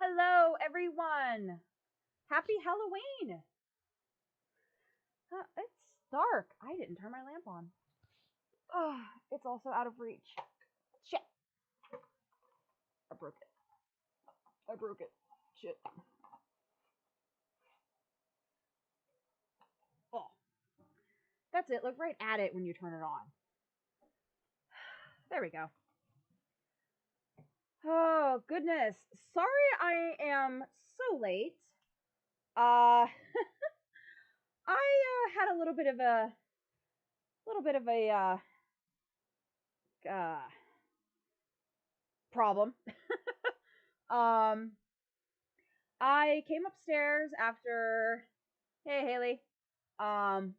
Hello, everyone. Happy Halloween. It's dark. I didn't turn my lamp on. Oh, it's also out of reach. Shit. I broke it. I broke it. Shit. Oh, that's it. Look right at it when you turn it on. There we go. Oh, goodness. Sorry I am so late. Uh, I had a little bit of a problem. um, I came upstairs after. Hey, Haley. Um,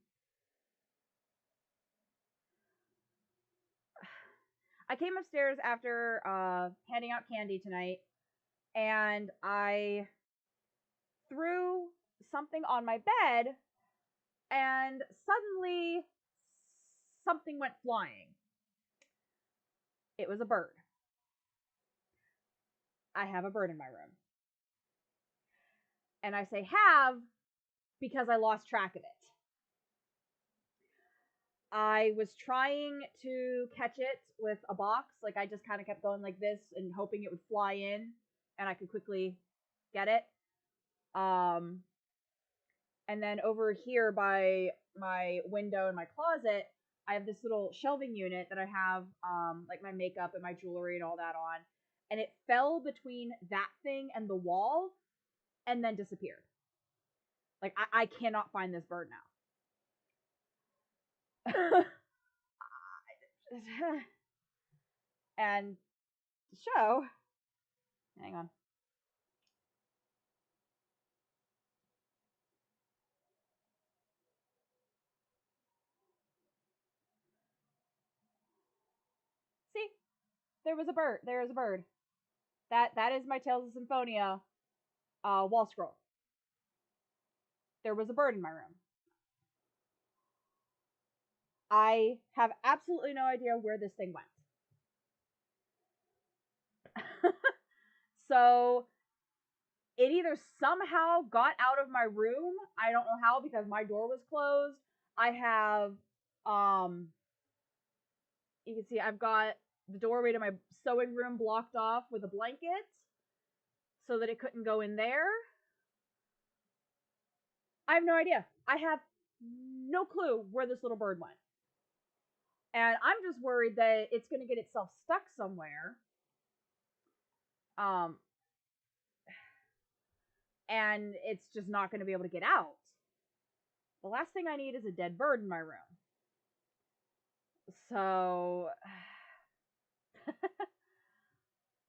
I came upstairs after handing out candy tonight, and I threw something on my bed, and suddenly something went flying. It was a bird. I have a bird in my room. And I say have because I lost track of it. I was trying to catch it with a box. Like, I just kind of kept going like this and hoping it would fly in and I could quickly get it. And then over here by my window in my closet, I have this little shelving unit that I have like my makeup and my jewelry and all that on. And it fell between that thing and the wall and then disappeared. Like, I cannot find this bird now. And to show, hang on. See, there was a bird. There is a bird. That is my Tales of Symphonia wall scroll. There was a bird in my room. I have absolutely no idea where this thing went. So it either somehow got out of my room. I don't know how because my door was closed. I have you can see I've got the doorway to my sewing room blocked off with a blanket so that it couldn't go in there. I have no idea. I have no clue where this little bird went. And I'm just worried that it's going to get itself stuck somewhere. Um, and it's just not going to be able to get out. The last thing I need is a dead bird in my room. So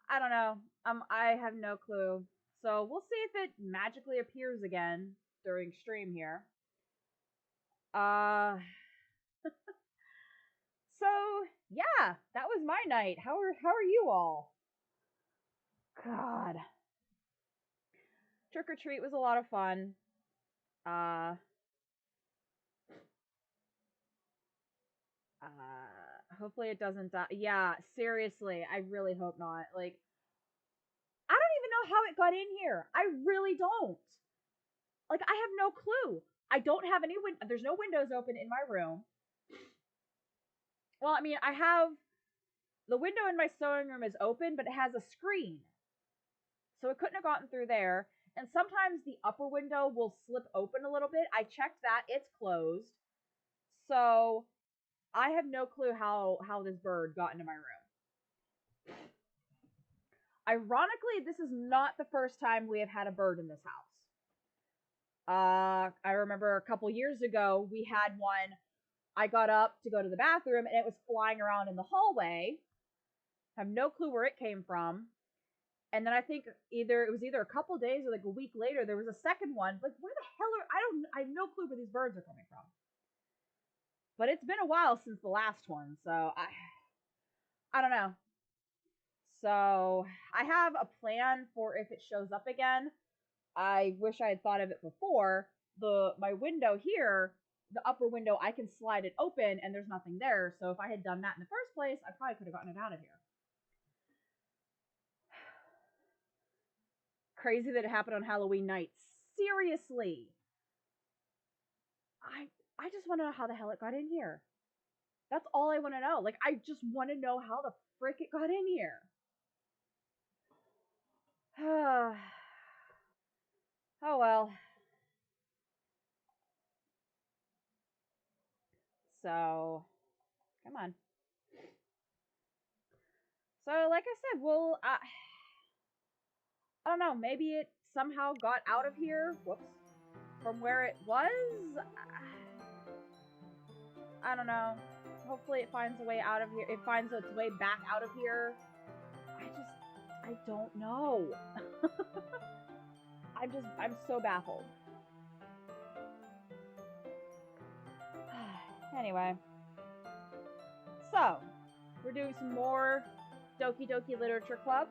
I don't know. I have no clue. So we'll see if it magically appears again during stream here. So yeah, that was my night. How are you all? God. Trick or treat was a lot of fun. Uh hopefully it doesn't die. Yeah, seriously, I really hope not. Like, I don't even know how it got in here. I really don't. Like, I have no clue. I don't have any there's no windows open in my room. Well, I mean, I have the window in my sewing room is open, but it has a screen. So it couldn't have gotten through there. And sometimes the upper window will slip open a little bit. I checked that, it's closed. So I have no clue how this bird got into my room. Ironically, this is not the first time we have had a bird in this house. I remember a couple years ago we had one. I got up to go to the bathroom and it was flying around in the hallway. I have no clue where it came from. And then I think it was either a couple days or like a week later there was a second one. Like, where the hell I have no clue where these birds are coming from. But it's been a while since the last one, so I don't know. So I have a plan for if it shows up again. I wish I had thought of it before. My window here, the upper window, I can slide it open and there's nothing there. So if I had done that in the first place, I probably could have gotten it out of here. crazy that it happened on Halloween night. Seriously. I just want to know how the hell it got in here. That's all I want to know. Like, I just want to know how the frick it got in here. Oh well. So, come on. So, like I said, well, I don't know. Maybe it somehow got out of here. Whoops. From where it was. I don't know. Hopefully it finds a way out of here. It finds its way back out of here. I don't know. I'm so baffled. Anyway. So, we're doing some more Doki Doki Literature Club.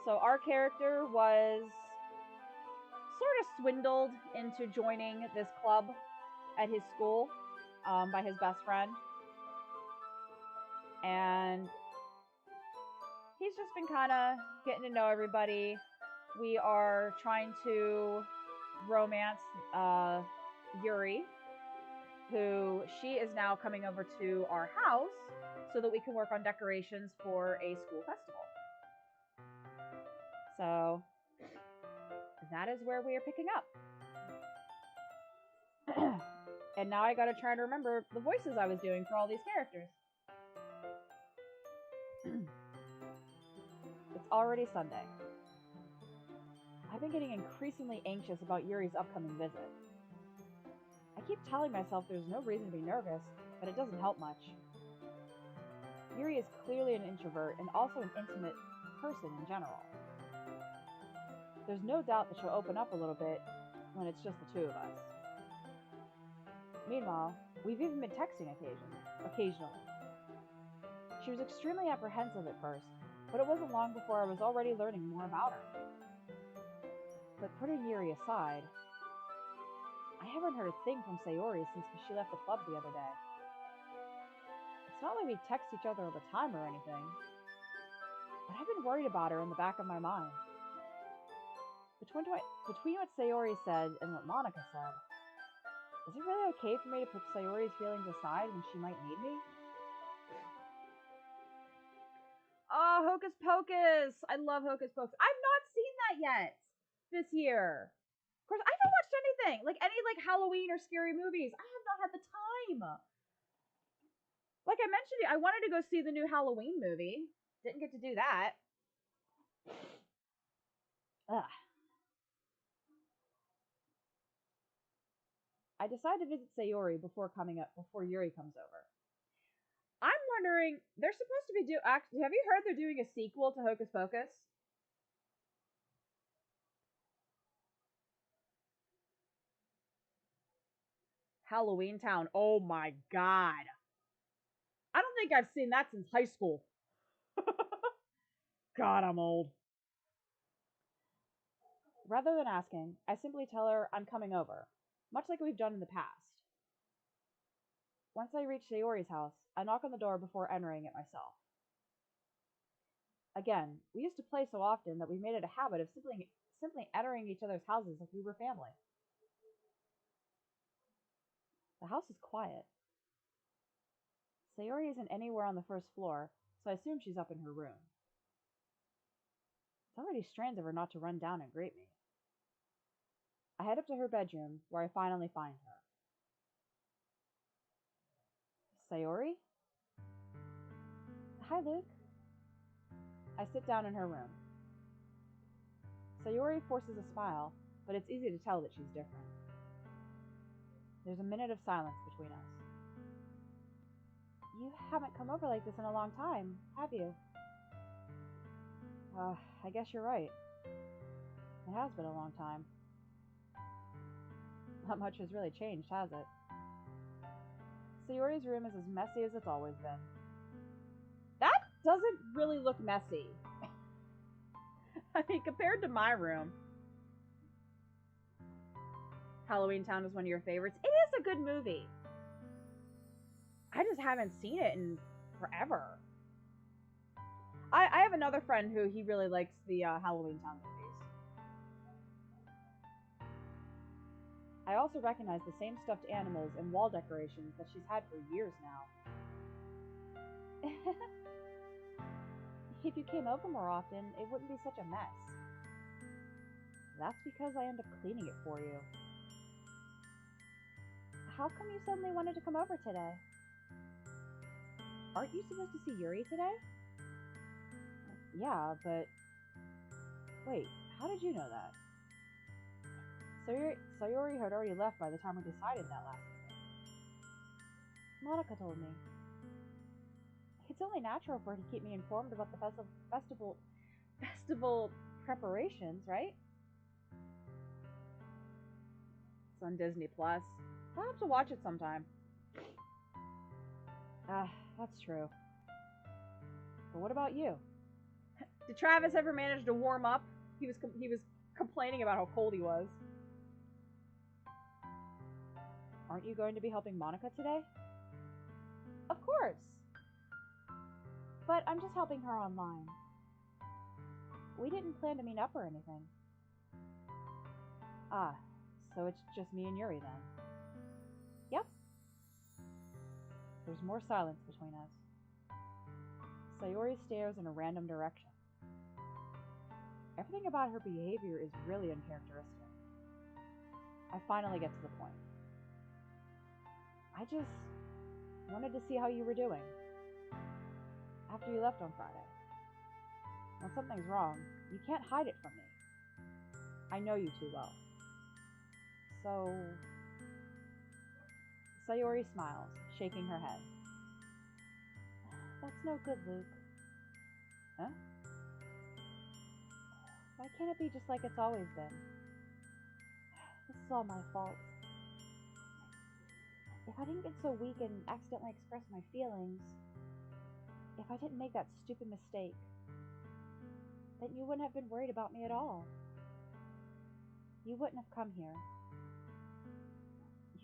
So our character was sort of swindled into joining this club at his school by his best friend. And he's just been kind of getting to know everybody. We are trying to romance Yuri, who she is now coming over to our house so that we can work on decorations for a school festival. So that is where we are picking up. And now I gotta try to remember the voices I was doing for all these characters. It's already Sunday. I've been getting increasingly anxious about Yuri's upcoming visit. I keep telling myself there's no reason to be nervous, but it doesn't help much. Yuri is clearly an introvert and also an intimate person in general. There's no doubt that she'll open up a little bit when it's just the two of us. Meanwhile, we've even been texting occasionally. She was extremely apprehensive at first, but it wasn't long before I was already learning more about her. But putting Yuri aside, I haven't heard a thing from Sayori since she left the club the other day. It's not like we text each other all the time or anything, but I've been worried about her in the back of my mind. Between what Sayori said and what Monika said, is it really okay for me to put Sayori's feelings aside when she might need me? Oh, Hocus Pocus! I love Hocus Pocus. I've not seen that yet this year. Of course, I haven't watched anything. Like, any, Halloween or scary movies. I have not had the time. Like I mentioned, I wanted to go see the new Halloween movie. Didn't get to do that. Ugh. I decided to visit Sayori before Yuri comes over. I'm wondering, they're supposed to be have you heard they're doing a sequel to Hocus Pocus? Halloween Town. Oh my god. I don't think I've seen that since high school. God, I'm old. Rather than asking, I simply tell her I'm coming over, much like we've done in the past. Once I reach Sayori's house, I knock on the door before entering it myself. Again, we used to play so often that we made it a habit of simply entering each other's houses like we were family. The house is quiet. Sayori isn't anywhere on the first floor, so I assume she's up in her room. It's already strange of her not to run down and greet me. I head up to her bedroom, where I finally find her. Sayori? Hi, Luke. I sit down in her room. Sayori forces a smile, but it's easy to tell that she's different. There's a minute of silence between us. You haven't come over like this in a long time, have you? I guess you're right. It has been a long time. Not much has really changed, has it? Sayori's room is as messy as it's always been. That doesn't really look messy. I mean, compared to my room. Halloween Town is one of your favorites. It is a good movie. I just haven't seen it in forever. I have another friend who he really likes the Halloween Town movies. I also recognize the same stuffed animals and wall decorations that she's had for years now. If you came over more often, it wouldn't be such a mess. That's because I end up cleaning it for you. How come you suddenly wanted to come over today? Aren't you supposed to see Yuri today? Yeah, but... Wait, how did you know that? Sayori had already left by the time we decided that last minute. Monica told me. It's only natural for her to keep me informed about the festival preparations, right? It's on Disney Plus. I'll have to watch it sometime. That's true. But what about you? Did Travis ever manage to warm up? He was complaining about how cold he was. Aren't you going to be helping Monica today? Of course. But I'm just helping her online. We didn't plan to meet up or anything. Ah, so it's just me and Yuri then. Yep. There's more silence between us. Sayori stares in a random direction. Everything about her behavior is really uncharacteristic. I finally get to the point. I just wanted to see how you were doing after you left on Friday. When something's wrong, you can't hide it from me. I know you too well. So... Sayori smiles, shaking her head. That's no good, Luke. Huh? Why can't it be just like it's always been? This is all my fault. If I didn't get so weak and accidentally express my feelings, if I didn't make that stupid mistake, then you wouldn't have been worried about me at all. You wouldn't have come here.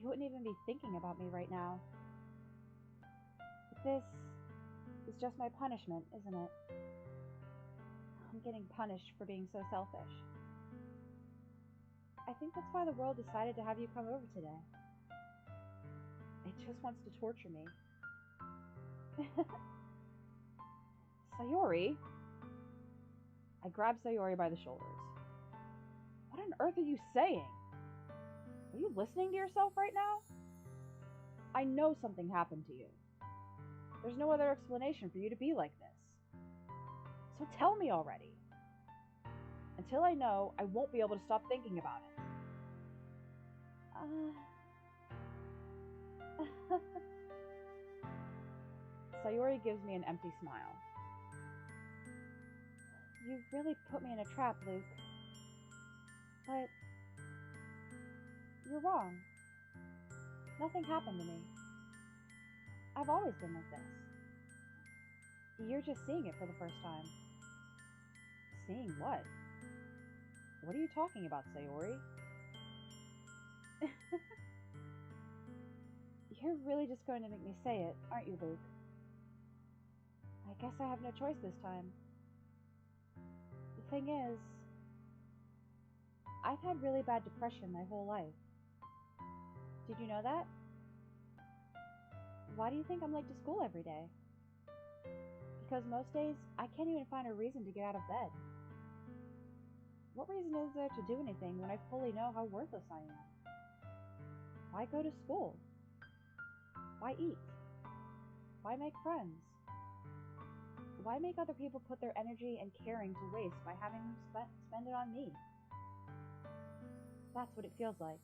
You wouldn't even be thinking about me right now. But this is just my punishment, isn't it? I'm getting punished for being so selfish. I think that's why the world decided to have you come over today. It just wants to torture me. Sayori? I grab Sayori by the shoulders. What on earth are you saying? Are you listening to yourself right now? I know something happened to you. There's no other explanation for you to be like this. So tell me already. Until I know, I won't be able to stop thinking about it. Sayori gives me an empty smile. You really put me in a trap, Luke. But you're wrong. Nothing happened to me. I've always been like this. You're just seeing it for the first time. Seeing what? What are you talking about, Sayori? You're really just going to make me say it, aren't you, Luke? I guess I have no choice this time. The thing is, I've had really bad depression my whole life. Did you know that? Why do you think I'm late to school every day? Because most days, I can't even find a reason to get out of bed. What reason is there to do anything when I fully know how worthless I am? Why go to school? Why eat? Why make friends? Why make other people put their energy and caring to waste by having them spend it on me? That's what it feels like.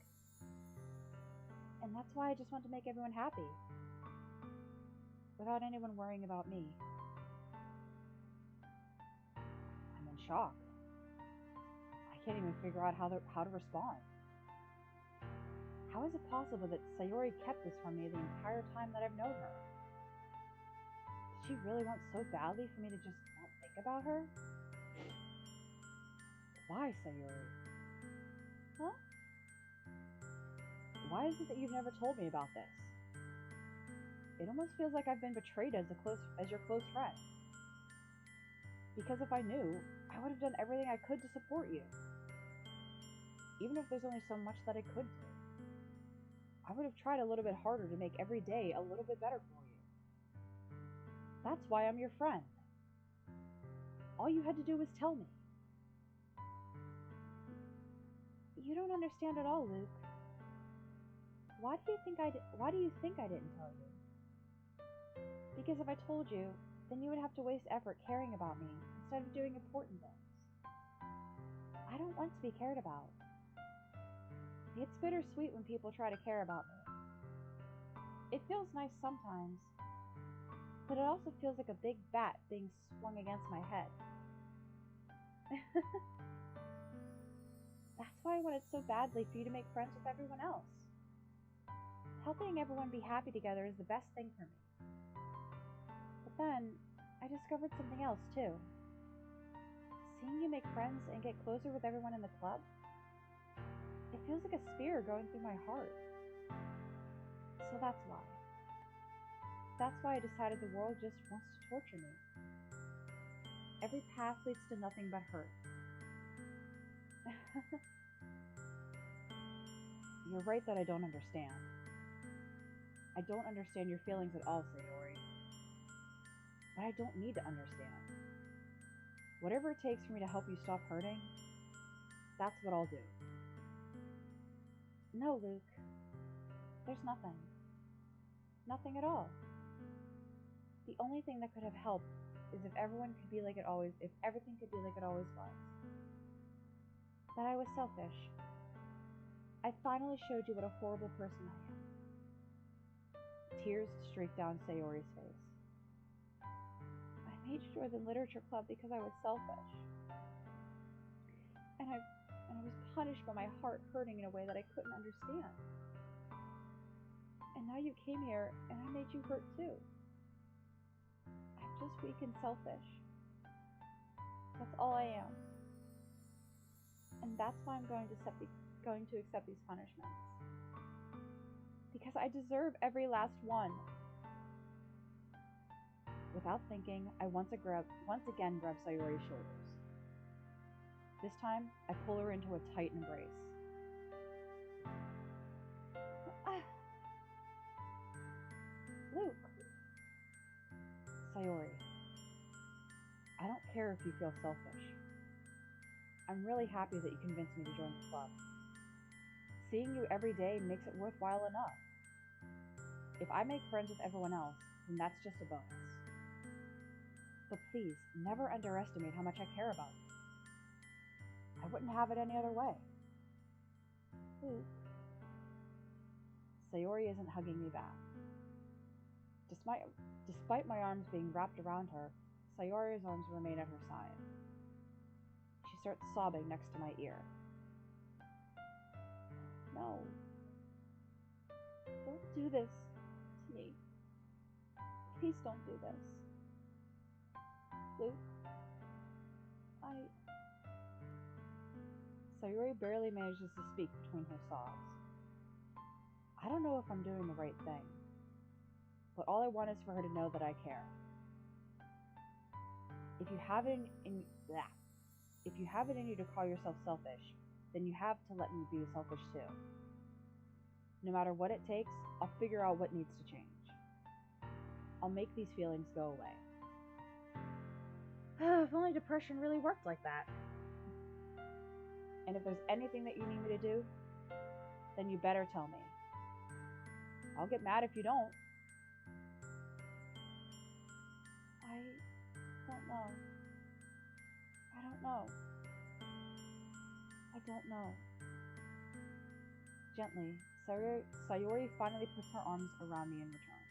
And that's why I just want to make everyone happy. Without anyone worrying about me. I'm in shock. I can't even figure out how to respond. How is it possible that Sayori kept this from me the entire time that I've known her? Did she really want so badly for me to just not think about her? Why, Sayori? Huh? Why is it that you've never told me about this? It almost feels like I've been betrayed as your close friend. Because if I knew, I would have done everything I could to support you. Even if there's only so much that I could do. I would have tried a little bit harder to make every day a little bit better for you. That's why I'm your friend. All you had to do was tell me. You don't understand at all, Luke. Why do you think I didn't tell you? Because if I told you, then you would have to waste effort caring about me instead of doing important things. I don't want to be cared about. It's bittersweet when people try to care about me. It feels nice sometimes, but it also feels like a big bat being swung against my head. That's why I wanted so badly for you to make friends with everyone else. Helping everyone be happy together is the best thing for me. But then, I discovered something else too. Seeing you make friends and get closer with everyone in the club, it feels like a spear going through my heart. So that's why. That's why I decided the world just wants to torture me. Every path leads to nothing but hurt. You're right that I don't understand. I don't understand your feelings at all, Sayori. But I don't need to understand. Whatever it takes for me to help you stop hurting, that's what I'll do. No, Luke. There's nothing. Nothing at all. The only thing that could have helped is if everything could be like it always was. That I was selfish. I finally showed you what a horrible person I am. Tears streaked down Sayori's face. I made you join the literature club because I was selfish. And I was punished by my heart hurting in a way that I couldn't understand. And now you came here and I made you hurt too. I'm just weak and selfish. That's all I am. And that's why I'm going to accept these punishments. Because I deserve every last one. Without thinking, I once again grab Sayori's shoulders. This time, I pull her into a tight embrace. Luke! Sayori, I don't care if you feel selfish. I'm really happy that you convinced me to join the club. Seeing you every day makes it worthwhile enough. If I make friends with everyone else, then that's just a bonus. But please, never underestimate how much I care about you. I wouldn't have it any other way. Luke. Sayori isn't hugging me back. Despite my arms being wrapped around her, Sayori's arms remain at her side. She starts sobbing next to my ear. No. Don't do this to me. Please don't do this. Luke. Sayori barely manages to speak between her sobs. I don't know if I'm doing the right thing, but all I want is for her to know that I care. If you have it in you to call yourself selfish, then you have to let me be selfish too. No matter what it takes, I'll figure out what needs to change. I'll make these feelings go away. If only depression really worked like that. And if there's anything that you need me to do, then you better tell me. I'll get mad if you don't. I don't know. Gently, Sayori finally puts her arms around me in return.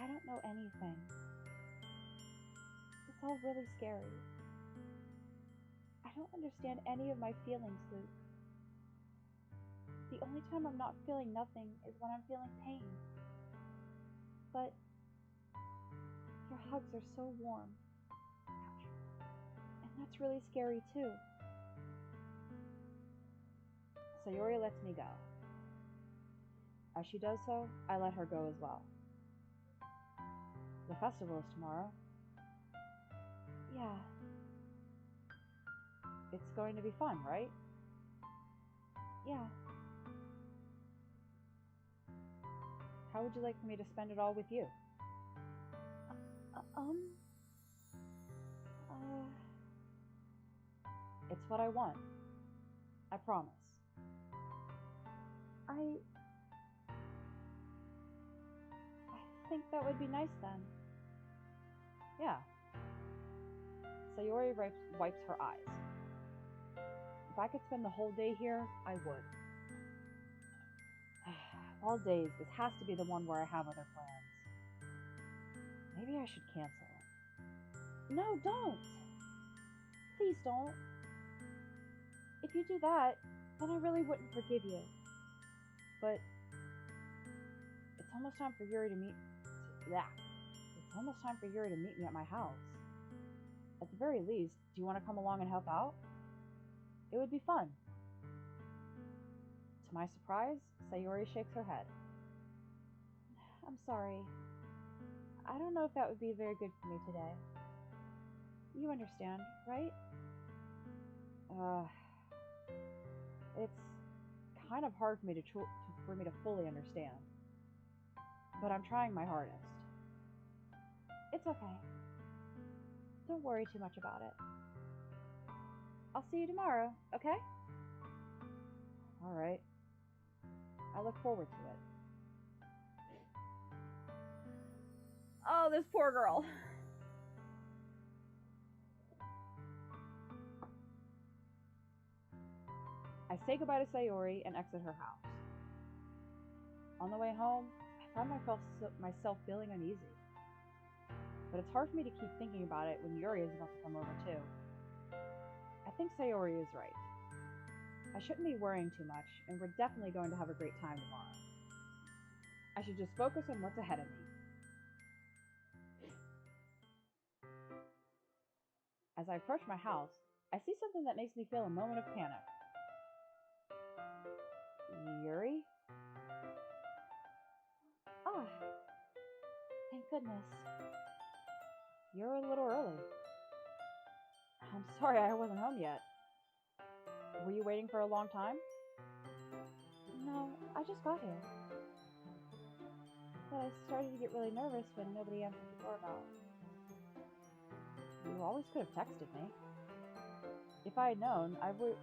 I don't know anything. It's all really scary. I don't understand any of my feelings, Luke. The only time I'm not feeling nothing is when I'm feeling pain. But your hugs are so warm. And that's really scary too. Sayori lets me go. As she does so, I let her go as well. The festival is tomorrow. Yeah. It's going to be fun, right? Yeah. How would you like for me to spend it all with you? Uh, um, uh, it's what I want. I promise. I I think that would be nice then. Yeah. Sayori wipes her eyes. If I could spend the whole day here, I would. All days, this has to be the one where I have other plans. Maybe I should cancel it. No, don't! Please don't. If you do that, then I really wouldn't forgive you. But it's almost time for Yuri to meet. Yeah, it's almost time for Yuri to meet me at my house. At the very least, do you want to come along and help out? It would be fun. To my surprise, Sayori shakes her head. I'm sorry. I don't know if that would be very good for me today. You understand, right? It's kind of hard for me to fully understand. But I'm trying my hardest. It's okay. Don't worry too much about it. I'll see you tomorrow, okay? Alright. I look forward to it. Oh, this poor girl. I say goodbye to Sayori and exit her house. On the way home, I found myself feeling uneasy. But it's hard for me to keep thinking about it when Yuri is about to come over too. I think Sayori is right. I shouldn't be worrying too much, and we're definitely going to have a great time tomorrow. I should just focus on what's ahead of me. As I approach my house, I see something that makes me feel a moment of panic. Yuri? Ah, thank goodness. You're a little early. I'm sorry I wasn't home yet. Were you waiting for a long time? No, I just got here. But I started to get really nervous when nobody answered the doorbell. You always could have texted me. If I had known, I would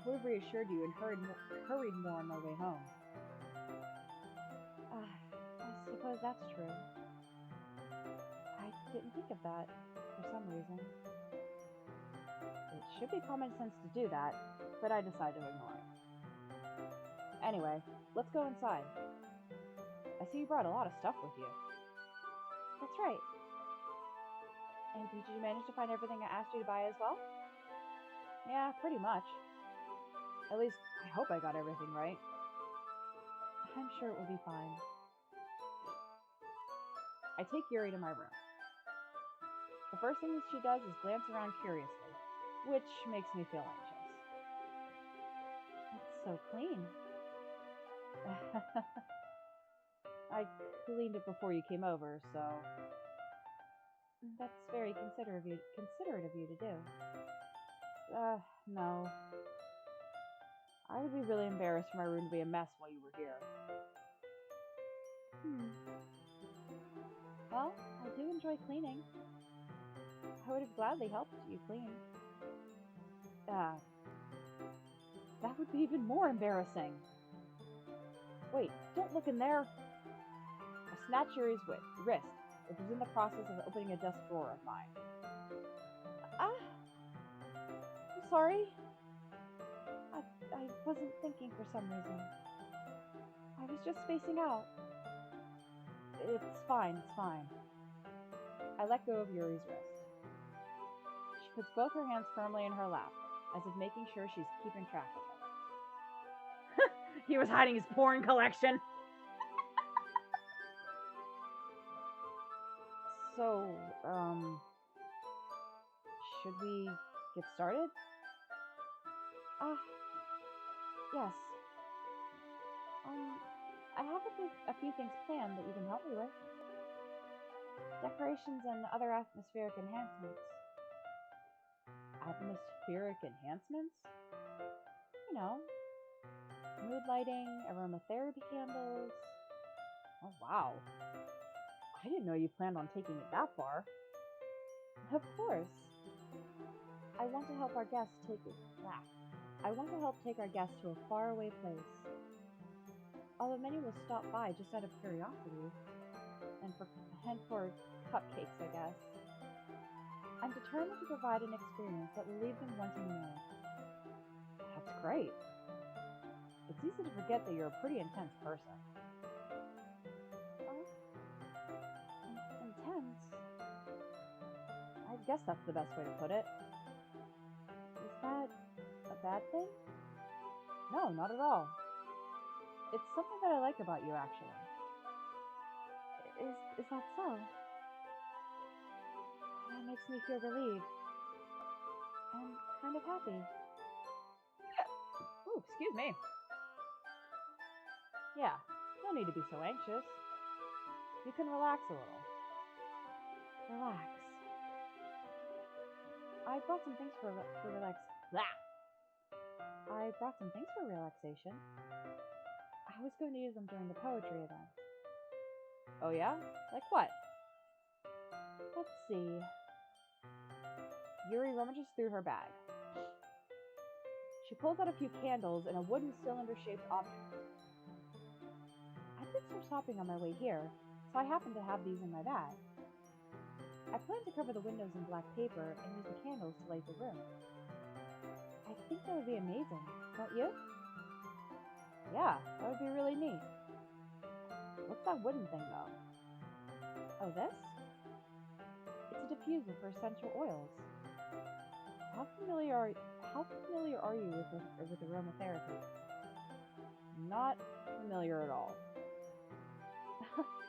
have reassured you and hurried more on my way home. I suppose that's true. I didn't think of that for some reason. It should be common sense to do that, but I decided to ignore it. Anyway, let's go inside. I see you brought a lot of stuff with you. That's right. And did you manage to find everything I asked you to buy as well? Yeah, pretty much. At least, I hope I got everything right. I'm sure it will be fine. I take Yuri to my room. The first thing she does is glance around curiously, which makes me feel anxious. It's so clean. I cleaned it before you came over, so that's very considerate of you to do. No. I would be really embarrassed for my room to be a mess while you were here. Well, I do enjoy cleaning. I would have gladly helped you clean. That would be even more embarrassing. Wait, don't look in there. I snatched Yuri's wrist, which was in the process of opening a desk drawer of mine. I'm sorry. I wasn't thinking for some reason. I was just spacing out. It's fine. I let go of Yuri's wrist. She puts both her hands firmly in her lap, as if making sure she's keeping track of them. He was hiding his porn collection. So, should we get started? Yes. I have a few things planned that you can help me with. Decorations and other atmospheric enhancements. Atmospheric enhancements? You know, mood lighting, aromatherapy candles. Oh, wow. I didn't know you planned on taking it that far. Of course. I want to help our guests take it. I want to help take our guests to a faraway place. Although many will stop by just out of curiosity, and for cupcakes, I guess. I'm determined to provide an experience that will leave them wanting more. That's great. It's easy to forget that you're a pretty intense person. Oh, intense? I guess that's the best way to put it. Is that a bad thing? No, not at all. It's something that I like about you, actually. Is that so? That makes me feel relieved. And kind of happy. Ooh, excuse me. Yeah, no need to be so anxious. You can relax a little. Relax. I brought some things for relax. Blah! I brought some things for relaxation. I was going to use them during the poetry event. Oh yeah? Like what? Let's see. Yuri rummages through her bag. She pulls out a few candles and a wooden cylinder-shaped object. I did some shopping on my way here, so I happen to have these in my bag. I plan to cover the windows in black paper and use the candles to light the room. I think that would be amazing, don't you? Yeah, that would be really neat. What's that wooden thing, though? Oh, this? It's a diffuser for essential oils. How familiar are you with aromatherapy? Not familiar at all.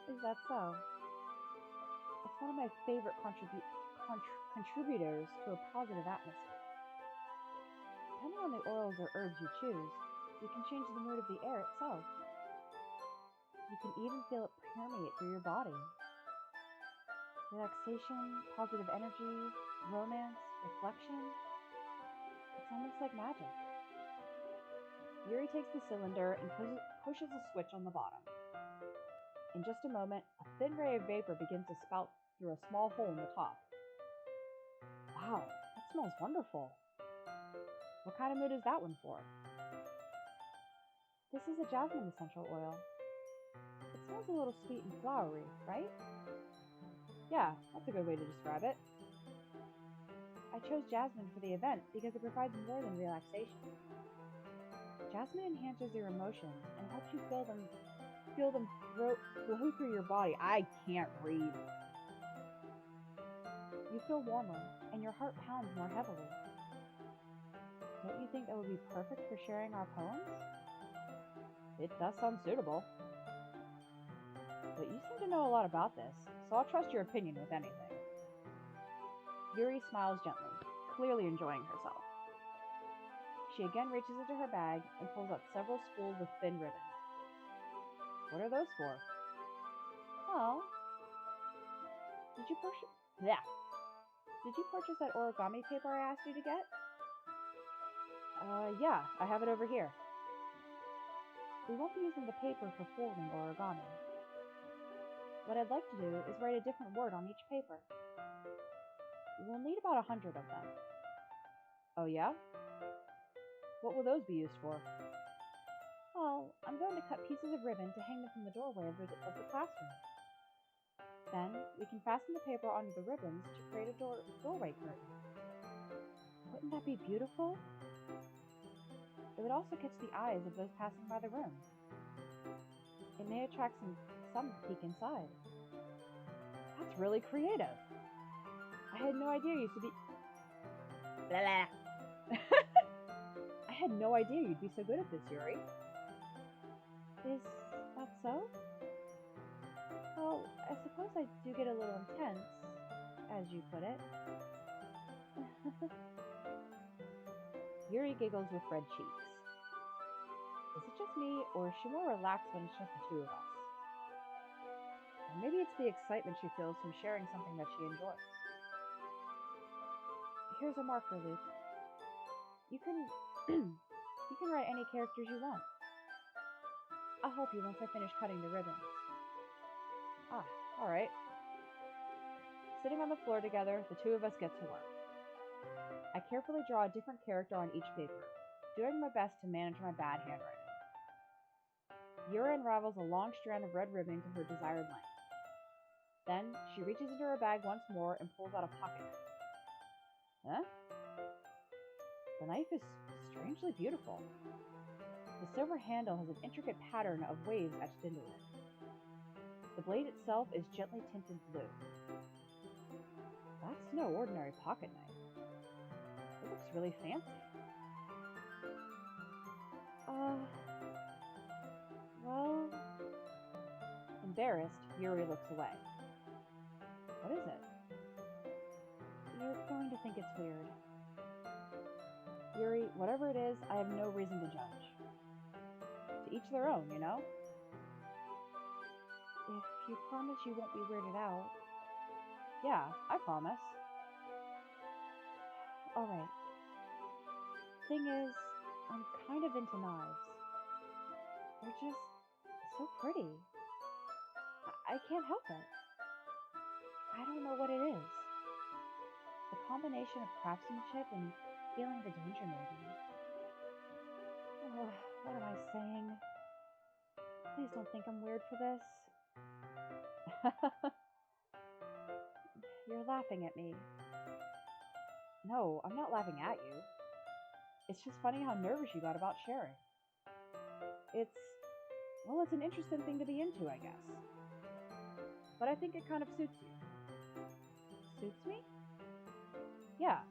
Is that so? It's one of my favorite contributors to a positive atmosphere. Depending on the oils or herbs you choose, you can change the mood of the air itself. You can even feel it permeate through your body. Relaxation, positive energy, romance, reflection. It's almost like magic. Yuri takes the cylinder and pushes a switch on the bottom. In just a moment, a thin ray of vapor begins to spout through a small hole in the top. Wow, that smells wonderful. What kind of mood is that one for? This is a jasmine essential oil. It smells a little sweet and flowery, right? Yeah, that's a good way to describe it. I chose jasmine for the event because it provides more than relaxation. Jasmine enhances your emotions and helps you feel them flow through your body. I can't read. You feel warmer, and your heart pounds more heavily. Don't you think that would be perfect for sharing our poems? It does sound suitable. But you seem to know a lot about this, so I'll trust your opinion with anything. Yuri smiles gently, clearly enjoying herself. She again reaches into her bag and pulls out several spools of thin ribbon. What are those for? Well, did you purchase that origami paper I asked you to get? Yeah, I have it over here. We won't be using the paper for folding origami. What I'd like to do is write a different word on each paper. We'll need about 100 of them. Oh yeah? What will those be used for? Well, I'm going to cut pieces of ribbon to hang them from the doorway of the classroom. Then, we can fasten the paper onto the ribbons to create a doorway curtain. Wouldn't that be beautiful? It would also catch the eyes of those passing by the room. It may attract some to peek inside. That's really creative. I had no idea you used to be... Blah, blah. I had no idea you'd be so good at this, Yuri. Is that so? Well, I suppose I do get a little intense, as you put it. Yuri giggles with red cheeks. Is it just me, or is she more relaxed when it's just the two of us? Or maybe it's the excitement she feels from sharing something that she enjoys. Here's a marker, Luke. You can you can write any characters you want. I'll help you once I finish cutting the ribbons. Ah, alright. Sitting on the floor together, the two of us get to work. I carefully draw a different character on each paper, doing my best to manage my bad handwriting. Yuri unravels a long strand of red ribbon to her desired length. Then, she reaches into her bag once more and pulls out a pocket knife. Huh? The knife is strangely beautiful. The silver handle has an intricate pattern of waves etched into it. The blade itself is gently tinted blue. That's no ordinary pocket knife. It looks really fancy. Well... Embarrassed, Yuri looks away. What is it? You're going to think it's weird. Yuri, whatever it is, I have no reason to judge. To each their own, you know? If you promise you won't be weirded out. Yeah, I promise. Alright. Thing is, I'm kind of into knives. They're just so pretty. I can't help it. I don't know what it is. The combination of craftsmanship and feeling the danger, maybe. Oh, what am I saying? Please don't think I'm weird for this. You're laughing at me. No, I'm not laughing at you. It's just funny how nervous you got about sharing. It's an interesting thing to be into, I guess. But I think it kind of suits you. Suits me? Yeah.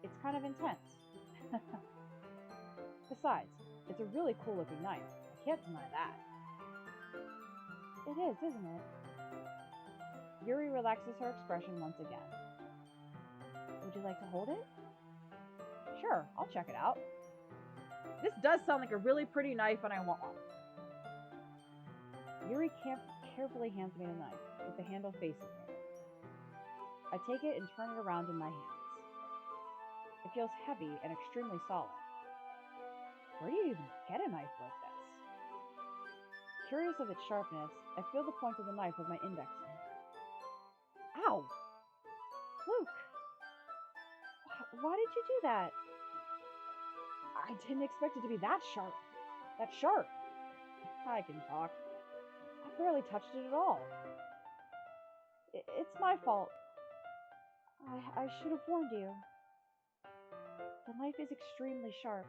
It's kind of intense. Besides, it's a really cool looking knife. I can't deny that. It is, isn't it? Yuri relaxes her expression once again. Would you like to hold it? Sure, I'll check it out. This does sound like a really pretty knife and I want one. Yuri carefully hands me the knife, with the handle facing me. I take it and turn it around in my hands. It feels heavy and extremely solid. Where do you even get a knife like this? Curious of its sharpness, I feel the point of the knife with my index finger. Ow! Luke! Why did you do that? I didn't expect it to be that sharp. I can talk. I barely touched it at all. It's my fault. I should have warned you. The knife is extremely sharp.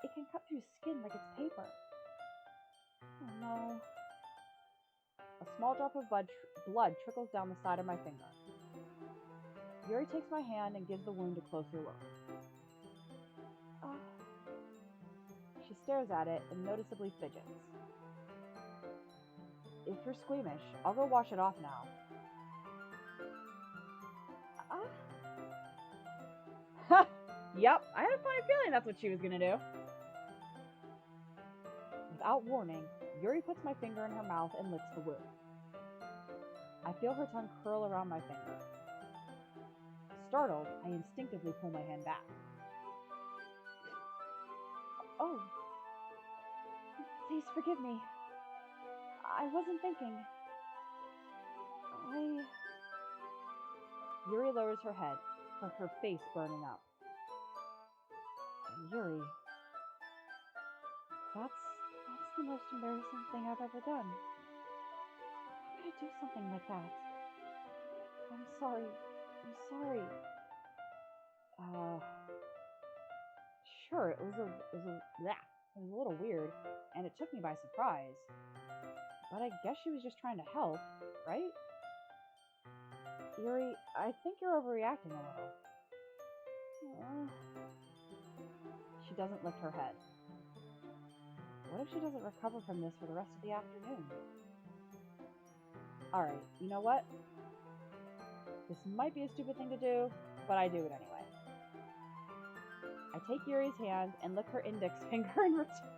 It can cut through skin like it's paper. Oh no. A small drop of blood trickles down the side of my finger. Yuri takes my hand and gives the wound a closer look. She stares at it and noticeably fidgets. If you're squeamish, I'll go wash it off now. Yep, I had a funny feeling that's what she was gonna do. Without warning, Yuri puts my finger in her mouth and licks the wound. I feel her tongue curl around my finger. Startled, I instinctively pull my hand back. Oh, please forgive me. I wasn't thinking. Yuri lowers her head, her face burning up. Yuri, that's the most embarrassing thing I've ever done. How could I do something like that? I'm sorry. Sure, it was a little weird, and it took me by surprise. But I guess she was just trying to help, right? Yuri, I think you're overreacting a little. She doesn't lift her head. What if she doesn't recover from this for the rest of the afternoon? Alright, you know what? This might be a stupid thing to do, but I do it anyway. I take Yuri's hand and lick her index finger in return.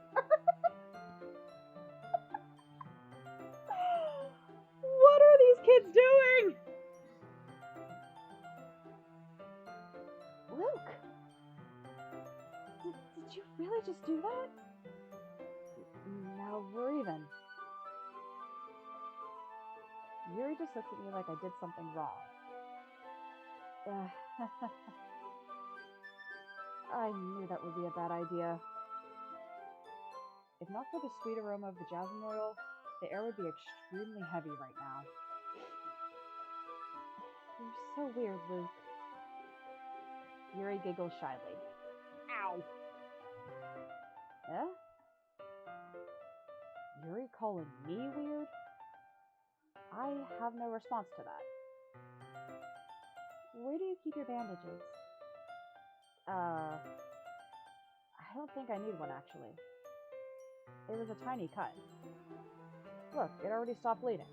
just do that? Now we're even. Yuri just looks at me like I did something wrong. I knew that would be a bad idea. If not for the sweet aroma of the jasmine oil, the air would be extremely heavy right now. You're so weird, Luke. Yuri giggles shyly. Ow! Eh? Yuri calling me weird? I have no response to that. Where do you keep your bandages? I don't think I need one, actually. It was a tiny cut. Look, it already stopped bleeding.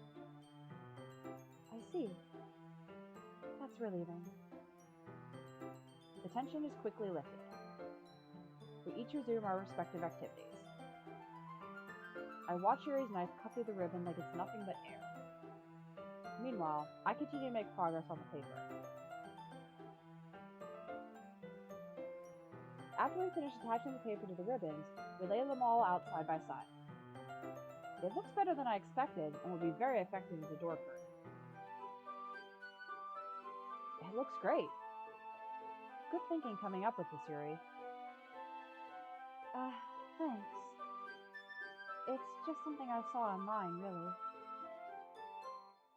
I see. That's relieving. The tension is quickly lifted. We each resume our respective activities. I watch Yuri's knife cut through the ribbon like it's nothing but air. Meanwhile, I continue to make progress on the paper. After we finish attaching the paper to the ribbons, we lay them all out side by side. It looks better than I expected and will be very effective as a door curtain. It looks great. Good thinking coming up with this, Yuri. Thanks. It's just something I saw online, really.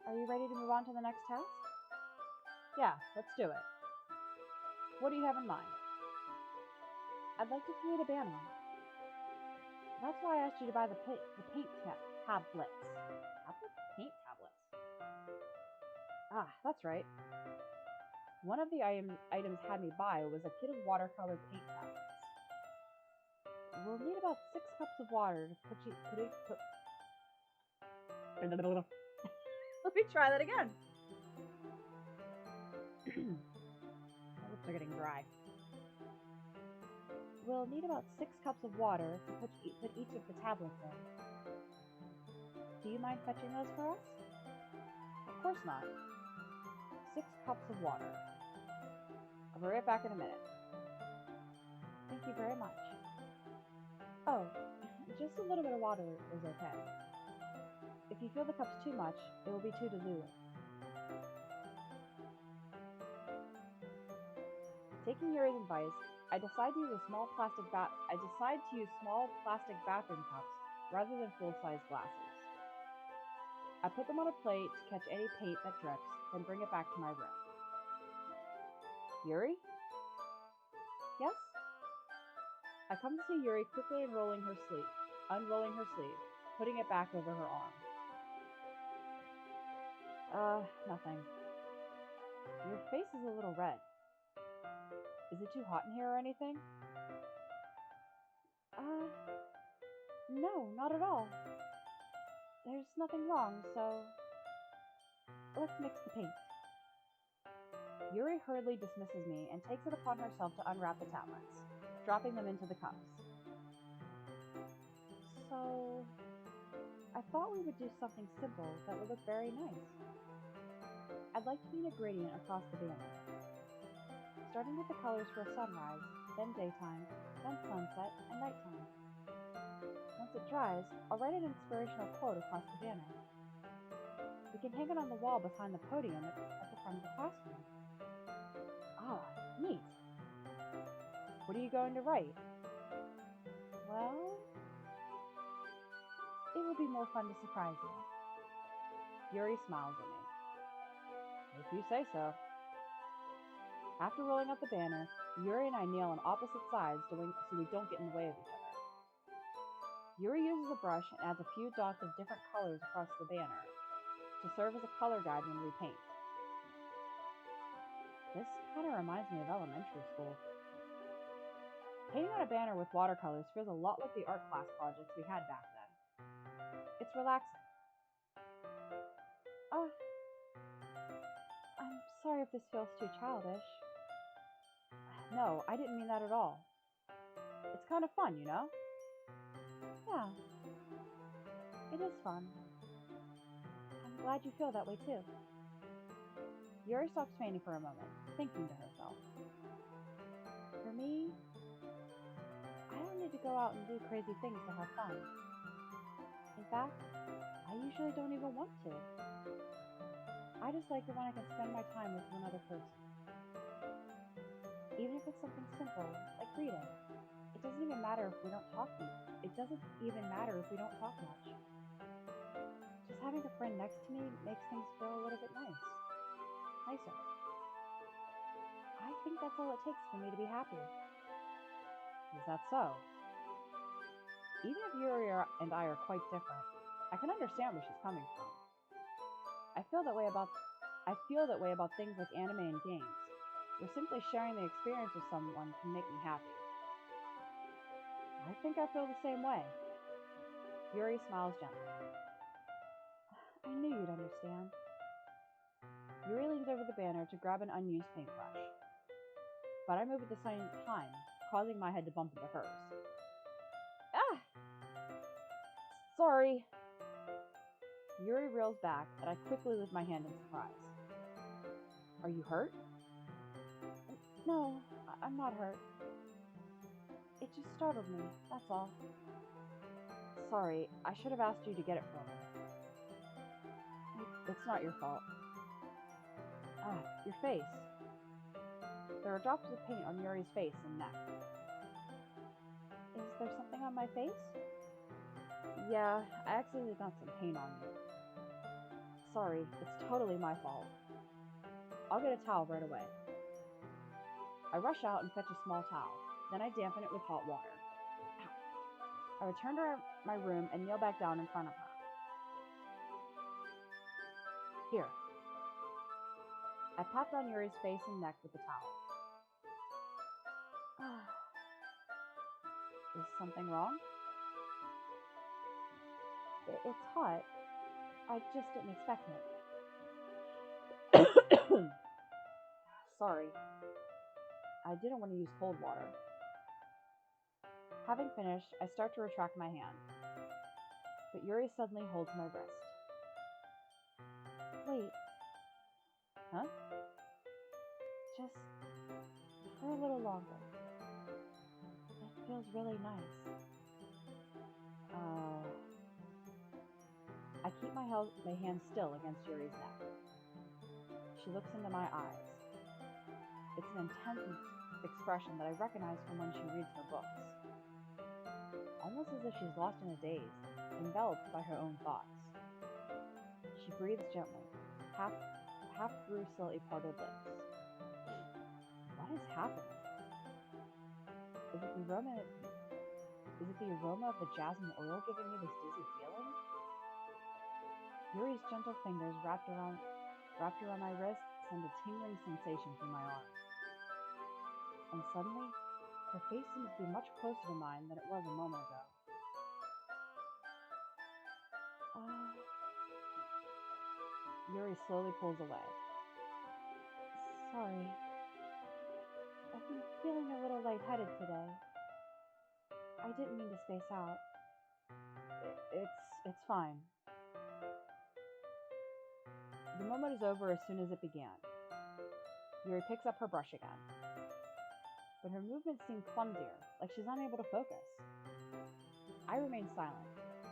Are you ready to move on to the next task? Yeah, let's do it. What do you have in mind? I'd like to create a banner. That's why I asked you to buy the paint tablets. Paint tablets. Ah, that's right. One of the items had me buy was a kit of watercolor paint tablets. We'll need about 6 cups of water to put Let me try that again. My lips are getting dry. We'll need about 6 cups of water to put each of the tablets in. Do you mind fetching those for us? Of course not. 6 cups of water. I'll be right back in a minute. Thank you very much. Oh, just a little bit of water is okay. If you feel the cup's too much, it will be too dilute. Taking Yuri's advice, I decide to use small plastic bathroom cups rather than full-size glasses. I put them on a plate to catch any paint that drips, then bring it back to my room. Yuri? Yes? I come to see Yuri quickly unrolling her sleeve, putting it back over her arm. Nothing. Your face is a little red. Is it too hot in here or anything? No, not at all. There's nothing wrong, so let's mix the paint. Yuri hurriedly dismisses me and takes it upon herself to unwrap the tablets, dropping them into the cups. So, I thought we would do something simple that would look very nice. I'd like to paint a gradient across the banner, starting with the colors for sunrise, then daytime, then sunset, and nighttime. Once it dries, I'll write an inspirational quote across the banner. We can hang it on the wall behind the podium at the front of the classroom. Ah, neat. What are you going to write? Well, it will be more fun to surprise you. Yuri smiles at me. If you say so. After rolling out the banner, Yuri and I kneel on opposite sides so we don't get in the way of each other. Yuri uses a brush and adds a few dots of different colors across the banner to serve as a color guide when we paint. This kind of reminds me of elementary school. Painting on a banner with watercolors feels a lot like the art class projects we had back then. It's relaxing. I'm sorry if this feels too childish. No, I didn't mean that at all. It's kind of fun, you know? Yeah, it is fun. I'm glad you feel that way too. Yuri stops painting for a moment, thinking to herself. For me, I don't don't need to go out and do crazy things to have fun. In fact, I usually don't even want to. I just like it when I can spend my time with another person. Even if it's something simple, like reading. It doesn't even matter if we don't talk much. It doesn't even matter if we don't talk much. Just having a friend next to me makes things feel a little bit nicer. I think that's all it takes for me to be happy. Is that so? Even if Yuri and I are quite different, I can understand where she's coming from. I feel that way about things like anime and games, where simply sharing the experience with someone can make me happy. I think I feel the same way. Yuri smiles gently. I knew you'd understand. Yuri leans over the banner to grab an unused paintbrush, but I move at the same time, causing my head to bump into hers. Ah! Sorry. Yuri reels back, and I quickly lift my hand in surprise. Are you hurt? No, I'm not hurt. It just startled me, that's all. Sorry, I should have asked you to get it for me. It's not your fault. Ah, your face. There are drops of paint on Yuri's face and neck. Is there something on my face? Yeah, I accidentally got some paint on you. Sorry, it's totally my fault. I'll get a towel right away. I rush out and fetch a small towel. Then I dampen it with hot water. I return to my room and kneel back down in front of her. Here. I pat down Yuri's face and neck with the towel. Is something wrong? It's hot. I just didn't expect it. Sorry. I didn't want to use cold water. Having finished, I start to retract my hand. But Yuri suddenly holds my wrist. Wait. Huh? Just for a little longer. It feels really nice. I keep my hand still against Yuri's neck. She looks into my eyes. It's an intense expression that I recognize from when she reads her books. Almost as if she's lost in a daze, enveloped by her own thoughts. She breathes gently, half through slightly parted lips. What is happening? Is it the aroma of the jasmine oil giving me this dizzy feeling? Yuri's gentle fingers wrapped around my wrist send a tingling sensation through my arm. And suddenly, her face seems to be much closer to mine than it was a moment ago. Yuri slowly pulls away. Sorry. I've been feeling a little lightheaded today. I didn't mean to space out. It's fine. The moment is over as soon as it began. Yuri picks up her brush again. But her movements seem clumsier, like she's unable to focus. I remain silent,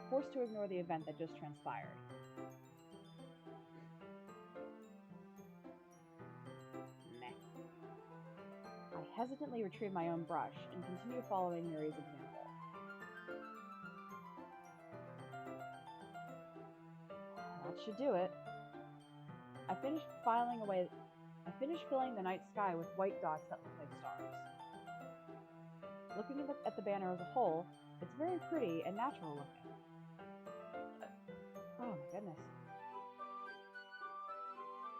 forced to ignore the event that just transpired. Meh. I hesitantly retrieve my own brush and continue following Yuri's example. That should do it. I finished filling the night sky with white dots that look like stars. Looking at the banner as a whole, it's very pretty and natural looking. Oh my goodness.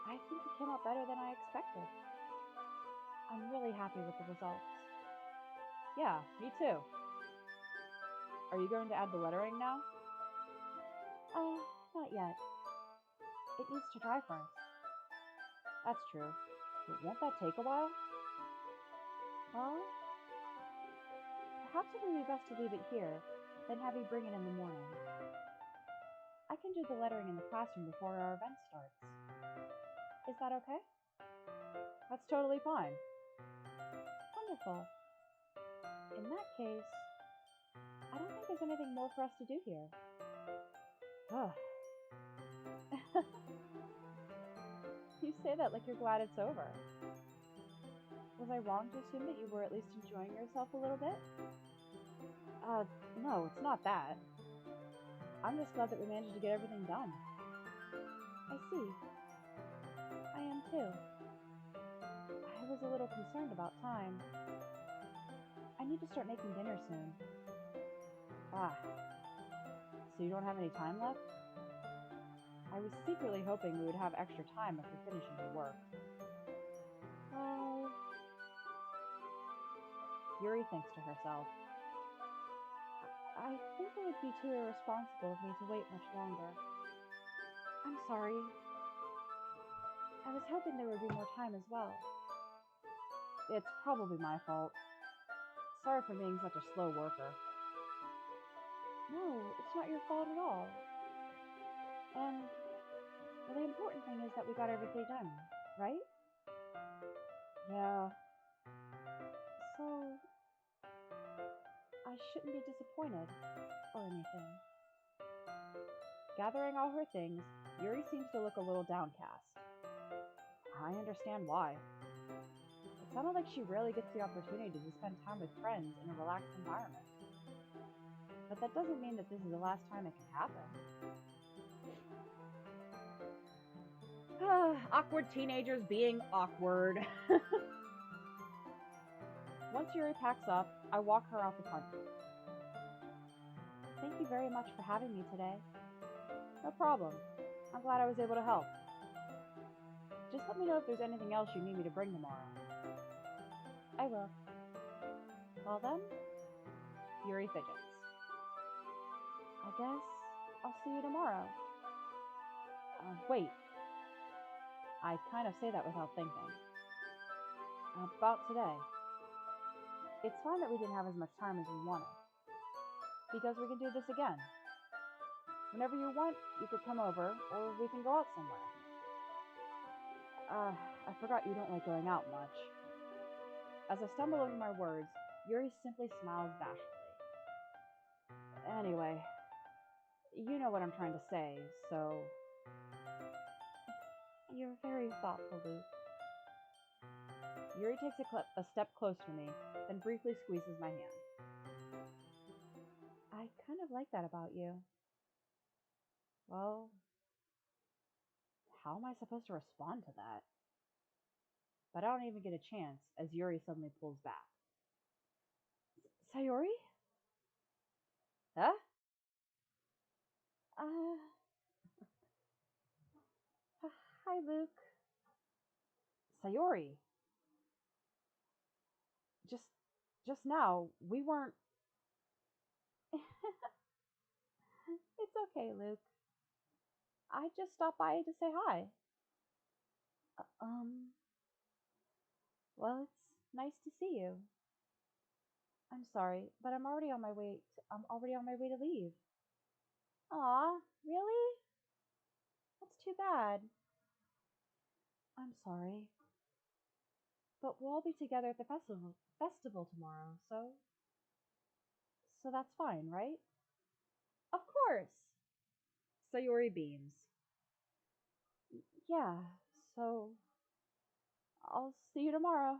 I think it came out better than I expected. I'm really happy with the results. Yeah, me too. Are you going to add the lettering now? Not yet. It needs to dry first. That's true. But won't that take a while? Well, perhaps it would be best to leave it here, then have you bring it in the morning. I can do the lettering in the classroom before our event starts. Is that okay? That's totally fine. Wonderful. In that case, there's anything more for us to do here. Ugh. You say that like you're glad it's over. Was I wrong to assume that you were at least enjoying yourself a little bit? No, it's not that. I'm just glad that we managed to get everything done. I see. I am too. I was a little concerned about time. I need to start making dinner soon. Ah, so you don't have any time left? I was secretly hoping we would have extra time after finishing your work. Well, Yuri thinks to herself. I think it would be too irresponsible of me to wait much longer. I'm sorry. I was hoping there would be more time as well. It's probably my fault. Sorry for being such a slow worker. No, it's not your fault at all. And the important thing is that we got everything done, right? Yeah. So, I shouldn't be disappointed or anything. Gathering all her things, Yuri seems to look a little downcast. I understand why. It sounded like she rarely gets the opportunity to spend time with friends in a relaxed environment. But that doesn't mean that this is the last time it can happen. Awkward teenagers being awkward. Once Yuri packs up, I walk her out the front door. Thank you very much for having me today. No problem. I'm glad I was able to help. Just let me know if there's anything else you need me to bring tomorrow. I will. Well then, Yuri fidgets. I guess I'll see you tomorrow. Wait. I kind of say that without thinking. About today. It's fine that we didn't have as much time as we wanted. Because we can do this again. Whenever you want, you could come over, or we can go out somewhere. I forgot you don't like going out much. As I stumble over my words, Yuri simply smiles bashfully. Anyway, you know what I'm trying to say, so... You're very thoughtful, Luke. Yuri takes a step close to me, then briefly squeezes my hand. I kind of like that about you. Well, how am I supposed to respond to that? But I don't even get a chance as Yuri suddenly pulls back. Sayori? Huh? Hi, Luke. Sayori. Just now, we weren't... It's okay, Luke. I just stopped by to say hi. Well, it's nice to see you. I'm sorry, but I'm already on my way to leave. Aw, really? That's too bad. I'm sorry. But we'll all be together at the festival tomorrow, so that's fine, right? Of course. Sayori beams. Yeah, so I'll see you tomorrow.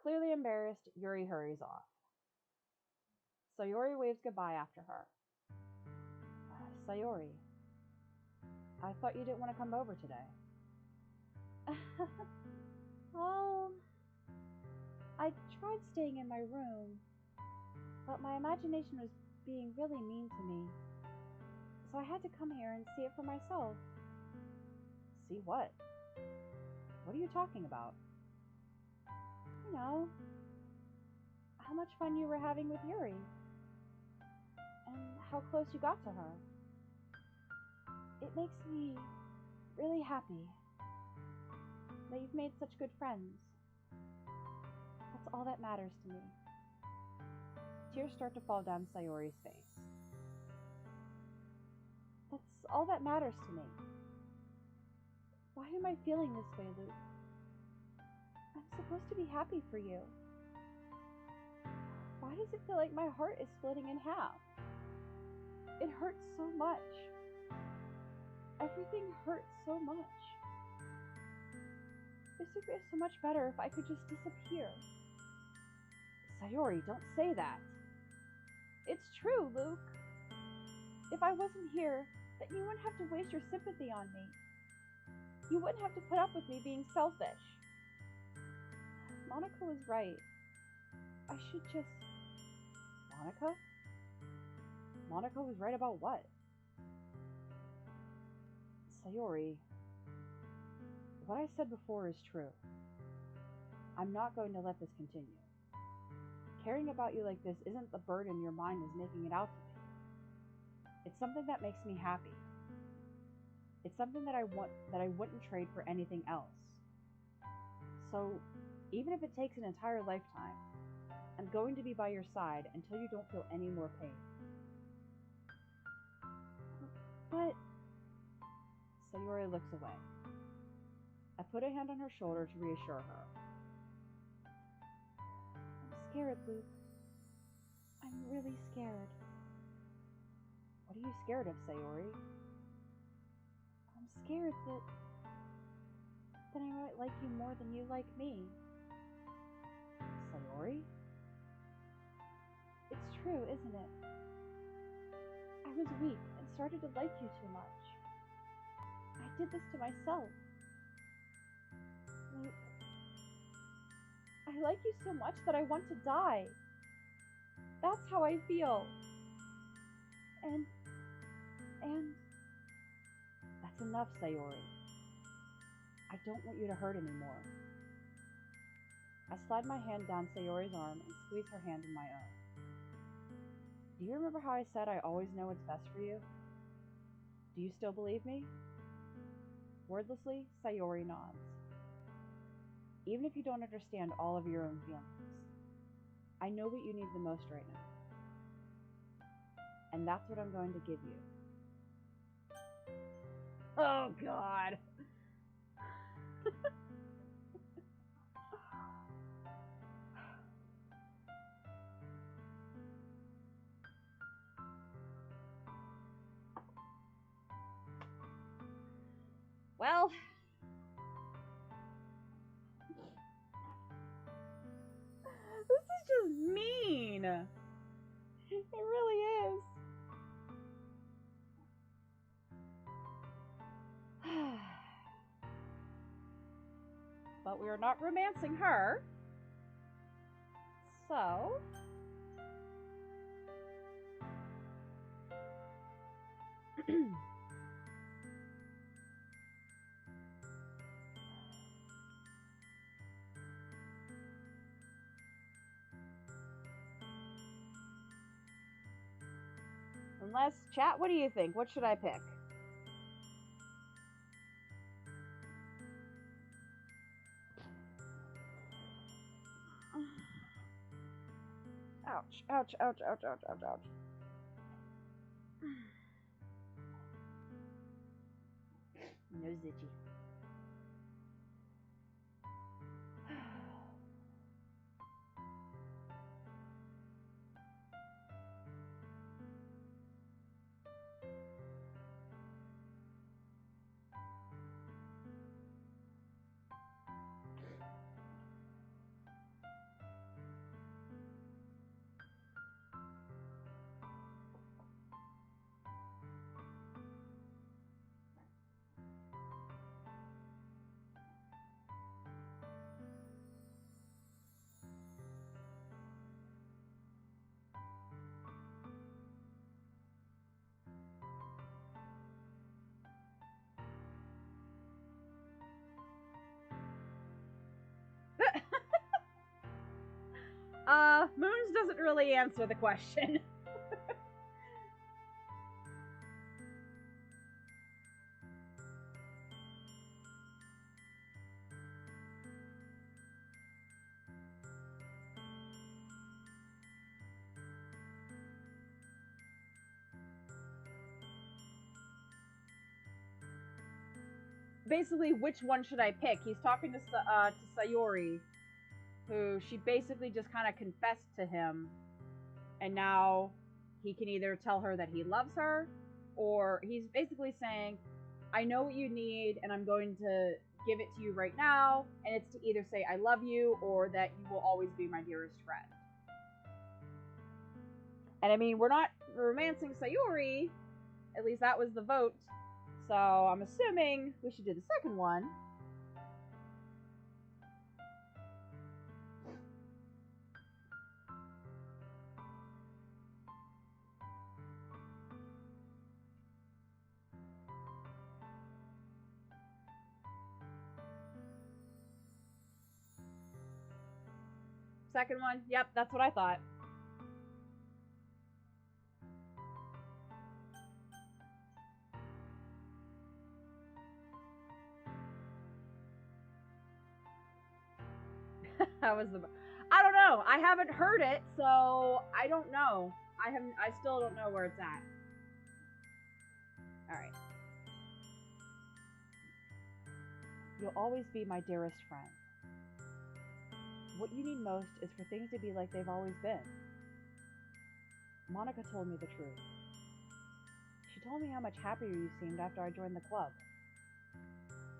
Clearly embarrassed, Yuri hurries off. Sayori waves goodbye after her. Sayori, I thought you didn't want to come over today. Well, I tried staying in my room, but my imagination was being really mean to me. So I had to come here and see it for myself. See what? What are you talking about? You know, how much fun you were having with Yuri. And how close you got to her. It makes me really happy that you've made such good friends. That's all that matters to me. Tears start to fall down Sayori's face. That's all that matters to me. Why am I feeling this way, Luke? I'm supposed to be happy for you. Why does it feel like my heart is splitting in half? It hurts so much. Everything hurts so much. This would be so much better if I could just disappear. Sayori, don't say that. It's true, Luke. If I wasn't here, then you wouldn't have to waste your sympathy on me. You wouldn't have to put up with me being selfish. Monica was right. I should just... Monica? Monica was right about what? Sayori, what I said before is true. I'm not going to let this continue. Caring about you like this isn't the burden your mind is making it out to be. It's something that makes me happy. It's something that I wouldn't trade for anything else. So, even if it takes an entire lifetime, I'm going to be by your side until you don't feel any more pain. But... Sayori looks away. I put a hand on her shoulder to reassure her. I'm scared, Luke. I'm really scared. What are you scared of, Sayori? I'm scared that I might like you more than you like me. Sayori? It's true, isn't it? I was weak and started to like you too much. I did this to myself. Luke, I like you so much that I want to die. That's how I feel. And... That's enough, Sayori. I don't want you to hurt anymore. I slide my hand down Sayori's arm and squeeze her hand in my own. Do you remember how I said I always know what's best for you? Do you still believe me? Wordlessly, Sayori nods. Even if you don't understand all of your own feelings, I know what you need the most right now. And that's what I'm going to give you. Oh, God. Well, this is just mean. It really is. But we are not romancing her. So... Unless, chat, what do you think? What should I pick? Ouch, ouch, ouch, ouch, ouch, ouch, ouch. No zitchy. Moons doesn't really answer the question. Basically, which one should I pick? He's talking to Sayori, who she basically just kind of confessed to him And now he can either tell her that he loves her, or he's basically saying, I know what you need, and I'm going to give it to you right now. And it's to either say, I love you, or that you will always be my dearest friend. And I mean, we're not romancing Sayori. At least that was the vote. So I'm assuming we should do the second one. Second one. Yep, that's what I thought. That was the. I don't know. I haven't heard it, so I don't know. I still don't know where it's at. All right. You'll always be my dearest friend. What you need most is for things to be like they've always been. Monica told me the truth. She told me how much happier you seemed after I joined the club.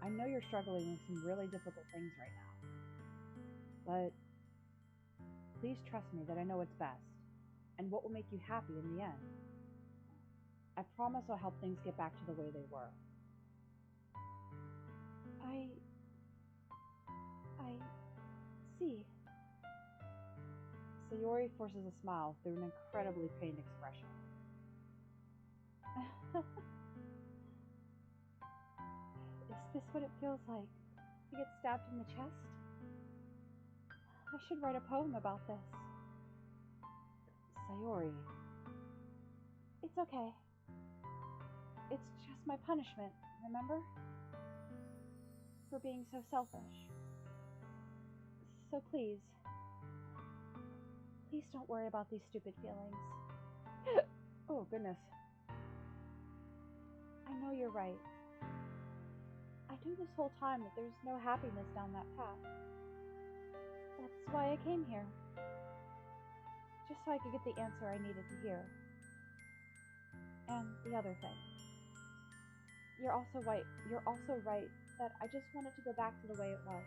I know you're struggling with some really difficult things right now. But please trust me that I know what's best, and what will make you happy in the end. I promise I'll help things get back to the way they were. I see. Sayori forces a smile through an incredibly pained expression. Is this what it feels like to get stabbed in the chest? I should write a poem about this. Sayori. It's okay. It's just my punishment, remember? For being so selfish. So please don't worry about these stupid feelings. Oh, goodness. I know you're right. I knew this whole time that there's no happiness down that path. That's why I came here. Just so I could get the answer I needed to hear. And the other thing. You're also right that I just wanted to go back to the way it was.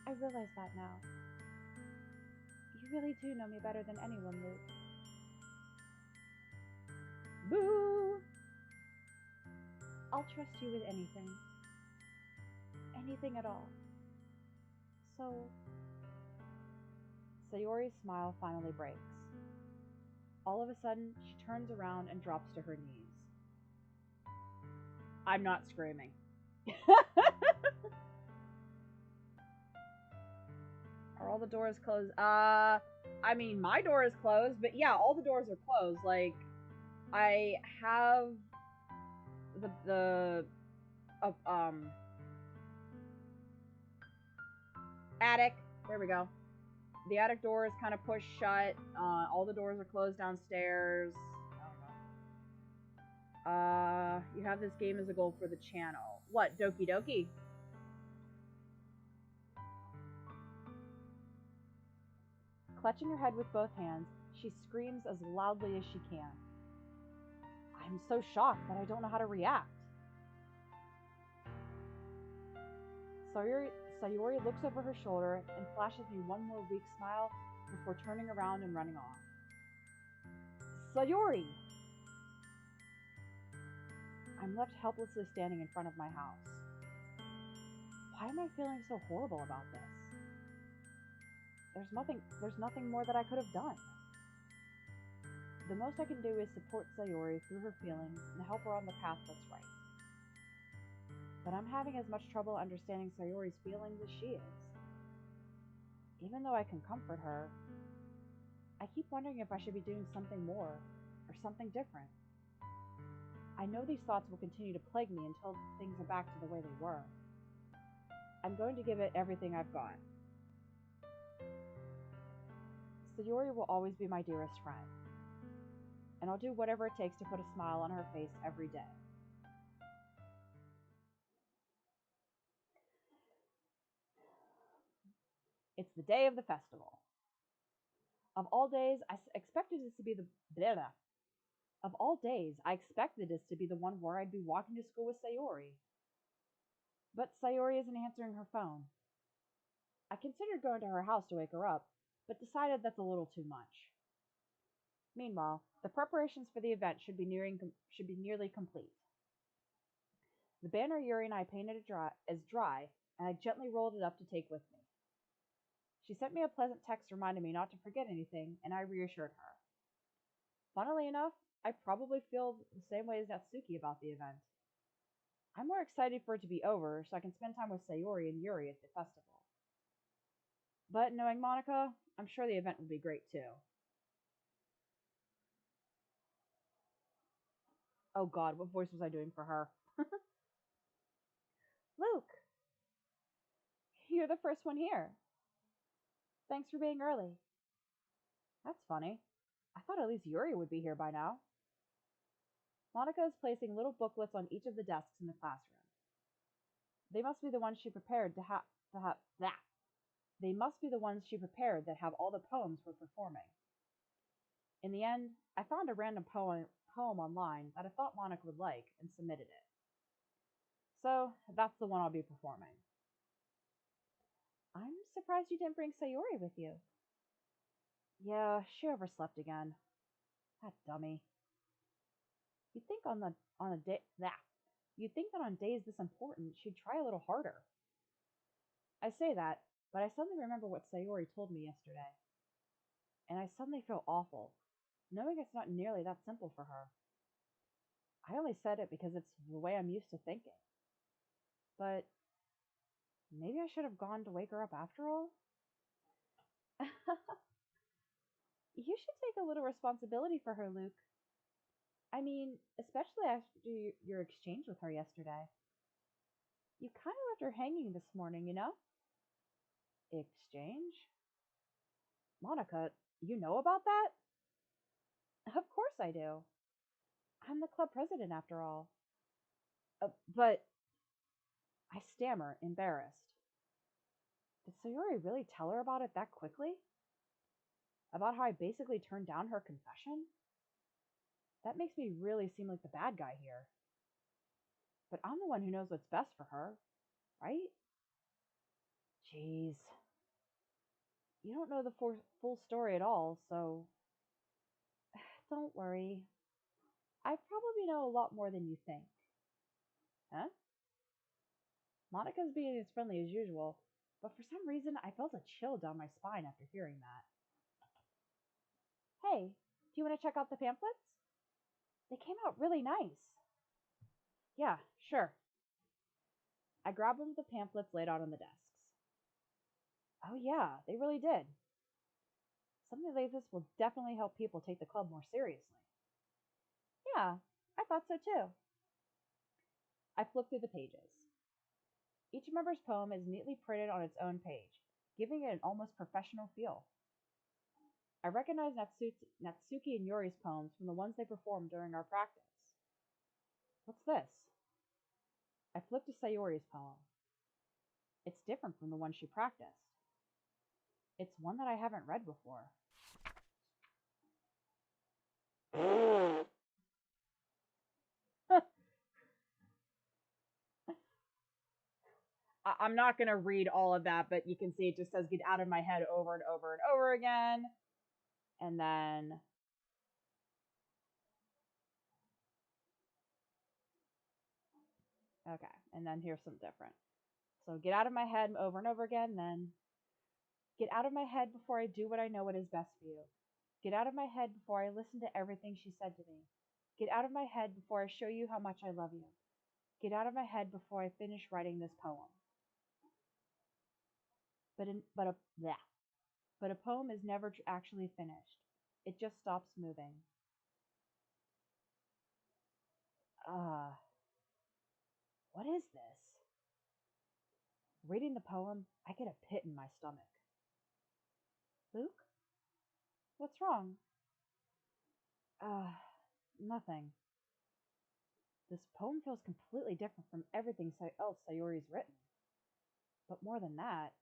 I realize that now. You really do know me better than anyone, Luke. Boo! I'll trust you with anything. Anything at all. So... Sayori's smile finally breaks. All of a sudden, she turns around and drops to her knees. I'm not screaming. Are all the doors closed? I mean, my door is closed, but yeah, all the doors are closed. Like, I have the attic. There we go. The attic door is kind of pushed shut. All the doors are closed downstairs. You have this game as a goal for the channel. What, Doki Doki? Clutching her head with both hands, she screams as loudly as she can. I'm so shocked that I don't know how to react. Sayori looks over her shoulder and flashes me one more weak smile before turning around and running off. Sayori! I'm left helplessly standing in front of my house. Why am I feeling so horrible about this? There's nothing more that I could have done. The most I can do is support Sayori through her feelings and help her on the path that's right. But I'm having as much trouble understanding Sayori's feelings as she is. Even though I can comfort her, I keep wondering if I should be doing something more, or something different. I know these thoughts will continue to plague me until things are back to the way they were. I'm going to give it everything I've got. Sayori will always be my dearest friend, and I'll do whatever it takes to put a smile on her face every day. It's the day of the festival. Of all days, I expected this to be the blah, blah. Of all days, I expected this to be the one where I'd be walking to school with Sayori. But Sayori isn't answering her phone. I considered going to her house to wake her up, but decided that's a little too much. Meanwhile, the preparations for the event should be nearly complete. The banner Yuri and I painted as dry, and I gently rolled it up to take with me. She sent me a pleasant text reminding me not to forget anything, and I reassured her. Funnily enough, I probably feel the same way as Natsuki about the event. I'm more excited for it to be over so I can spend time with Sayori and Yuri at the festival. But knowing Monika, I'm sure the event will be great too. Oh god, what voice was I doing for her? Luke, you're the first one here. Thanks for being early. That's funny. I thought at least Yuri would be here by now. Monika is placing little booklets on each of the desks in the classroom. They must be the ones she prepared to have that. They must be the ones she prepared that have all the poems we're performing. In the end, I found a random poem online that I thought Monika would like and submitted it. So that's the one I'll be performing. I'm surprised you didn't bring Sayori with you. Yeah, she overslept again. That dummy. You'd think you'd think that on days this important she'd try a little harder. I say that, but I suddenly remember what Sayori told me yesterday. And I suddenly feel awful, knowing it's not nearly that simple for her. I only said it because it's the way I'm used to thinking. But maybe I should have gone to wake her up after all? You should take a little responsibility for her, Luke. I mean, especially after your exchange with her yesterday. You kind of left her hanging this morning, you know? Exchange? Monika, you know about that? Of course I do. I'm the club president after all. But I stammer, embarrassed. Did Sayori really tell her about it that quickly? About how I basically turned down her confession? That makes me really seem like the bad guy here. But I'm the one who knows what's best for her, right? Jeez. You don't know the full story at all, so don't worry. I probably know a lot more than you think. Huh? Monika's being as friendly as usual, but for some reason I felt a chill down my spine after hearing that. Hey, do you want to check out the pamphlets? They came out really nice. Yeah, sure. I grabbed one of the pamphlets laid out on the desks. Oh yeah, they really did. Something like this will definitely help people take the club more seriously. Yeah, I thought so too. I flipped through the pages. Each member's poem is neatly printed on its own page, giving it an almost professional feel. I recognized Natsuki and Yuri's poems from the ones they performed during our practice. What's this? I flipped to Sayori's poem. It's different from the one she practiced. It's one that I haven't read before. I'm not going to read all of that, but you can see it just says get out of my head over and over and over again. And then okay, and then here's some different. So get out of my head over and over again, then get out of my head before I do what I know what is best for you. Get out of my head before I listen to everything she said to me. Get out of my head before I show you how much I love you. Get out of my head before I finish writing this poem. But a poem is never actually finished. It just stops moving. What is this? Reading the poem, I get a pit in my stomach. Luke? What's wrong? Nothing. This poem feels completely different from everything else Sayori's written. But more than that,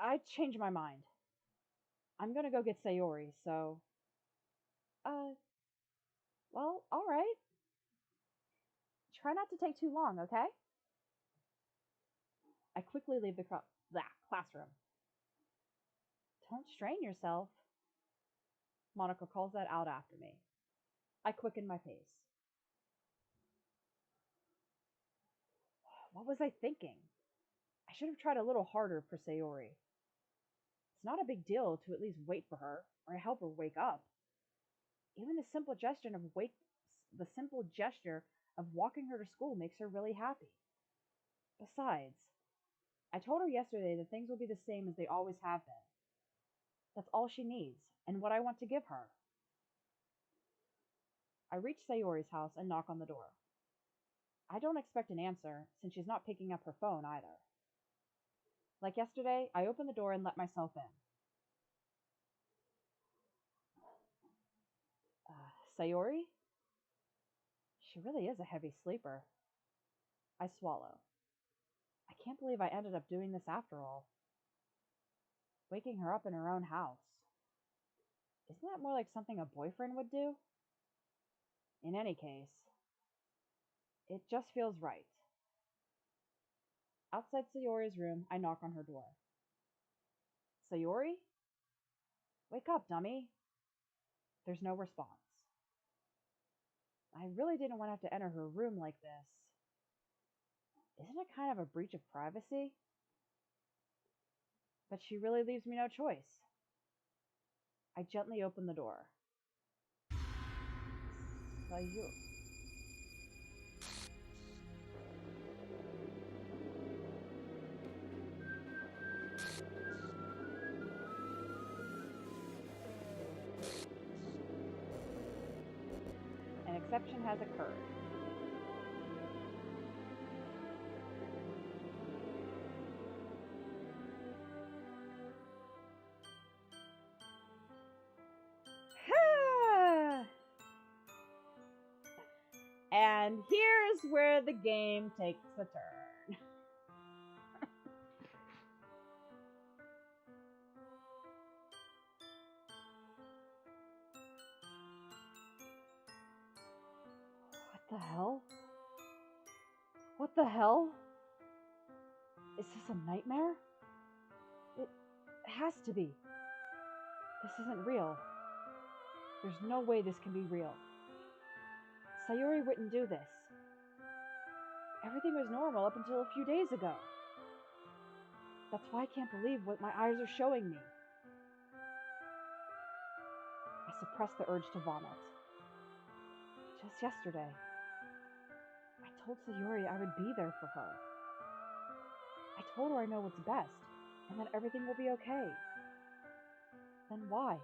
I changed my mind. I'm gonna go get Sayori, so. Uh, well, alright. Try not to take too long, okay? I quickly leave the classroom. Don't strain yourself. Monica calls that out after me. I quicken my pace. What was I thinking? I should have tried a little harder for Sayori. It's not a big deal to at least wait for her or help her wake up. Even the simple gesture of walking her to school makes her really happy. Besides, I told her yesterday that things will be the same as they always have been. That's all she needs, and what I want to give her. I reach Sayori's house and knock on the door. I don't expect an answer, since she's not picking up her phone either. Like yesterday, I open the door and let myself in. Sayori? She really is a heavy sleeper. I swallow. I can't believe I ended up doing this after all. Waking her up in her own house. Isn't that more like something a boyfriend would do? In any case, it just feels right. Outside Sayori's room, I knock on her door. Sayori? Wake up, dummy. There's no response. I really didn't want to have to enter her room like this. Isn't it kind of a breach of privacy? But she really leaves me no choice. I gently open the door. Sayori. An exception has occurred. And here's where the game takes a turn. What the hell? What the hell? Is this a nightmare? It has to be. This isn't real. There's no way this can be real. Sayori wouldn't do this. Everything was normal up until a few days ago. That's why I can't believe what my eyes are showing me. I suppress the urge to vomit. Just yesterday, I told Sayori I would be there for her. I told her I know what's best, and that everything will be okay. Then why?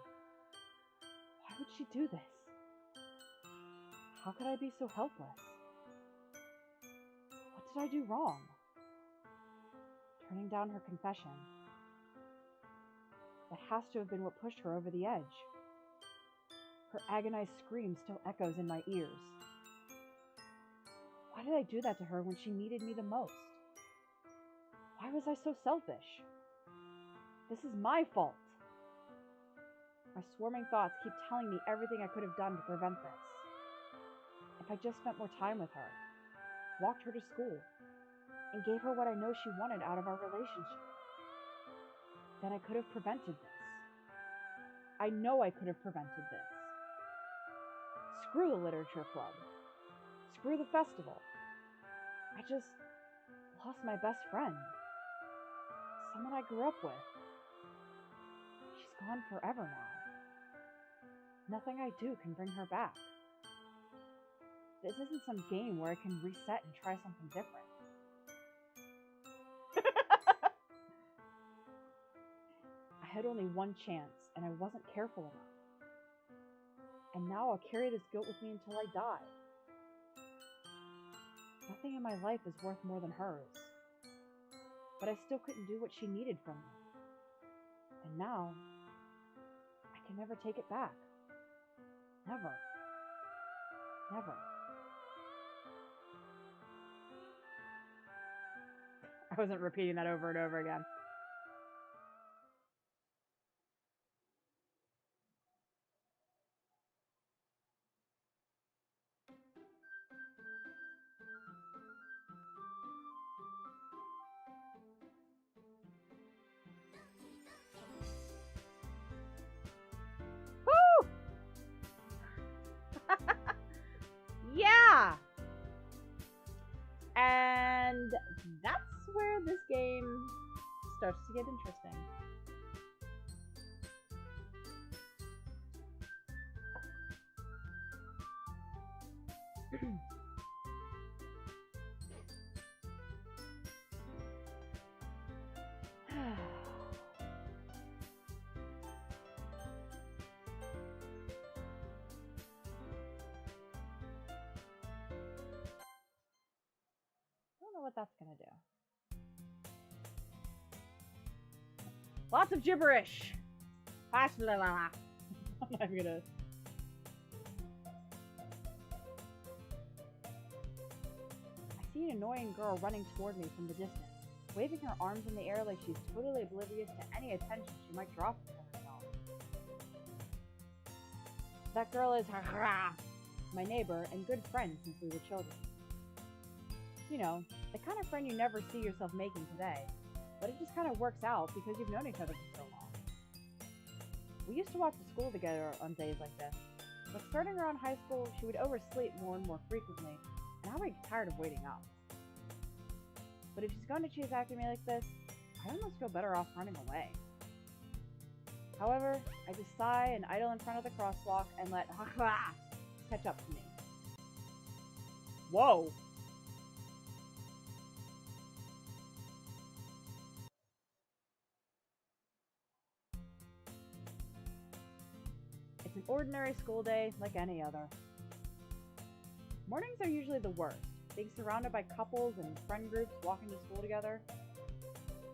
Why would she do this? How could I be so helpless? What did I do wrong? Turning down her confession. That has to have been what pushed her over the edge. Her agonized scream still echoes in my ears. Why did I do that to her when she needed me the most? Why was I so selfish? This is my fault. My swarming thoughts keep telling me everything I could have done to prevent this. If I just spent more time with her, walked her to school, and gave her what I know she wanted out of our relationship, then I could have prevented this. I know I could have prevented this. Screw the literature club. Screw the festival. I just lost my best friend. Someone I grew up with. She's gone forever now. Nothing I do can bring her back. This isn't some game where I can reset and try something different. I had only one chance, and I wasn't careful enough. And now I'll carry this guilt with me until I die. Nothing in my life is worth more than hers. But I still couldn't do what she needed from me. And now, I can never take it back. Never. Never. I wasn't repeating that over and over again. And that's where this game starts to get interesting. I don't know what that's gonna do. Lots of gibberish. I'm not gonna. I see an annoying girl running toward me from the distance, waving her arms in the air like she's totally oblivious to any attention she might draw from herself. That girl is my neighbor and good friend since we were children. You know, the kind of friend you never see yourself making today, but it just kind of works out because you've known each other for so long. We used to walk to school together on days like this, but starting around high school, she would oversleep more and more frequently, and I would get tired of waiting up. But if she's going to chase after me like this, I almost feel better off running away. However, I just sigh and idle in front of the crosswalk and let catch up to me. Whoa! It's an ordinary school day like any other. Mornings are usually the worst, being surrounded by couples and friend groups walking to school together.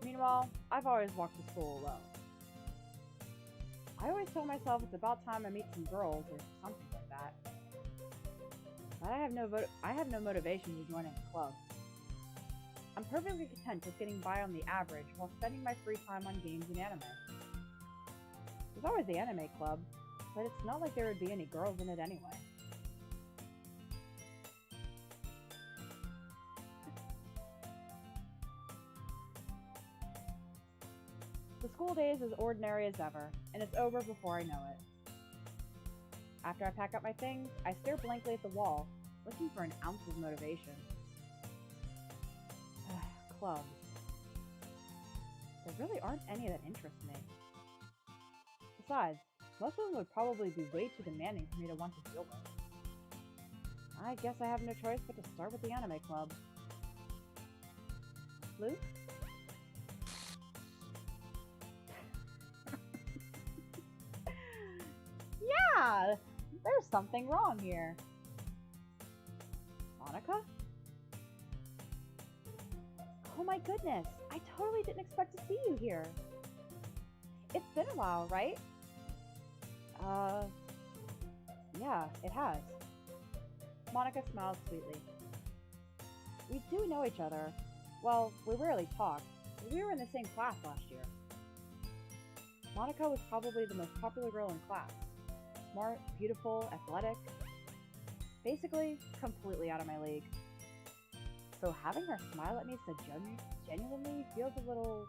Meanwhile, I've always walked to school alone. I always tell myself it's about time I meet some girls or something like that. But I have no motivation to join any clubs. I'm perfectly content just getting by on the average while spending my free time on games and anime. There's always the anime club, but it's not like there would be any girls in it anyway. The school day is as ordinary as ever, and it's over before I know it. After I pack up my things, I stare blankly at the wall, looking for an ounce of motivation. Clubs. There really aren't any that interest me. Besides, most of them would probably be way too demanding for me to want to deal with. I guess I have no choice but to start with the anime club. Luke? Yeah, there's something wrong here. Monika? Oh my goodness, I totally didn't expect to see you here. It's been a while, right? Yeah, it has. Monika smiled sweetly. We do know each other. Well, we rarely talk. We were in the same class last year. Monika was probably the most popular girl in class. Smart, beautiful, athletic. Basically, completely out of my league. So having her smile at me so genuinely feels a little...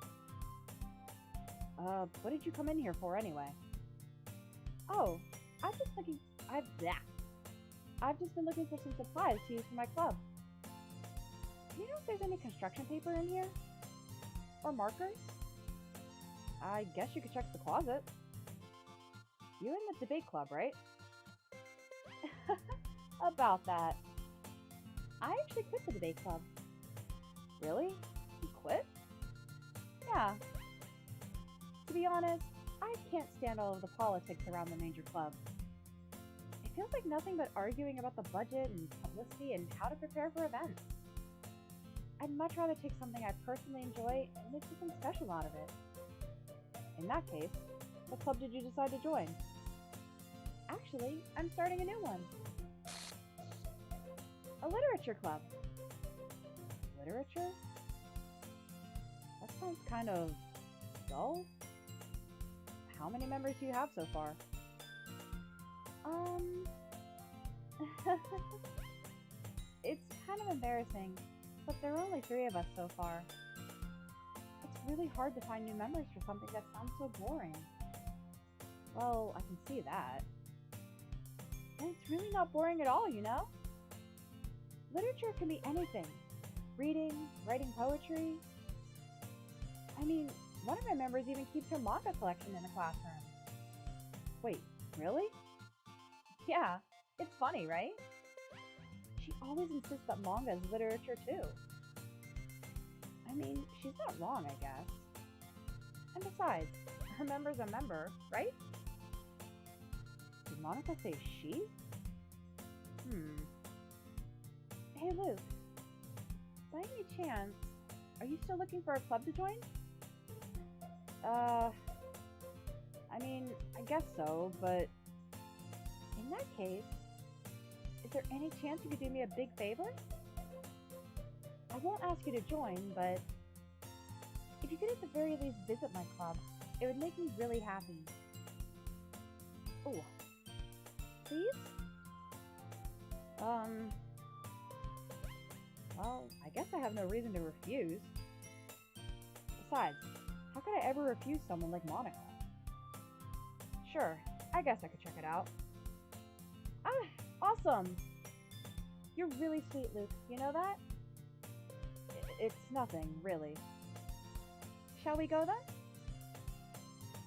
what did you come in here for anyway? Oh, I've just been looking for some supplies to use for my club. Do you know if there's any construction paper in here? Or markers? I guess you could check the closet. You're in the debate club, right? About that. I actually quit the debate club. Really? You quit? Yeah. To be honest, I can't stand all of the politics around the major club. It feels like nothing but arguing about the budget and publicity and how to prepare for events. I'd much rather take something I personally enjoy and make something special out of it. In that case, what club did you decide to join? Actually, I'm starting a new one. A literature club. Literature? That sounds kind of dull. How many members do you have so far? It's kind of embarrassing, but there are only 3 of us so far. It's really hard to find new members for something that sounds so boring. Well, I can see that. And it's really not boring at all, you know? Literature can be anything. Reading, writing poetry. I mean, one of my members even keeps her manga collection in the classroom. Wait, really? Yeah, it's funny, right? She always insists that manga is literature too. I mean, she's not wrong, I guess. And besides, her member's a member, right? Did Monica say she? Hey Luke, by any chance, are you still looking for a club to join? I mean, I guess so, but in that case, is there any chance you could do me a big favor? I won't ask you to join, but if you could at the very least visit my club, it would make me really happy. Oh, please? Well, I guess I have no reason to refuse. Besides, how could I ever refuse someone like Monica? Sure, I guess I could check it out. Ah, awesome! You're really sweet, Luke. You know that? It's nothing, really. Shall we go then?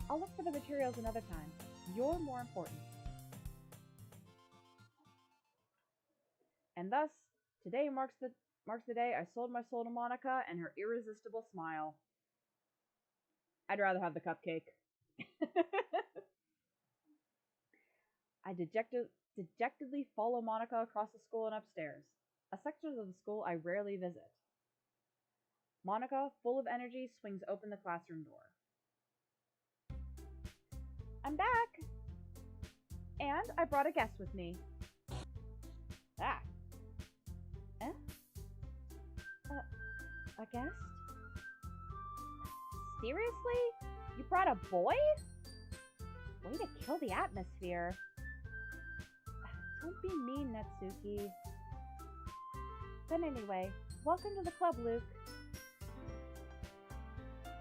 I'll look for the materials another time. You're more important. And thus, today marks the day I sold my soul to Monica and her irresistible smile. I'd rather have the cupcake. I dejectedly follow Monica across the school and upstairs, a section of the school I rarely visit. Monica, full of energy, swings open the classroom door. I'm back! And I brought a guest with me. Ah. Eh? A guest? Seriously? You brought a boy? Way to kill the atmosphere. Don't be mean, Natsuki. But anyway, welcome to the club, Luke.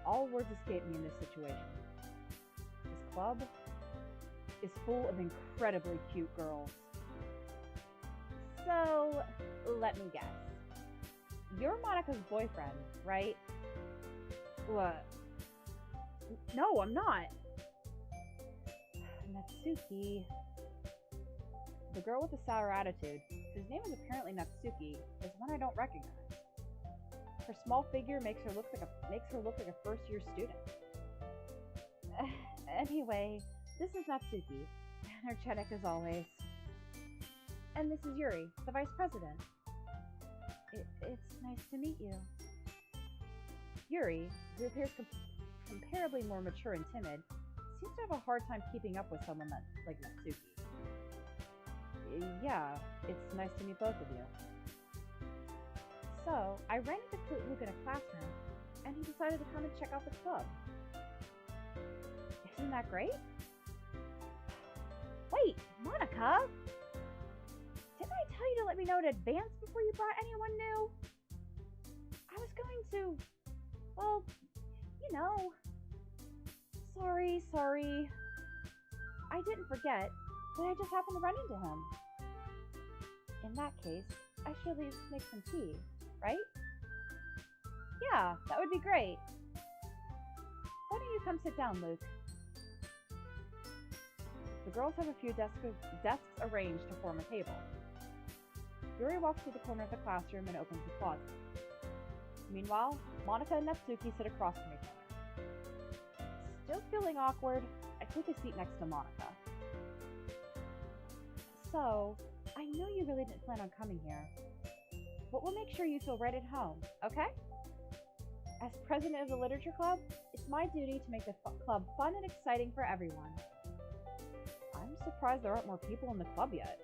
All words escape me in this situation. This club is full of incredibly cute girls. So, let me guess. You're Monica's boyfriend, right? What? No, I'm not. Natsuki. The girl with the sour attitude, whose name is apparently Natsuki, is one I don't recognize. Her small figure makes her look like a first-year student. Anyway, this is Natsuki, energetic as always. And this is Yuri, the vice president. It's nice to meet you. Yuri, who appears comparably more mature and timid, seems to have a hard time keeping up with someone like Natsuki. Yeah, it's nice to meet both of you. So, I ran into Luke in a classroom, and he decided to come and check out the club. Isn't that great? Wait, Monica! Didn't I tell you to let me know in advance before you brought anyone new? I was going to... well, you know... Sorry. I didn't forget, but I just happened to run into him. In that case, I should at least make some tea, right? Yeah, that would be great. Why don't you come sit down, Luke? The girls have a few desks arranged to form a table. Yuri walks to the corner of the classroom and opens the closet. Meanwhile, Monica and Natsuki sit across from each other. Still feeling awkward, I take a seat next to Monica. So, I know you really didn't plan on coming here, but we'll make sure you feel right at home, okay? As president of the literature club, it's my duty to make the club fun and exciting for everyone. I'm surprised there aren't more people in the club yet.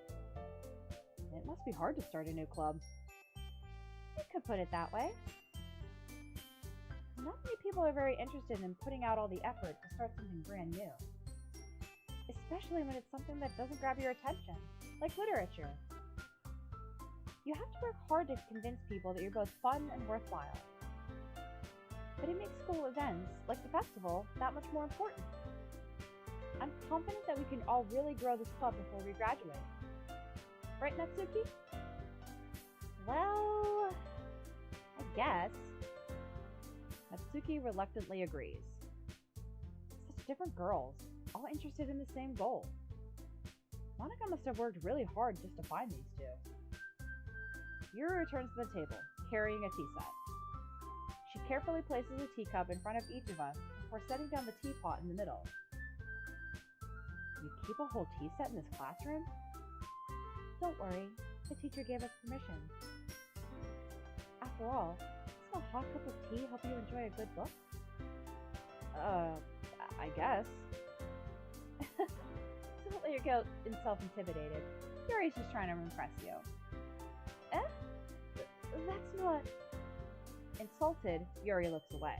It must be hard to start a new club. You could put it that way. Not many people are very interested in putting out all the effort to start something brand new. Especially when it's something that doesn't grab your attention, like literature. You have to work hard to convince people that you're both fun and worthwhile. But it makes school events, like the festival, that much more important. I'm confident that we can all really grow this club before we graduate. Right, Natsuki? Well, I Natsuki reluctantly agrees. Such different girls, all interested in the same goal. Monica must have worked really hard just to find these two. Yuri returns to the table, carrying a tea set. She carefully places a teacup in front of each of us before setting down the teapot in the middle. You keep a whole tea set in this classroom? Don't worry, the teacher gave us permission. After all, doesn't a hot cup of tea help you enjoy a good book? I guess. Don't let your guilt and self-intimidated. Yuri's just trying to impress you. Eh? That's not... Insulted, Yuri looks away.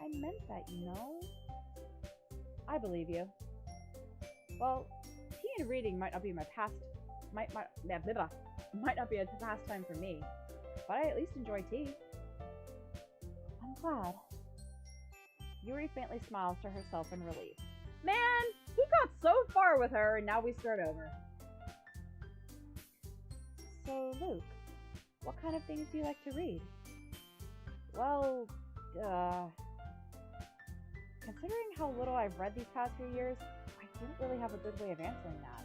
I meant that, you know? I believe you. Well, tea and reading might not be my might not be a pastime for me, but I at least enjoy tea. I'm glad. Yuri faintly smiles to herself in relief. Man, he got so far with her, and now we start over. So, Luke, what kind of things do you like to read? Well, considering how little I've read these past few years, I don't really have a good way of answering that.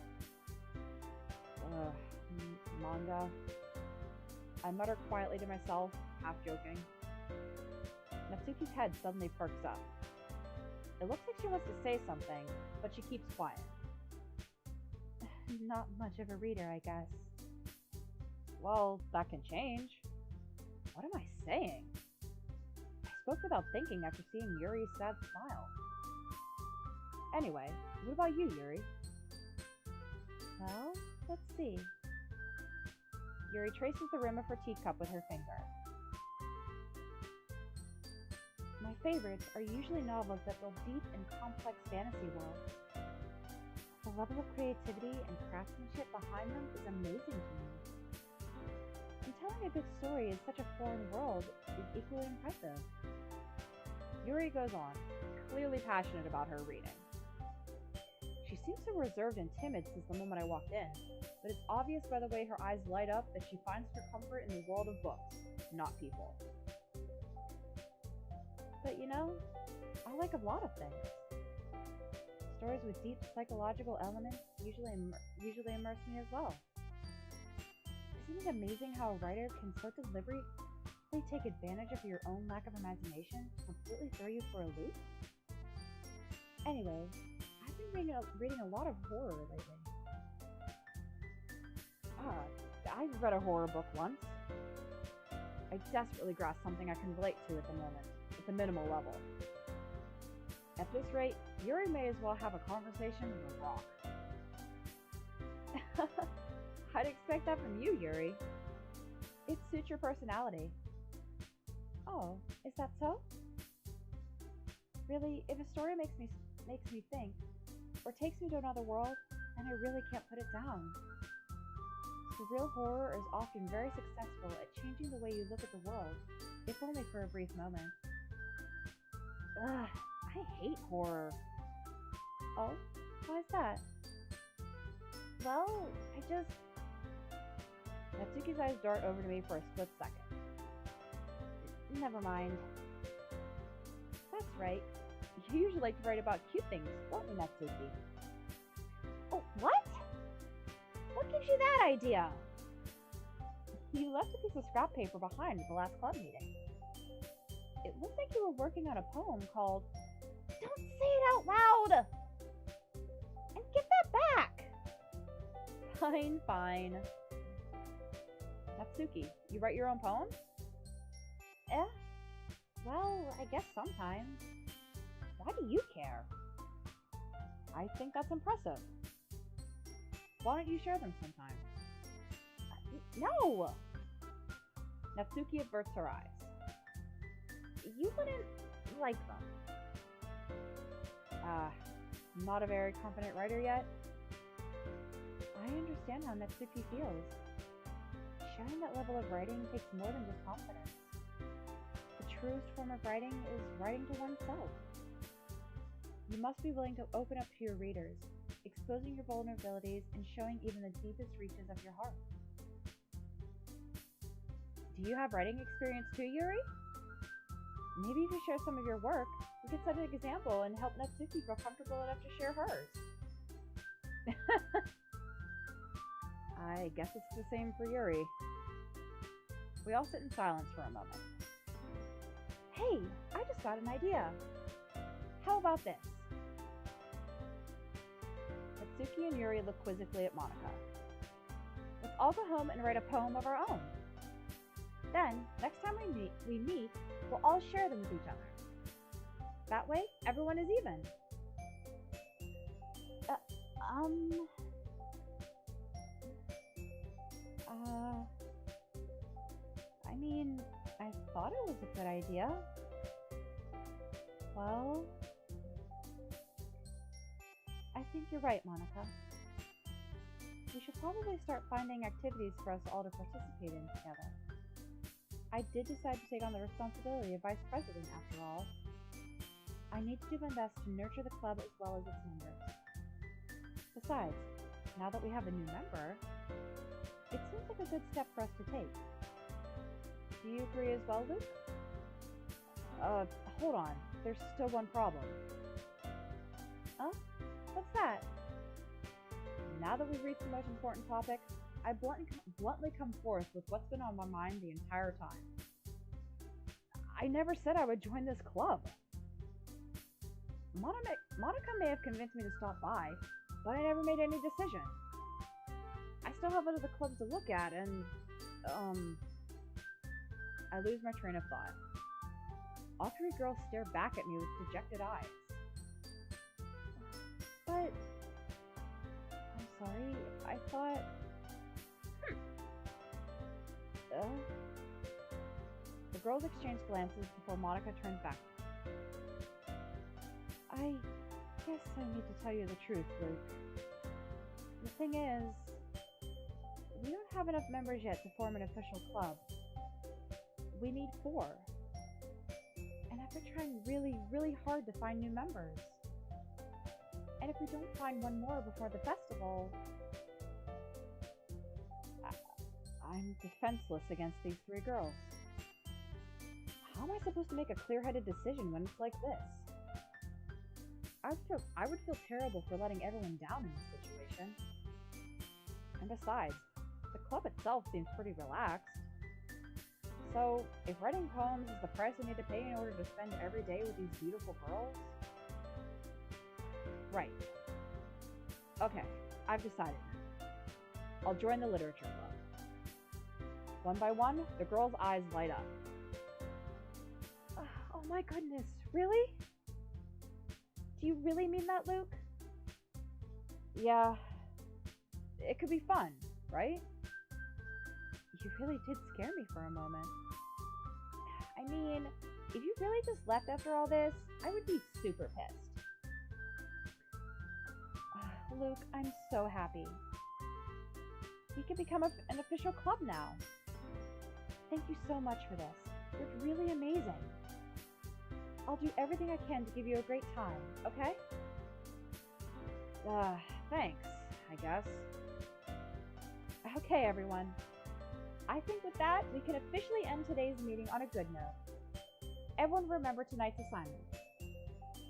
Manga. I mutter quietly to myself, half joking. Natsuki's head suddenly perks up. It looks like she wants to say something, but she keeps quiet. Not much of a reader, I guess. Well, that can change. What am I saying? I spoke without thinking after seeing Yuri's sad smile. Anyway, what about you, Yuri? Well, let's see. Yuri traces the rim of her teacup with her finger. My favorites are usually novels that build deep and complex fantasy worlds. The level of creativity and craftsmanship behind them is amazing to me. And telling a good story in such a foreign world is equally impressive. Yuri goes on, clearly passionate about her reading. She seems so reserved and timid since the moment I walked in, but it's obvious by the way her eyes light up that she finds her comfort in the world of books, not people. But you know, I like a lot of things. Stories with deep psychological elements usually immerse me as well. Isn't it amazing how a writer can so deliberately take advantage of your own lack of imagination to completely throw you for a loop? Anyway, I've been reading a lot of horror lately. I read a horror book once. I desperately grasp something I can relate to at the moment, at the minimal level. At this rate, Yuri may as well have a conversation with a rock. I'd expect that from you, Yuri. It suits your personality. Oh, is that so? Really, if a story makes me think, or takes me to another world, then I really can't put it down. Surreal horror is often very successful at changing the way you look at the world, if only for a brief moment. Ugh, I hate horror. Oh, why is that? Well, Natsuki's eyes dart over to me for a split second. Never mind. That's right. You usually like to write about cute things, don't you, Natsuki? Oh, what? What gives you that idea? You left a piece of scrap paper behind at the last club meeting. It looked like you were working on a poem called Don't Say It Out Loud! And give that back! Fine. Natsuki, you write your own poems? Well, I guess sometimes. Why do you care? I think that's impressive. Why don't you share them sometime? No! Natsuki averts her eyes. You wouldn't like them. Not a very confident writer yet? I understand how Natsuki feels. Sharing that level of writing takes more than just confidence. The truest form of writing is writing to oneself. You must be willing to open up to your readers, exposing your vulnerabilities and showing even the deepest reaches of your heart. Do you have writing experience too, Yuri? Maybe if you share some of your work, we could set an example and help Natsuki feel comfortable enough to share hers. I guess it's the same for Yuri. We all sit in silence for a moment. Hey, I just got an idea. How about this? Natsuki and Yuri look quizzically at Monika. Let's all go home and write a poem of our own. Then, next time we meet, we'll all share them with each other. That way, everyone is even. I mean, I thought it was a good idea. Well, I think you're right, Monika. We should probably start finding activities for us all to participate in together. I did decide to take on the responsibility of vice president after all. I need to do my best to nurture the club as well as its members. Besides, now that we have a new member, it seems like a good step for us to take. Do you agree as well, Luke? Hold on. There's still one problem. Huh? What's that? Now that we've reached the most important topic, I bluntly come forth with what's been on my mind the entire time. I never said I would join this club. Monika may have convinced me to stop by, but I never made any decision. I still have other clubs to look at, and, I lose my train of thought. All three girls stare back at me with dejected eyes. But... I'm sorry, I thought... The girls exchange glances before Monika turns back. I guess I need to tell you the truth, Luke. The thing is, we don't have enough members yet to form an official club. We need 4. And I've been trying really, really hard to find new members. And if we don't find one more before the festival, I'm defenseless against these 3 girls. How am I supposed to make a clear-headed decision when it's like this? I would feel terrible for letting everyone down in this situation. And besides, the club itself seems pretty relaxed. So, if writing poems is the price I need to pay in order to spend every day with these beautiful girls? Right. Okay, I've decided. I'll join the literature club. One by one, the girls' eyes light up. Oh my goodness, really? Do you really mean that, Luke? Yeah. It could be fun, right? You really did scare me for a moment. I mean, if you really just left after all this, I would be super pissed. Luke, I'm so happy. We can become an official club now. Thank you so much for this. You're really amazing. I'll do everything I can to give you a great time, okay? Thanks, I guess. Okay, everyone. I think with that, we can officially end today's meeting on a good note. Everyone remember tonight's assignment.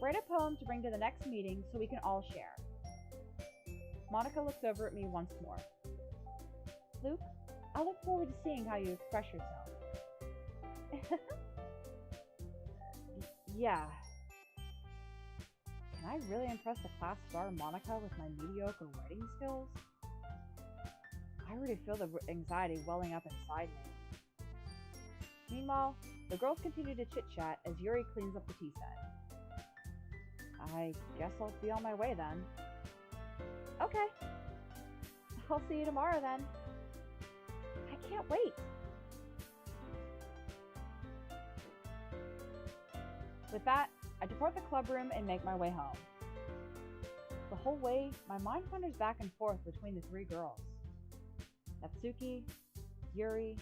Write a poem to bring to the next meeting so we can all share. Monika looks over at me once more. Luke, I look forward to seeing how you express yourself. Yeah. Can I really impress the class star Monika with my mediocre writing skills? I already feel the anxiety welling up inside me. Meanwhile, the girls continue to chit-chat as Yuri cleans up the tea set. I guess I'll be on my way then. Okay. I'll see you tomorrow then. I can't wait. With that, I depart the club room and make my way home. The whole way, my mind wanders back and forth between the 3 girls. Natsuki, Yuri,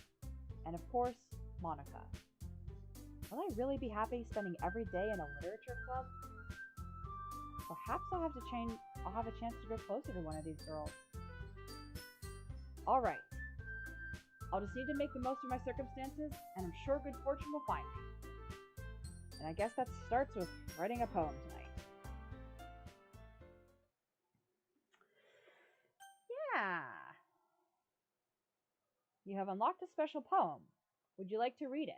and of course, Monika. Will I really be happy spending every day in a literature club? Perhaps I'll have a chance to grow closer to one of these girls. Alright. I'll just need to make the most of my circumstances, and I'm sure good fortune will find me. And I guess that starts with writing a poem tonight. Yeah. You have unlocked a special poem. Would you like to read it?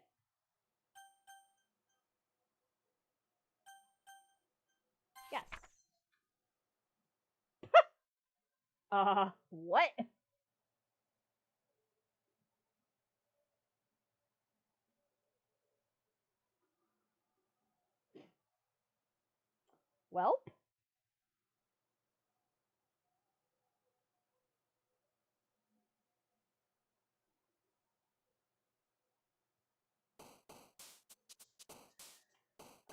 Yes. What? Welp?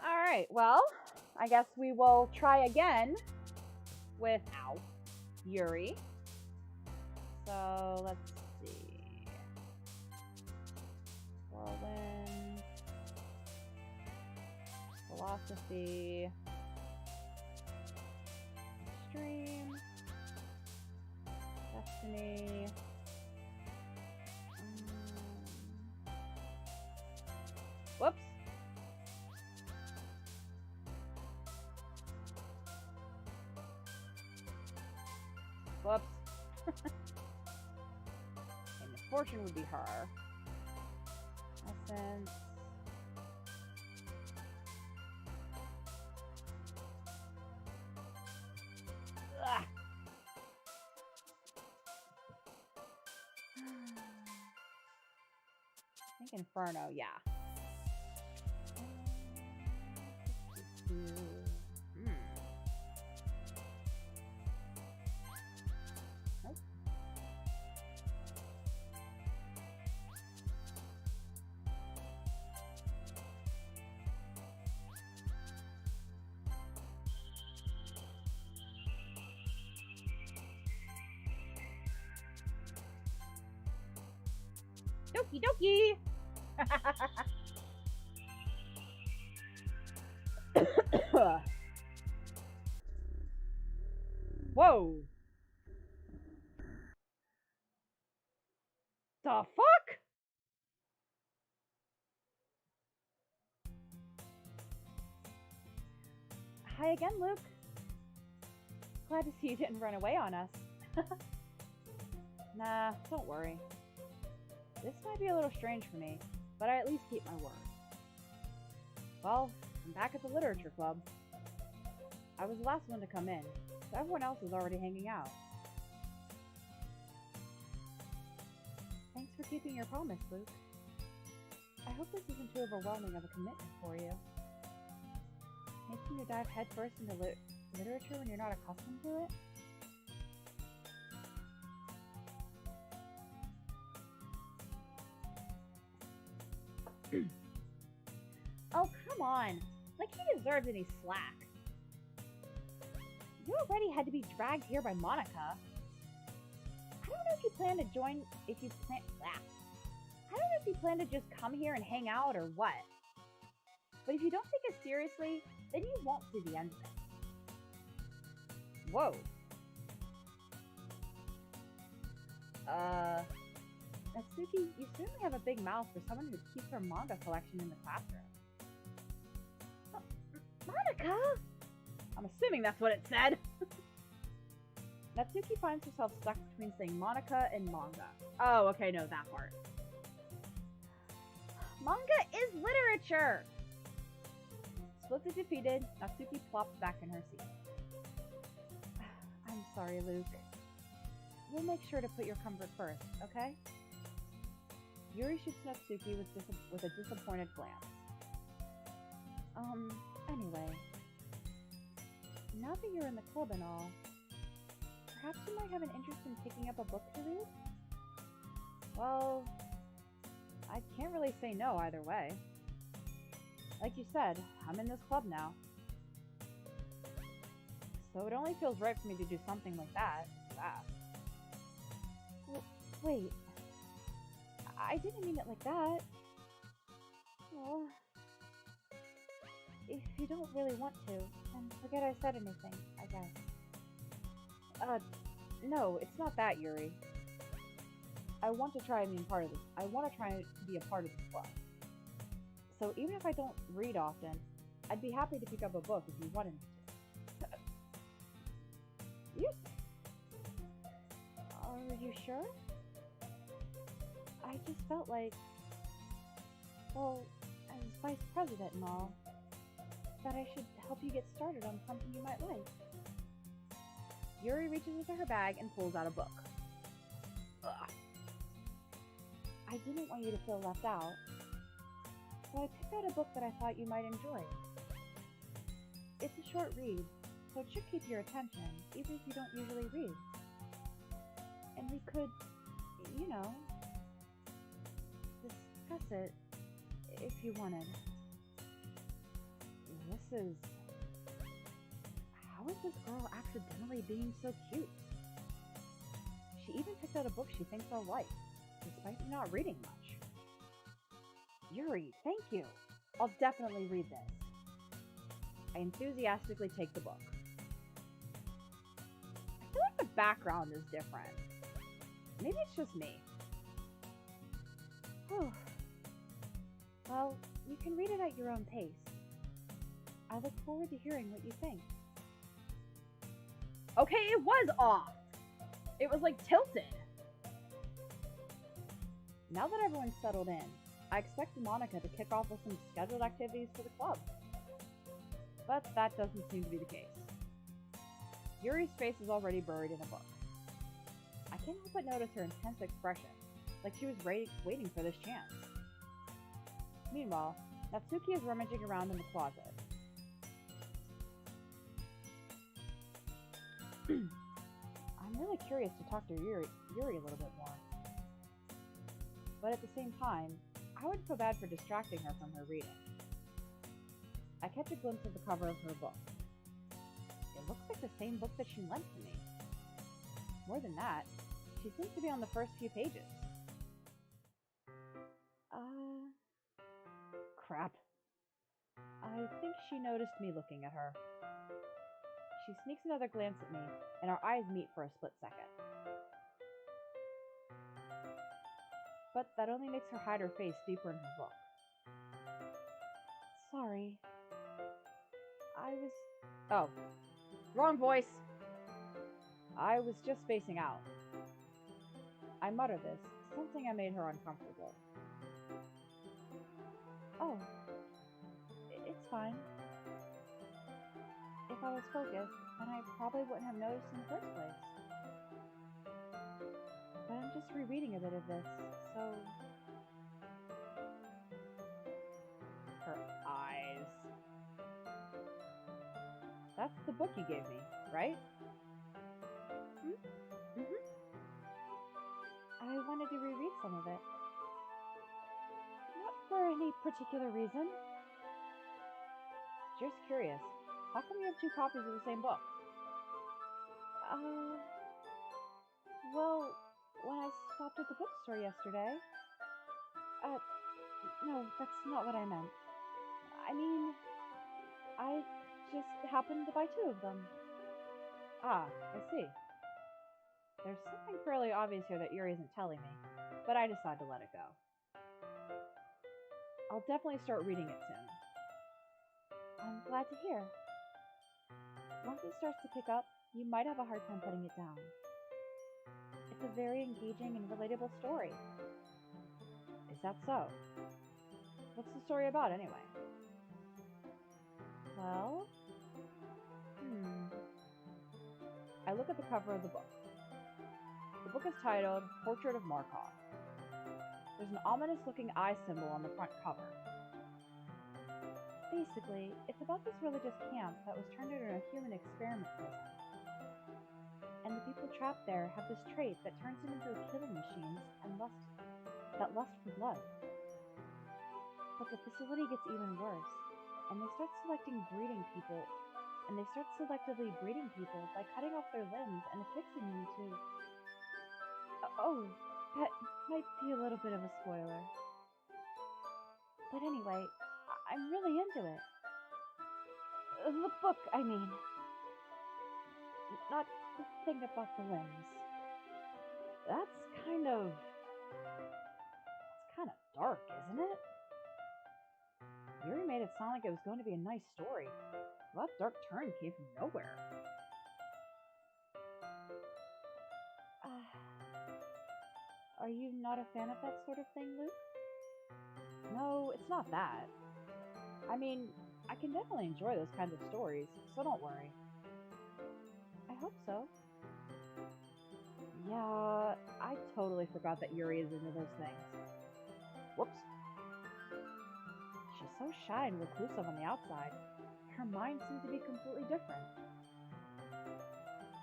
Alright, well, I guess we will try again with Yuri. So let's see. Whirlwind, Philosophy, Extreme, Destiny. Whoops. Whoops. And Misfortune would be her. Essence. Ugh. I think Inferno, yeah. Nope. Doki doki! Whoa! The fuck? Hi again, Luke. Glad to see you didn't run away on us. Nah, don't worry. This might be a little strange for me, but I at least keep my word. Well, I'm back at the Literature Club. I was the last one to come in, so everyone else is already hanging out. Thanks for keeping your promise, Luke. I hope this isn't too overwhelming of a commitment for you. Making you dive headfirst into literature when you're not accustomed to it? Oh, come on. Like he deserves any slack. You already had to be dragged here by Monica. I don't know if you plan to join, I don't know if you plan to just come here and hang out or what. But if you don't take it seriously, then you won't see the end of it. Whoa. Natsuki, you certainly have a big mouth for someone who keeps her manga collection in the classroom. Monica? I'm assuming that's what it said. Natsuki finds herself stuck between saying Monica and manga. Oh, okay, no, that part. Manga is literature! Split defeated, Natsuki plops back in her seat. I'm sorry, Luke. We'll make sure to put your comfort first, okay? Yuri shoots Natsuki with a disappointed glance. Anyway. Now that you're in the club and all, perhaps you might have an interest in picking up a book to read? Well, I can't really say no either way. Like you said, I'm in this club now. So it only feels right for me to do something like that. Wait. I didn't mean it like that. Well, if you don't really want to, then forget I said anything, I guess. No, it's not that, Yuri. I want to try and be part of this. I want to try to be a part of this club. So even if I don't read often, I'd be happy to pick up a book if you wanted me to. You? Are you sure? I just felt like, well, as vice president and all, that I should help you get started on something you might like. Yuri reaches into her bag and pulls out a book. Ugh. I didn't want you to feel left out, so I picked out a book that I thought you might enjoy. It's a short read, so it should keep your attention, even if you don't usually read. And we could, you know, discuss it if you wanted. How is this girl accidentally being so cute? She even picked out a book she thinks I'll like, despite me not reading much. Yuri, thank you. I'll definitely read this. I enthusiastically take the book. I feel like the background is different. Maybe it's just me. Oh. Well, you can read it at your own pace. I look forward to hearing what you think. Okay, it was off. It was like tilted. Now that everyone's settled in, I expect Monica to kick off with some scheduled activities for the club. But that doesn't seem to be the case. Yuri's face is already buried in a book. I can't help but notice her intense expression, like she was waiting for this chance. Meanwhile, Natsuki is rummaging around in the closet. I'm really curious to talk to Yuri a little bit more. But at the same time, I would feel bad for distracting her from her reading. I catch a glimpse of the cover of her book. It looks like the same book that she lent to me. More than that, she seems to be on the first few pages. Crap. I think she noticed me looking at her. She sneaks another glance at me, and our eyes meet for a split second. But that only makes her hide her face deeper in her book. Sorry. Oh, wrong voice! I was just spacing out. I mutter this, sensing I made her uncomfortable. Oh, it's fine. If I was focused, then I probably wouldn't have noticed in the first place. But I'm just rereading a bit of this, so... Her eyes. That's the book you gave me, right? Mm-hmm. I wanted to reread some of it. Not for any particular reason. Just curious, how come you have two copies of the same book? Well, when I stopped at the bookstore yesterday... no, that's not what I meant. I mean, I just happened to buy two of them. Ah, I see. There's something fairly obvious here that Yuri isn't telling me, but I decide to let it go. I'll definitely start reading it soon. I'm glad to hear. Once it starts to pick up, you might have a hard time putting it down. It's a very engaging and relatable story. Is that so? What's the story about, anyway? Well... I look at the cover of the book. The book is titled Portrait of Markov. There's an ominous-looking eye symbol on the front cover. Basically, it's about this religious camp that was turned into a human experiment prison. And the people trapped there have this trait that turns them into killing machines and lust for blood. But the facility gets even worse, and they start selectively breeding people by cutting off their limbs and affixing them to... that might be a little bit of a spoiler. But anyway, I'm really into it. The book, I mean. Not the thing about the limbs. That's kind of dark, isn't it? sound like it was going to be a nice story. That dark turn came from nowhere. Are you not a fan of that sort of thing, Luke? No, it's not that. I mean, I can definitely enjoy those kinds of stories, so don't worry. I hope so. Yeah, I totally forgot that Yuri is into those things. Whoops. She's so shy and reclusive on the outside. Her mind seems to be completely different.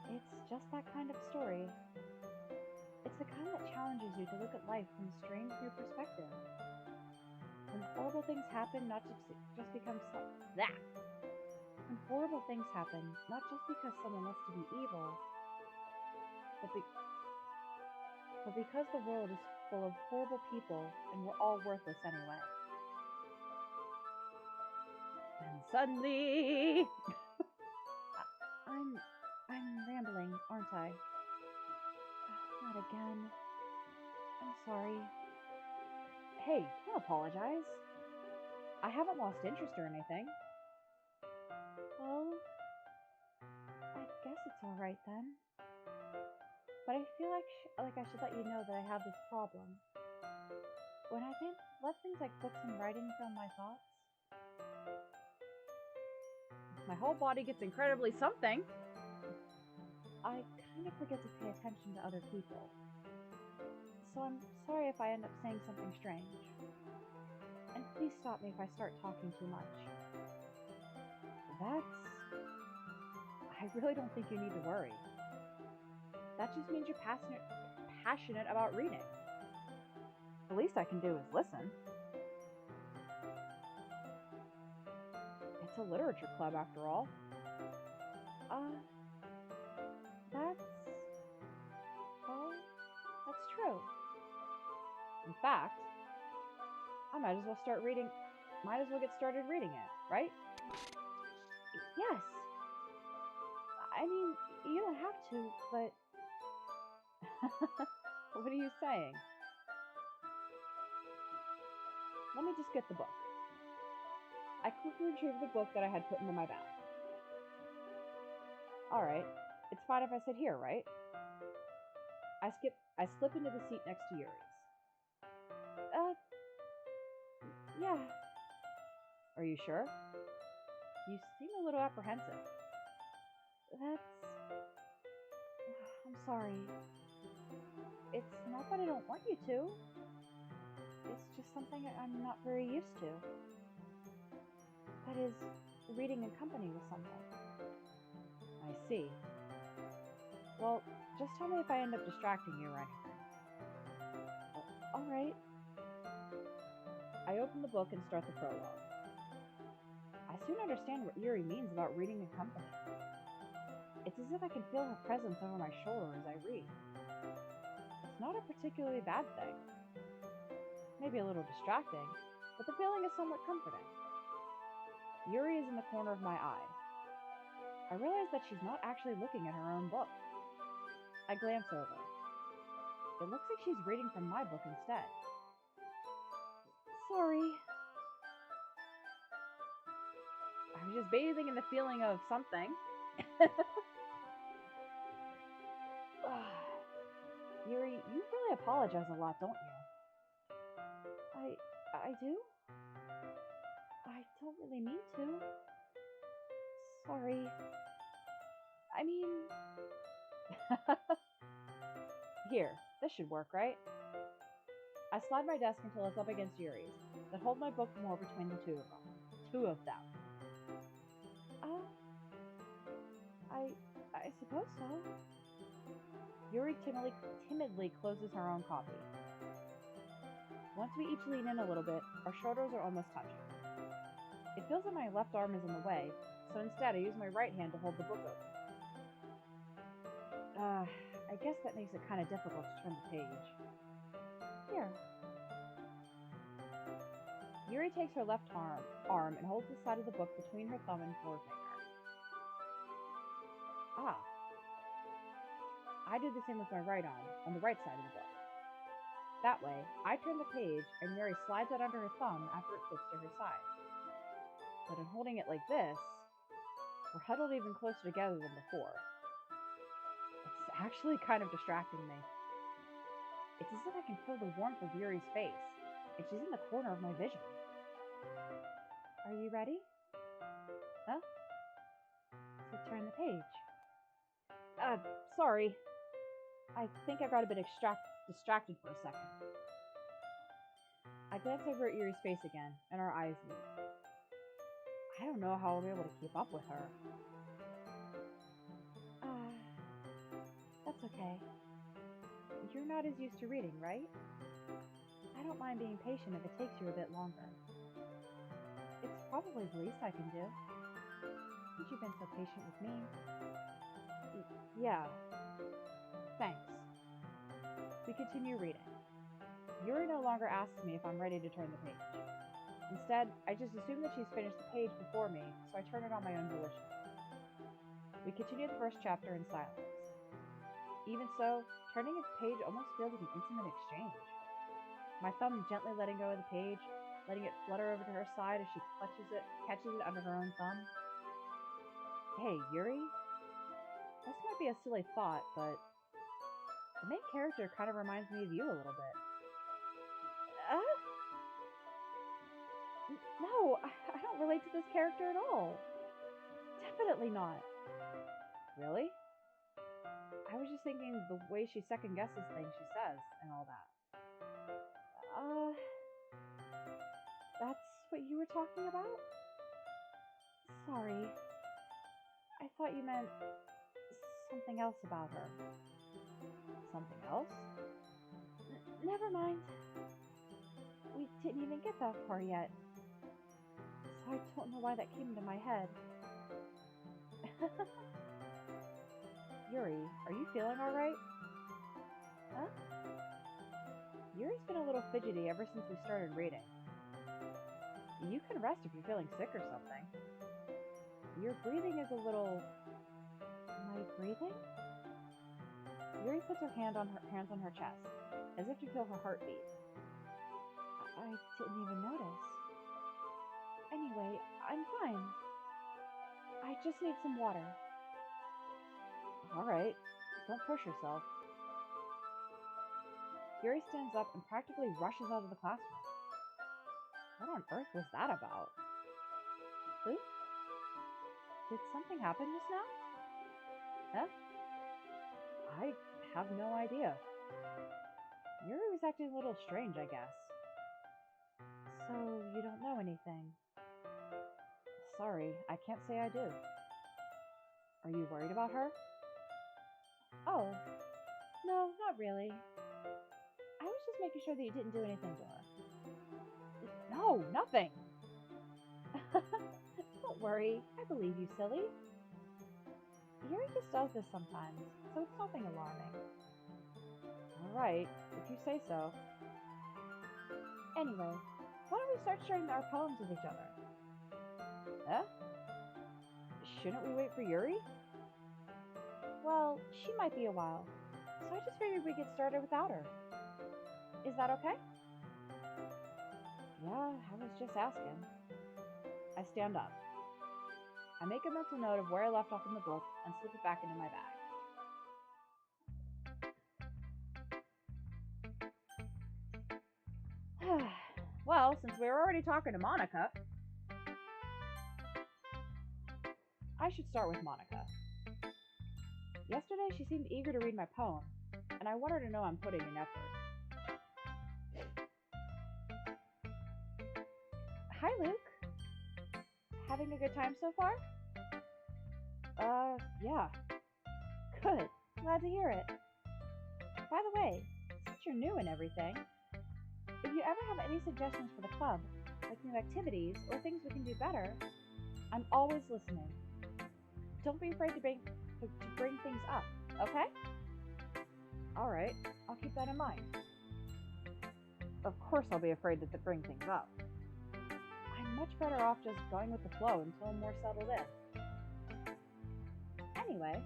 It's just that kind of story. It's the kind that challenges you to look at life from a strange new perspective. When horrible things happen, not just become that. When horrible things happen, not just because someone wants to be evil, but because the world is full of horrible people and we're all worthless anyway. And suddenly, I'm rambling, aren't I? Not again. I'm sorry. Hey, don't apologize. I haven't lost interest or anything. Well, I guess it's alright then. But I feel like I should let you know that I have this problem. When I let things like books and writing fill my thoughts, my whole body gets incredibly something. I kind of forget to pay attention to other people. So I'm sorry if I end up saying something strange. And please stop me if I start talking too much. I really don't think you need to worry. That just means you're passionate about reading. The least I can do is listen. It's a literature club after all. That's true. In fact, I might as well get started reading it, right? Yes. I mean, you don't have to, but... What are you saying? Let me just get the book. I quickly retrieved the book that I had put into my bag. Alright, it's fine if I sit here, right? I slip into the seat next to Yuri's. Yeah. Are you sure? You seem a little apprehensive. I'm sorry. It's not that I don't want you to. It's just something I'm not very used to. That is, reading in company with someone. I see. Well, just tell me if I end up distracting you or anything. Alright. I open the book and start the prologue. I soon understand what Yuri means about reading in company. It's as if I can feel her presence over my shoulder as I read. It's not a particularly bad thing. Maybe a little distracting, but the feeling is somewhat comforting. Yuri is in the corner of my eye. I realize that she's not actually looking at her own book. I glance over. It looks like she's reading from my book instead. Sorry. I was just bathing in the feeling of something. Yuri, you really apologize a lot, don't you? I do? I don't really mean to. Sorry. I mean... Here, this should work, right? I slide my desk until it's up against Yuri's, then hold my book more between the two of them. I suppose so. Yuri timidly closes her own copy. Once we each lean in a little bit, our shoulders are almost touching. It feels that my left arm is in the way, so instead I use my right hand to hold the book open. I guess that makes it kind of difficult to turn the page. Here. Yuri takes her left arm and holds the side of the book between her thumb and forefinger. I do the same with my right arm, on the right side of the book. That way, I turn the page, and Yuri slides it under her thumb after it flips to her side. But in holding it like this, we're huddled even closer together than before. It's actually kind of distracting me. It's as if I can feel the warmth of Yuri's face, and she's in the corner of my vision. Are you ready? Huh? To turn the page. Sorry. I think I got a bit distracted for a second. I glance over at Yuri's face again, and our eyes meet. I don't know how I'll be able to keep up with her. That's okay. You're not as used to reading, right? I don't mind being patient if it takes you a bit longer. It's probably the least I can do. Since you've been so patient with me. Yeah. Thanks. We continue reading. Yuri no longer asks me if I'm ready to turn the page. Instead, I just assume that she's finished the page before me, so I turn it on my own volition. We continue the first chapter in silence. Even so, turning a page almost feels like an intimate exchange. My thumb gently letting go of the page, letting it flutter over to her side as she catches it under her own thumb. Hey, Yuri? This might be a silly thought, but the main character kind of reminds me of you a little bit. No, I don't relate to this character at all. Definitely not. Really? I was just thinking the way she second guesses things she says and all that. That's what you were talking about? Sorry. I thought you meant something else about her. Something else? Never mind. We didn't even get that far yet. So I don't know why that came into my head. Yuri, are you feeling alright? Huh? Yuri's been a little fidgety ever since we started reading. You can rest if you're feeling sick or something. Your breathing is a little... Am I breathing? Yuri puts her hands on her chest, as if to feel her heartbeat. I didn't even notice. Anyway, I'm fine. I just need some water. Alright, don't push yourself. Yuri stands up and practically rushes out of the classroom. What on earth was that about? Luke? Did something happen just now? Huh? I have no idea. Yuri was acting a little strange, I guess. So, you don't know anything? Sorry, I can't say I do. Are you worried about her? Oh, no, not really. I was just making sure that you didn't do anything to her. No, nothing! Don't worry, I believe you, silly. Yuri just does this sometimes, so it's nothing alarming. Alright, if you say so. Anyway, why don't we start sharing our poems with each other? Huh? Shouldn't we wait for Yuri? Well, she might be a while, so I just figured we'd get started without her. Is that okay? Yeah, I was just asking. I stand up. I make a mental note of where I left off in the book and slip it back into my bag. Well, since we were already talking to Monica, I should start with Monica. Yesterday, she seemed eager to read my poem, and I want her to know I'm putting in effort. Hi, Luke. Having a good time so far? Yeah. Good. Glad to hear it. By the way, since you're new and everything, if you ever have any suggestions for the club, like new activities or things we can do better, I'm always listening. Don't be afraid to bring things up, okay? Alright, I'll keep that in mind. Of course I'll be afraid to bring things up. I'm much better off just going with the flow until I'm more settled in. Anyway,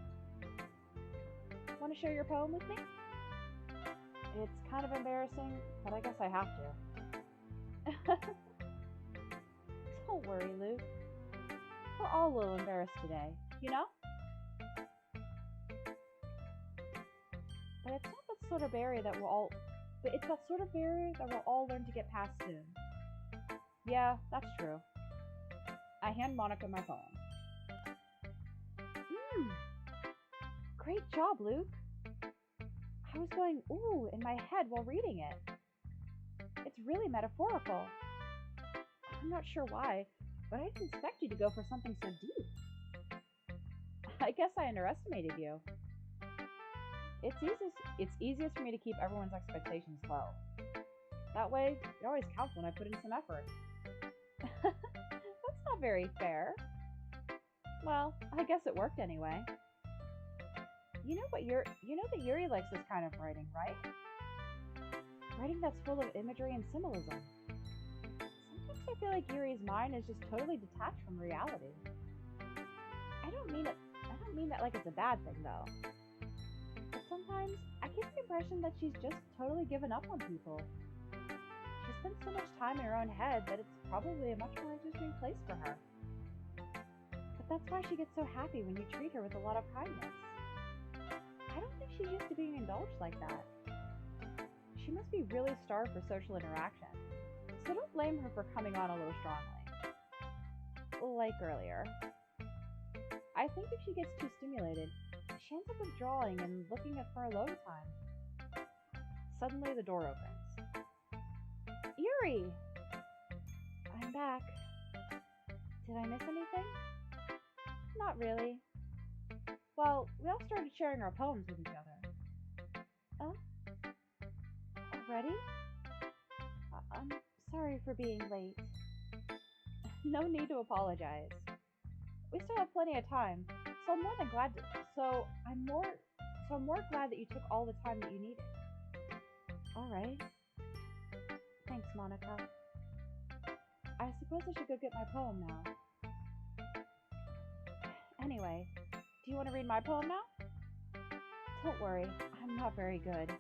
want to share your poem with me? It's kind of embarrassing, but I guess I have to. Don't worry, Luke. We're all a little embarrassed today, you know? But it's not that sort of barrier that we'll all but it's that sort of barrier that we'll all learn to get past soon. Yeah, that's true. I hand Monica my poem. Great job, Luke. I was going ooh in my head while reading it. It's really metaphorical. I'm not sure why, but I didn't expect you to go for something so deep. I guess I underestimated you. It's easiest for me to keep everyone's expectations low. That way, it always counts when I put in some effort. That's not very fair. Well, I guess it worked anyway. You know that Yuri likes this kind of writing, right? Writing that's full of imagery and symbolism. Sometimes I feel like Yuri's mind is just totally detached from reality. I don't mean that like it's a bad thing though. But sometimes I get the impression that she's just totally given up on people. She spends so much time in her own head that it's probably a much more interesting place for her. But that's why she gets so happy when you treat her with a lot of kindness. I don't think she's used to being indulged like that. She must be really starved for social interaction. So don't blame her for coming on a little strongly. Like earlier. I think if she gets too stimulated, she ends up withdrawing and looking at for alone time. Suddenly the door opens. Yuri! I'm back. Did I miss anything? Not really. Well, we all started sharing our poems with each other. Oh? Already? I'm sorry for being late. No need to apologize. We still have plenty of time, so I'm more glad that you took all the time that you needed. All right. Thanks, Monica. I suppose I should go get my poem now. Anyway, do you want to read my poem now? Don't worry, I'm not very good.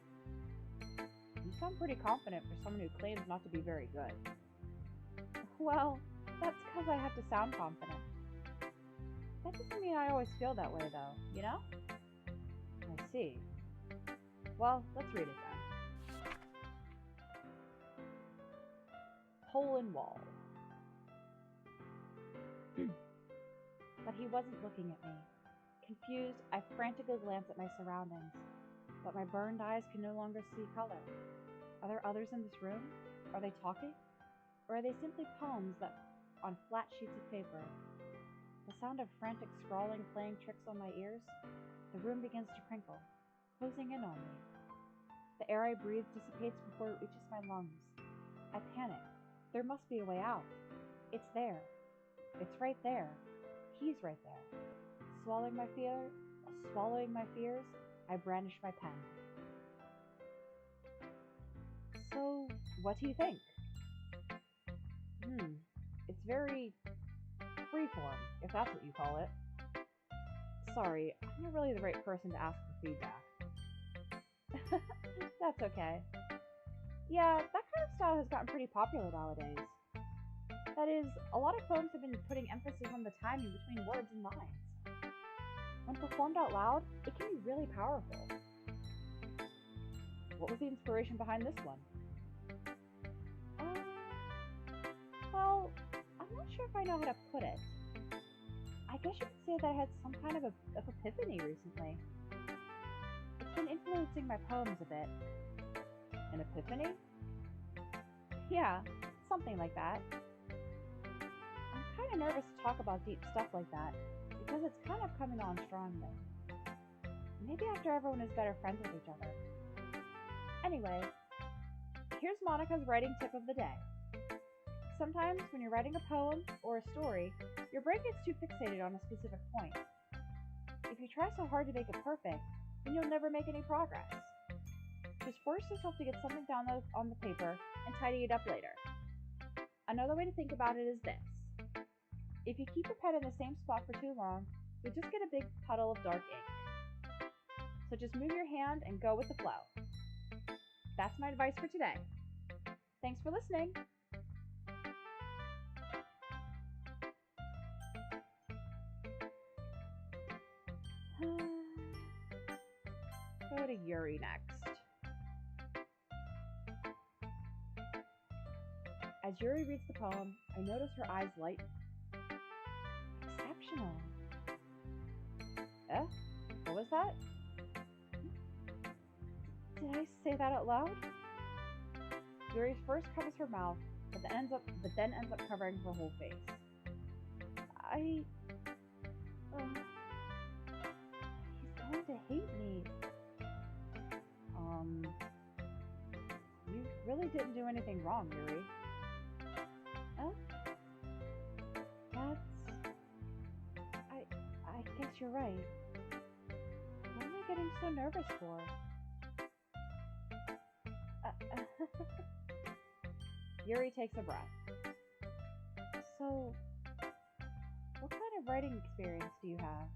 You sound pretty confident for someone who claims not to be very good. Well, that's because I have to sound confident. That doesn't mean I always feel that way, though, you know? I see. Well, let's read it then. Hole in wall. But he wasn't looking at me. Confused, I frantically glanced at my surroundings, but my burned eyes could no longer see color. Are there others in this room? Are they talking? Or are they simply poems that on flat sheets of paper? The sound of frantic scrawling playing tricks on my ears. The room begins to crinkle, closing in on me. The air I breathe dissipates before it reaches my lungs. I panic. There must be a way out. It's there. It's right there. He's right there. Swallowing my fears, I brandish my pen. So, what do you think? It's very freeform, if that's what you call it. Sorry, I'm not really the right person to ask for feedback. That's okay. Yeah, that kind of style has gotten pretty popular nowadays. That is, a lot of poems have been putting emphasis on the timing between words and lines. When performed out loud, it can be really powerful. What was the inspiration behind this one? Well, I'm not sure if I know how to put it. I guess you could say that I had some kind of epiphany recently. It's been influencing my poems a bit. An epiphany? Yeah, something like that. I'm kind of nervous to talk about deep stuff like that, because it's kind of coming on strongly. Maybe after everyone is better friends with each other. Anyway, here's Monica's writing tip of the day. Sometimes when you're writing a poem or a story, your brain gets too fixated on a specific point. If you try so hard to make it perfect, then you'll never make any progress. Just force yourself to get something down on the paper and tidy it up later. Another way to think about it is this. If you keep your pen in the same spot for too long, you'll just get a big puddle of dark ink. So just move your hand and go with the flow. That's my advice for today. Thanks for listening. As Yuri reads the poem, I notice her eyes light. Exceptional. Eh? What was that? Did I say that out loud? Yuri first covers her mouth, but then ends up covering her whole face. He's going to hate me. You really didn't do anything wrong, Yuri. Huh? I guess you're right. What am I getting so nervous for? Yuri takes a breath. So, what kind of writing experience do you have?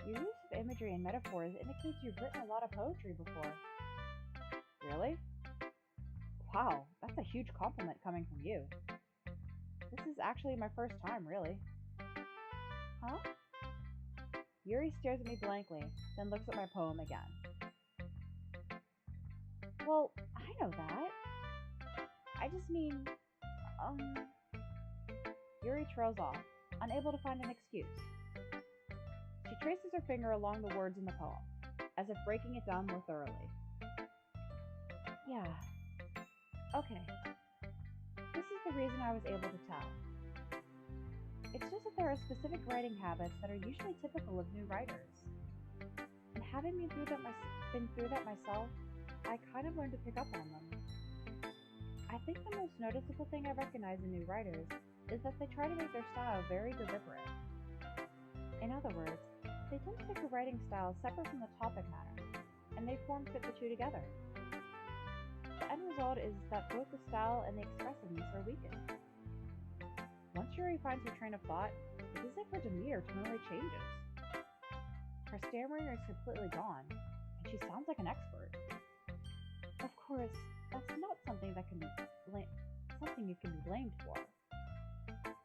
Your use of imagery and metaphors indicates you've written a lot of poetry before. Really? Wow, that's a huge compliment coming from you. This is actually my first time, really. Huh? Yuri stares at me blankly, then looks at my poem again. Well, I know that. I just mean, Yuri trails off, unable to find an excuse. She traces her finger along the words in the poem, as if breaking it down more thoroughly. Yeah. Okay. This is the reason I was able to tell. It's just that there are specific writing habits that are usually typical of new writers. And having been through that myself, I kind of learned to pick up on them. I think the most noticeable thing I recognize in new writers is that they try to make their style very deliberate. In other words, they tend to pick a writing style separate from the topic matter, and they fit the two together. The end result is that both the style and the expressiveness are weakened. Once Yuri finds her train of thought, it's as if her demeanor totally changes. Her stammering is completely gone, and she sounds like an expert. Of course, that's not something you can be blamed for.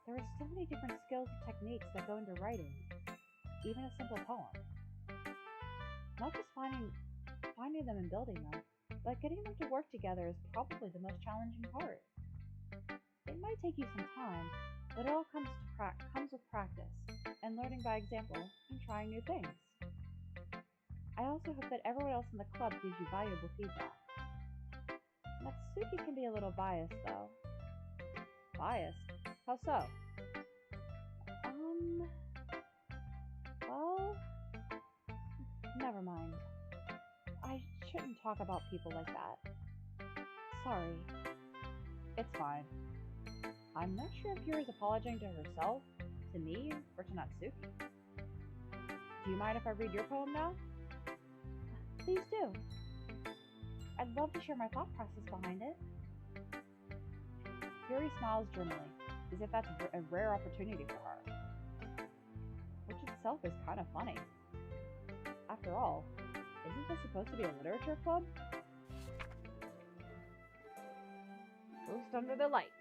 There are so many different skills and techniques that go into writing, even a simple poem. Not just finding them and building them, but getting them to work together is probably the most challenging part. It might take you some time, but it all comes with practice, and learning by example, and trying new things. I also hope that everyone else in the club gives you valuable feedback. Natsuki can be a little biased, though. Biased? How so? Well, never mind. I shouldn't talk about people like that. Sorry. It's fine. I'm not sure if Yuri's apologizing to herself, to me, or to Natsuki. Do you mind if I read your poem now? Please do. I'd love to share my thought process behind it. Yuri smiles dreamily, as if that's a rare opportunity for her. Which itself is kind of funny. After all, isn't this supposed to be a literature club? Ghost under the light.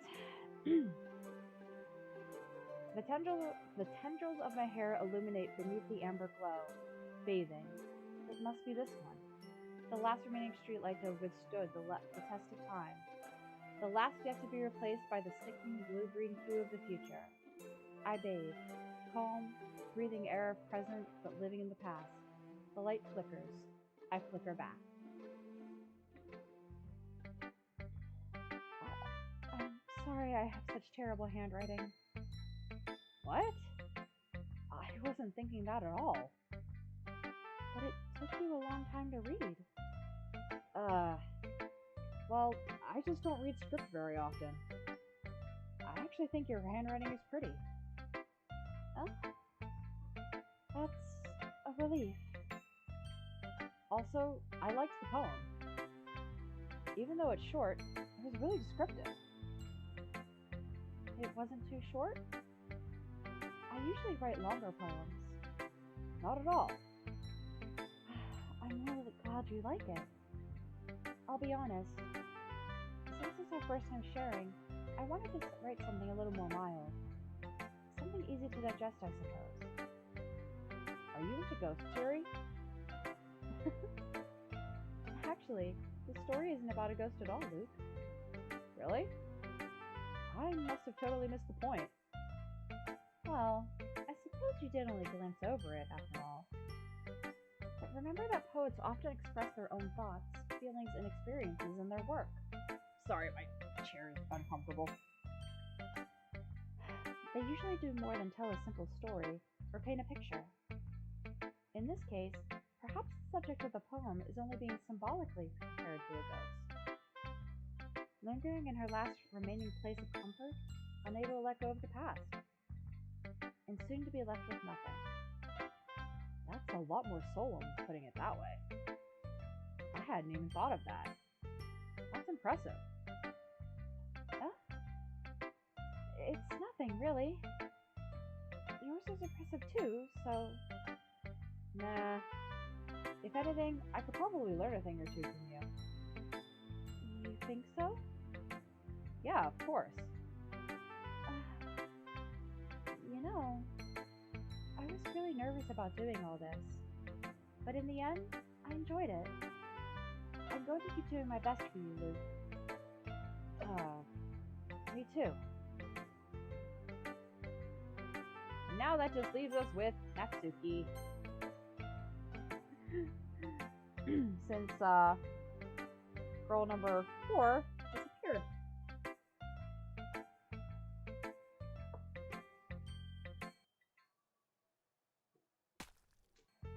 The tendrils of my hair illuminate beneath the amber glow, bathing. It must be this one. The last remaining streetlight to have withstood the test of time. The last yet to be replaced by the sickening blue-green hue of the future. I bathe, calm, breathing air of present but living in the past. The light flickers. I flicker back. I'm sorry I have such terrible handwriting. What? I wasn't thinking that at all. But it took you a long time to read. Well, I just don't read script very often. I actually think your handwriting is pretty. Oh? That's a relief. Also, I liked the poem. Even though it's short, it was really descriptive. It wasn't too short? I usually write longer poems. Not at all. I'm really glad you like it. I'll be honest. Since it's our first time sharing, I wanted to write something a little more mild. Something easy to digest, I suppose. Are you into ghosts, Yuri? Actually, the story isn't about a ghost at all, Luke. Really? I must have totally missed the point. Well, I suppose you did only glance over it, after all. But remember that poets often express their own thoughts, feelings, and experiences in their work. Sorry, my chair is uncomfortable. They usually do more than tell a simple story or paint a picture. In this case, perhaps the subject of the poem is only being symbolically compared to a ghost, lingering in her last remaining place of comfort, unable to let go of the past, and soon to be left with nothing. That's a lot more solemn, putting it that way. I hadn't even thought of that. That's impressive. It's nothing, really. Yours is impressive too, so... Nah. If anything, I could probably learn a thing or two from you. You think so? Yeah, of course. You know, I was really nervous about doing all this. But in the end, I enjoyed it. I'm going to keep doing my best for you, Luke. Me too. And now that just leaves us with Natsuki. Since, girl number 4 disappeared.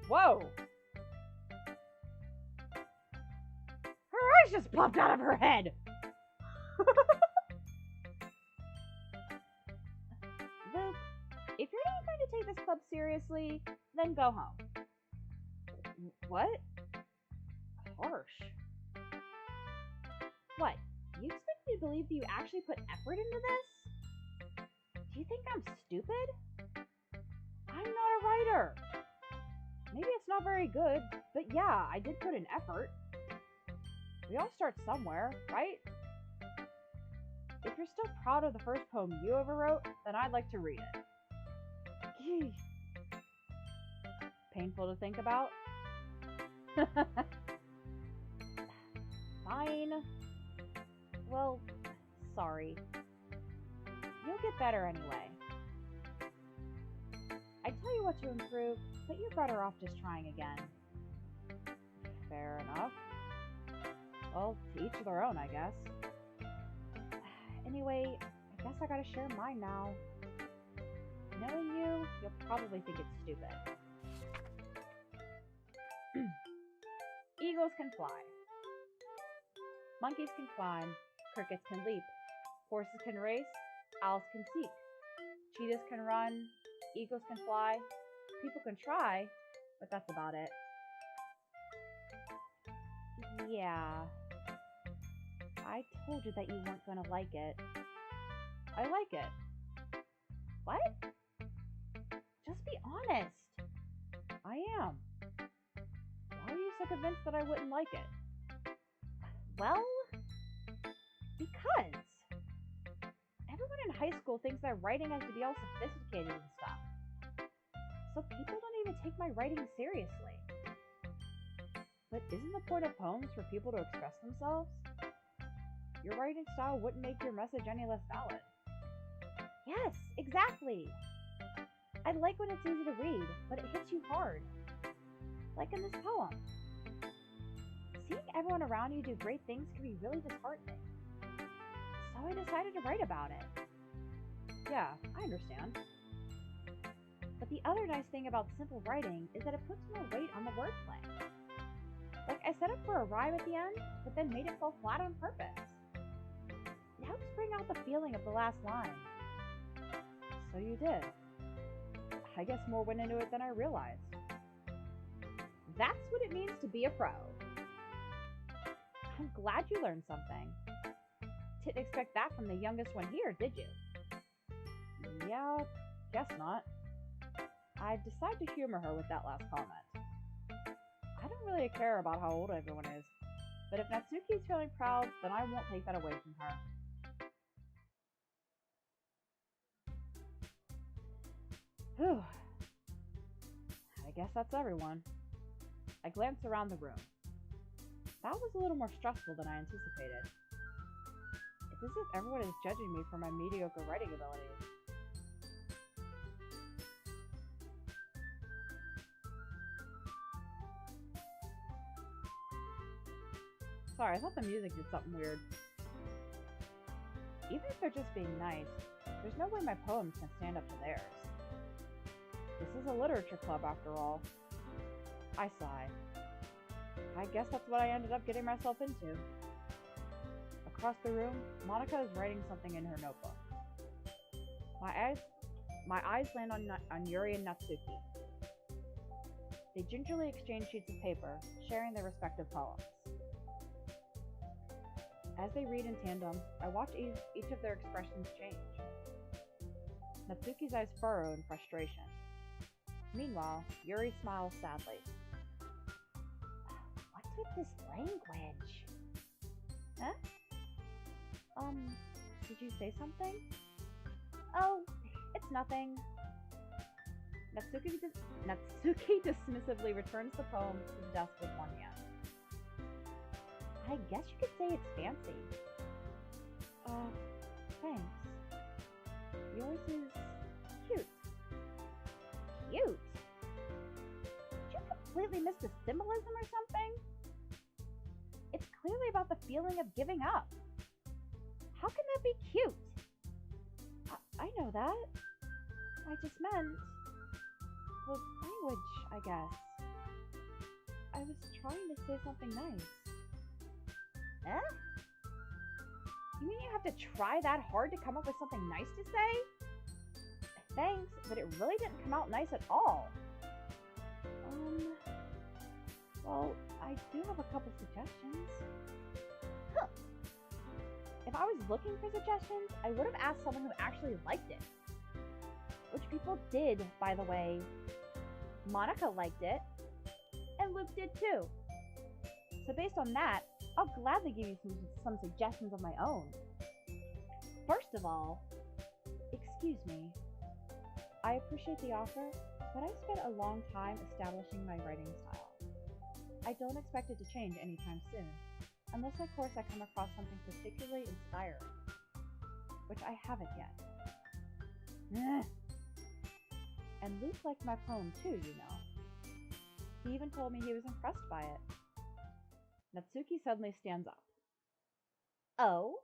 Whoa! Her eyes just popped out of her head! Luke, if you're not going to take this club seriously, then go home. What? Harsh. What? You expect me to believe that you actually put effort into this? Do you think I'm stupid? I'm not a writer. Maybe it's not very good, but yeah, I did put in effort. We all start somewhere, right? If you're still proud of the first poem you ever wrote, then I'd like to read it. Gee. Painful to think about? Fine. Well, sorry. You'll get better anyway. I tell you what to improve, but you're better off just trying again. Fair enough. Well, to each their own, I guess. Anyway, I guess I gotta share mine now. Knowing you, you'll probably think it's stupid. Eagles can fly. Monkeys can climb. Crickets can leap. Horses can race. Owls can seek. Cheetahs can run. Eagles can fly. People can try, but that's about it. Yeah. I told you that you weren't gonna like it. I like it. What? Just be honest. I am. Why are you so convinced that I wouldn't like it? Well, because everyone in high school thinks that writing has to be all sophisticated and stuff. So people don't even take my writing seriously. But isn't the point of poems for people to express themselves? Your writing style wouldn't make your message any less valid. Yes, exactly. I like when it's easy to read, but it hits you hard. Like in this poem. Seeing everyone around you do great things can be really disheartening. So I decided to write about it. Yeah, I understand. But the other nice thing about simple writing is that it puts more weight on the wordplay. Like, I set up for a rhyme at the end, but then made it fall flat on purpose. It helps bring out the feeling of the last line. So you did. I guess more went into it than I realized. That's what it means to be a pro. I'm glad you learned something. Didn't expect that from the youngest one here, did you? Yeah, guess not. I decided to humor her with that last comment. I don't really care about how old everyone is, but if Natsuki's feeling proud, then I won't take that away from her. Whew. I guess that's everyone. I glanced around the room. That was a little more stressful than I anticipated. If This is if everyone is judging me for my mediocre writing abilities. Sorry, I thought the music did something weird. Even if they're just being nice, there's no way my poems can stand up to theirs. This is a literature club after all. I sigh. I guess that's what I ended up getting myself into. Across the room, Monika is writing something in her notebook. My eyes land on Yuri and Natsuki. They gingerly exchange sheets of paper, sharing their respective poems. As they read in tandem, I watch each of their expressions change. Natsuki's eyes furrow in frustration. Meanwhile, Yuri smiles sadly. What's with this language? Huh? Did you say something? Oh, it's nothing. Natsuki dismissively returns the poem to the desk with one hand. I guess you could say it's fancy. Thanks. Yours is cute. Cute? Did you completely miss the symbolism or something? It's clearly about the feeling of giving up. How can that be cute? I know that. I just meant the language, I guess. I was trying to say something nice. Eh? You mean you have to try that hard to come up with something nice to say? Thanks, but it really didn't come out nice at all. Well, I do have a couple suggestions. Huh. If I was looking for suggestions, I would have asked someone who actually liked it. Which people did, by the way. Monika liked it, and Luke did too. So based on that, I'll gladly give you some suggestions of my own. First of all, excuse me. I appreciate the offer, but I've spent a long time establishing my writing style. I don't expect it to change anytime soon, unless of course I come across something particularly inspiring, which I haven't yet. And Luke liked my poem too, you know. He even told me he was impressed by it. Natsuki suddenly stands up. Oh?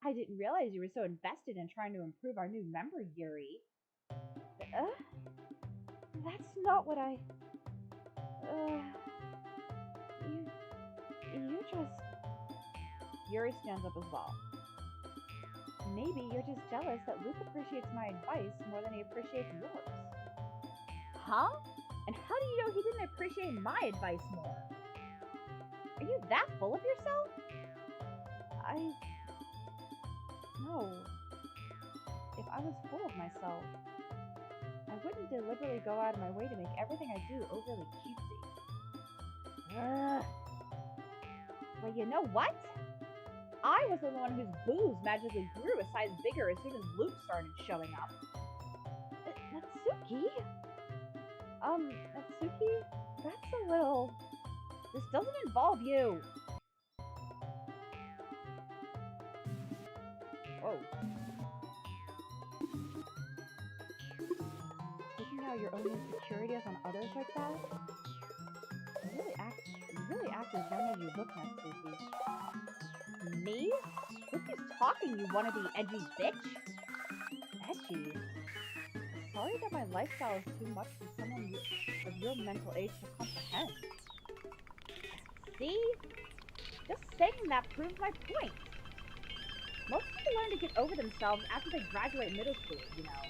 I didn't realize you were so invested in trying to improve our new member, Yuri. That's not what I... You just... Yuri stands up as well. Maybe you're just jealous that Luke appreciates my advice more than he appreciates yours. Huh? And how do you know he didn't appreciate my advice more? Are you that full of yourself? No. If I was full of myself, I wouldn't deliberately go out of my way to make everything I do overly cutesy. Well, you know what? I was the one whose boobs magically grew a size bigger as soon as Luke started showing up. Natsuki? Natsuki? That's a little... This doesn't involve you. Whoa. Taking out your own insecurities on others like that? You really act as young as you look, Natsuki. Me? Look who's talking, you wannabe edgy bitch! Edgy? Sorry that my lifestyle is too much for someone of your mental age to comprehend. See? Just saying that proves my point. Most people learn to get over themselves after they graduate middle school, you know.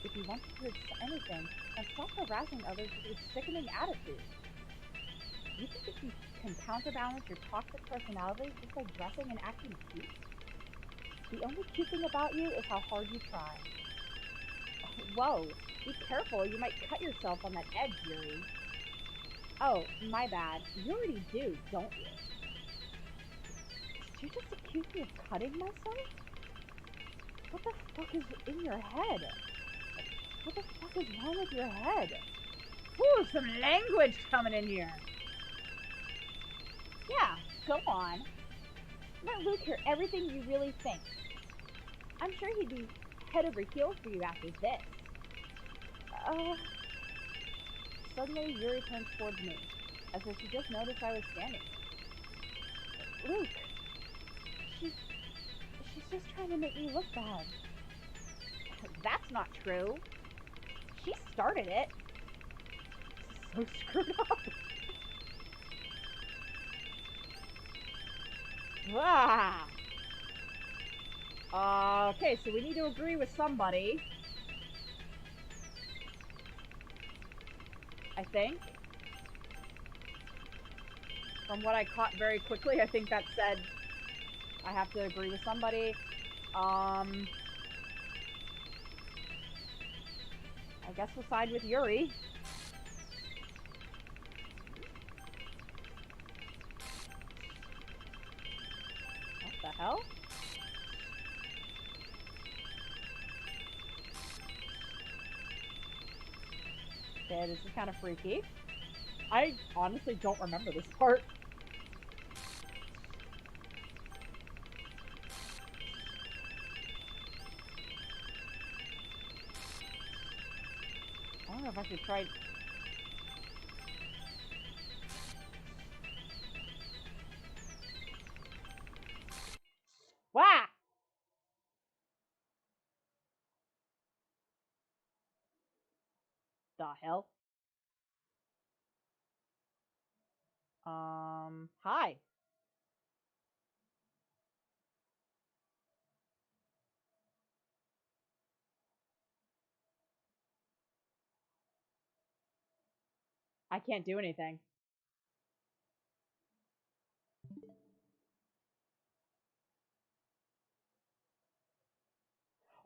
If you want to prove anything, then stop harassing others with your sickening attitude. You think that you can counterbalance your toxic personality just by dressing and acting cute? The only cute thing about you is how hard you try. Whoa, be careful, you might cut yourself on that edge, Yuri. Oh, my bad. You already do, don't you? Did you just accuse me of cutting myself? What the fuck is in your head? What the fuck is wrong with your head? Ooh, some language coming in here. Yeah, go on. Let Luke hear everything you really think. I'm sure he'd be head over heels for you after this. Uh, Suddenly, Yuri turns towards me, as if she just noticed I was standing there. Luke, she's, she's just trying to make me look bad. That's not true. She started it. This is so screwed up. Ah! Okay, so we need to agree with somebody. I think. From what I caught very quickly, I think that said I have to agree with somebody. I guess we'll side with Yuri. What the hell? Okay, this is kind of freaky. I honestly don't remember this part. I don't know if I should try. Wah! The hell? Hi. I can't do anything.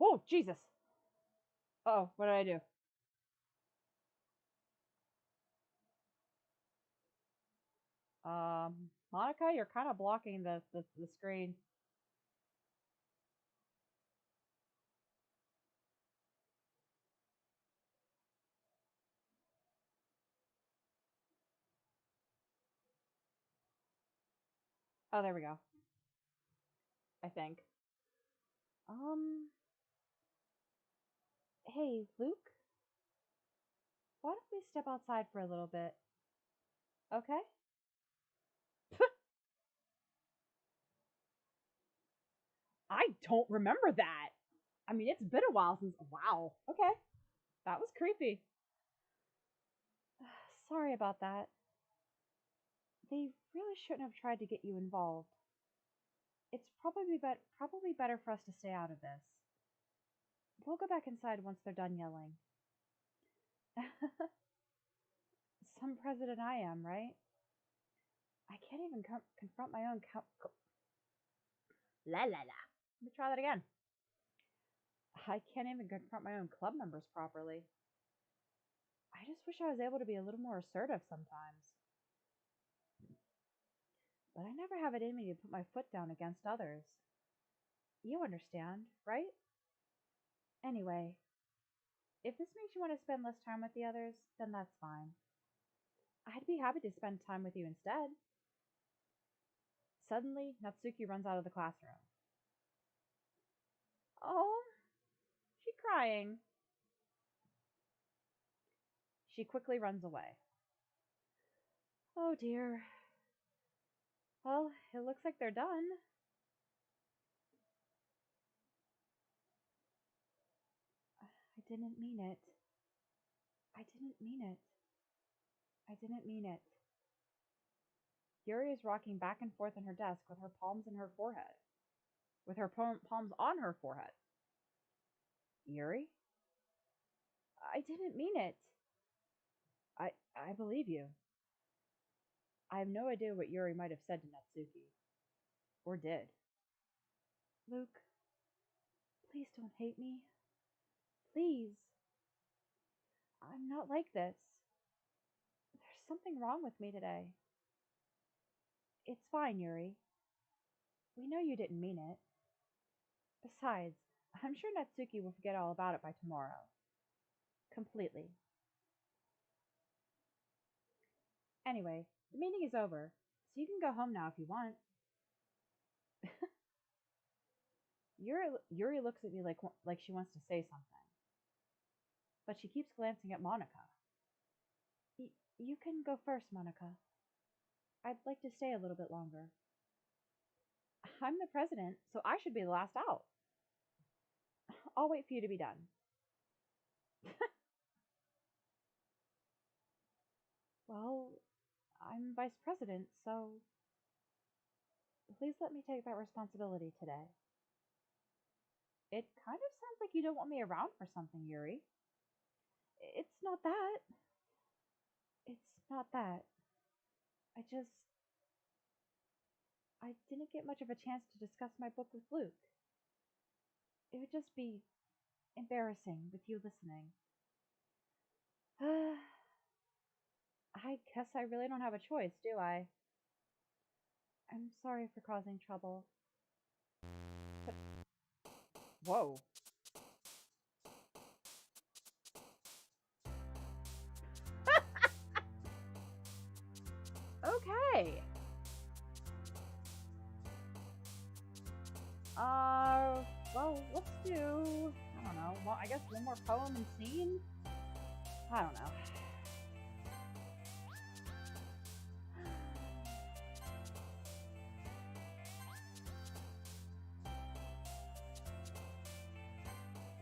Oh, Jesus. Oh, what did I do? Monica, you're kind of blocking the screen. Oh, there we go. I think. Um, hey, Luke, why don't we step outside for a little bit? Okay? I don't remember that. I mean, it's been a while since. Wow. Okay. That was creepy. Sorry about that. They really shouldn't have tried to get you involved. It's probably better for us to stay out of this. We'll go back inside once they're done yelling. Some president I am, right? I can't even confront my own la la la. Let me try that again. I can't even confront my own club members properly. I just wish I was able to be a little more assertive sometimes. But I never have it in me to put my foot down against others. You understand, right? Anyway, if this makes you want to spend less time with the others, then that's fine. I'd be happy to spend time with you instead. Suddenly, Natsuki runs out of the classroom. Oh, she's crying. She quickly runs away. Oh dear. Well, it looks like they're done. I didn't mean it. I didn't mean it. I didn't mean it. Yuri is rocking back and forth in her desk with her palms in her forehead. With her palms on her forehead. Yuri? I didn't mean it. I believe you. I have no idea what Yuri might have said to Natsuki. Or did. Luke, please don't hate me. Please. I'm not like this. There's something wrong with me today. It's fine, Yuri. We know you didn't mean it. Besides, I'm sure Natsuki will forget all about it by tomorrow. Completely. Anyway, the meeting is over, so you can go home now if you want. Yuri looks at me like she wants to say something, but she keeps glancing at Monica. You can go first, Monica. I'd like to stay a little bit longer. I'm the president, so I should be the last out. I'll wait for you to be done. Well, I'm vice president, so please let me take that responsibility today. It kind of sounds like you don't want me around for something, Yuri. It's not that. It's not that. I I didn't get much of a chance to discuss my book with Luke. It would just be embarrassing with you listening. I guess I really don't have a choice, do I? I'm sorry for causing trouble. But... Whoa. Okay. Well, let's do, I don't know, well, I guess one more poem and scene? I don't know.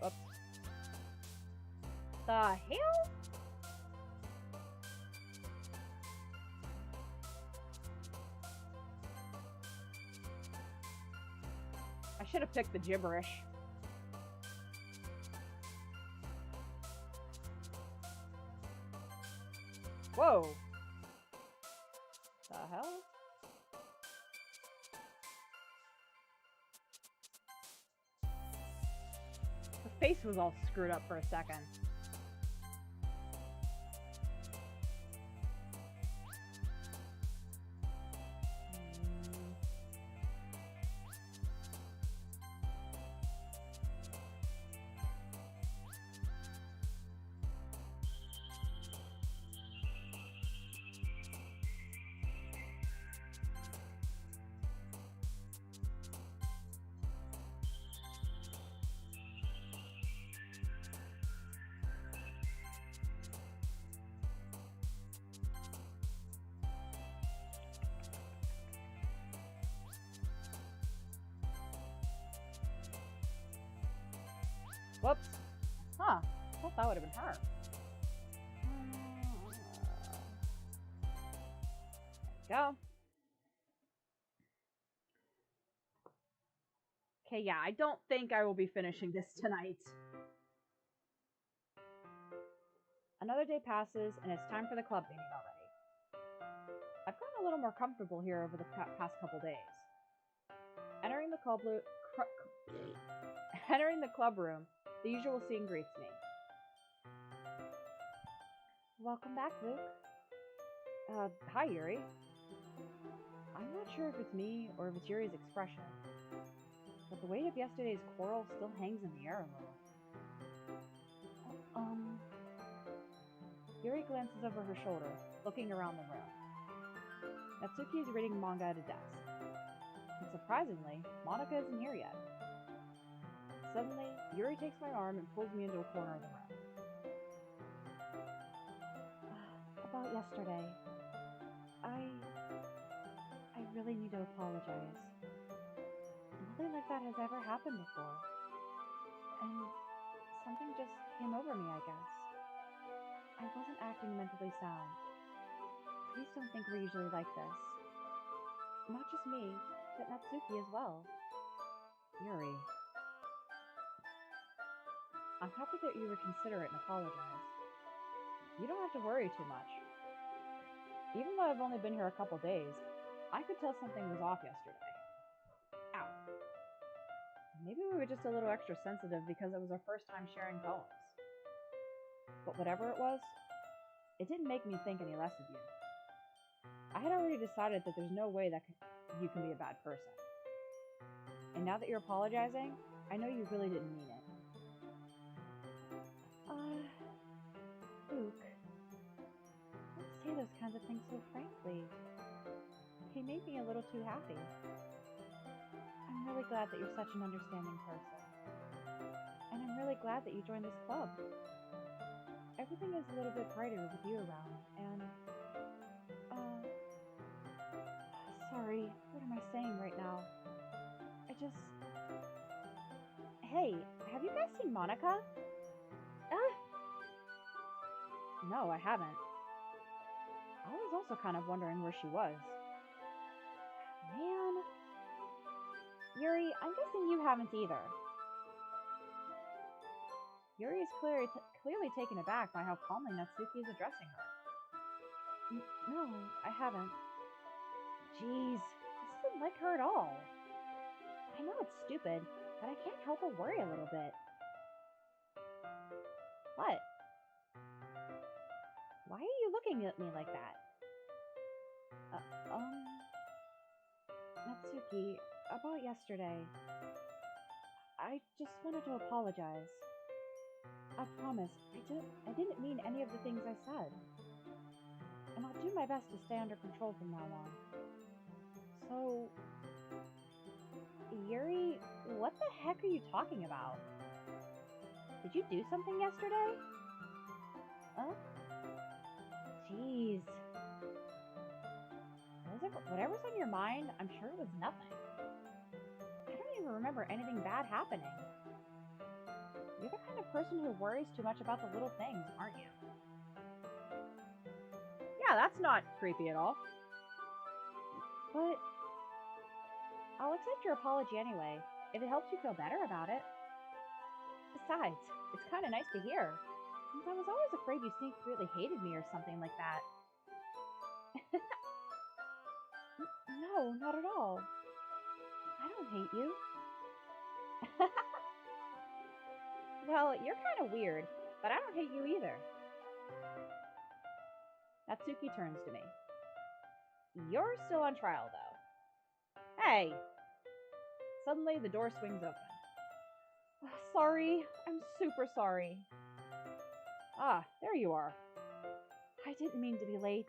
Whoops. The hell? I should have picked the gibberish. Whoa. The hell? Her face was all screwed up for a second. Whoops. Huh. I thought that would have been her. There we go. Okay, yeah, I don't think I will be finishing this tonight. Another day passes, and it's time for the club meeting already. I've gotten a little more comfortable here over the past couple days. Entering the club room, the usual scene greets me. Welcome back, Luke. Hi, Yuri. I'm not sure if it's me or if it's Yuri's expression, but the weight of yesterday's quarrel still hangs in the air a little. Yuri glances over her shoulder, looking around the room. Natsuki is reading manga at a desk. And surprisingly, Monica isn't here yet. Suddenly, Yuri takes my arm and pulls me into a corner of the room. About yesterday, I really need to apologize. Nothing like that has ever happened before. And something just came over me, I guess. I wasn't acting mentally sound. Please don't think we're usually like this. Not just me, but Natsuki as well. Yuri. I'm happy that you were considerate and apologized. You don't have to worry too much. Even though I've only been here a couple days, I could tell something was off yesterday. Ow. Maybe we were just a little extra sensitive because it was our first time sharing poems. But whatever it was, it didn't make me think any less of you. I had already decided that there's no way that you can be a bad person. And now that you're apologizing, I know you really didn't mean it. Luke, don't say those kinds of things so frankly. He made me a little too happy. I'm really glad that you're such an understanding person. And I'm really glad that you joined this club. Everything is a little bit brighter with you around, and, uh, sorry, what am I saying right now? I just... Hey, have you guys seen Monica? No, I haven't. I was also kind of wondering where she was. Man. Yuri, I'm guessing you haven't either. Yuri is clearly taken aback by how calmly Natsuki is addressing her. No, I haven't. Jeez, this isn't like her at all. I know it's stupid, but I can't help but worry a little bit. What? Why are you looking at me like that? Natsuki, about yesterday. I just wanted to apologize. I promise, I didn't mean any of the things I said. And I'll do my best to stay under control from now on. So, Yuri, what the heck are you talking about? Did you do something yesterday? Huh? Jeez. Whatever's on your mind, I'm sure it was nothing. I don't even remember anything bad happening. You're the kind of person who worries too much about the little things, aren't you? Yeah, that's not creepy at all. But I'll accept your apology anyway, if it helps you feel better about it. Besides, it's kind of nice to hear, since I was always afraid you secretly hated me or something like that. No, not at all. I don't hate you. Well, you're kind of weird, but I don't hate you either. Natsuki turns to me. You're still on trial, though. Hey! Suddenly, the door swings open. Sorry, I'm super sorry. Ah, there you are. I didn't mean to be late.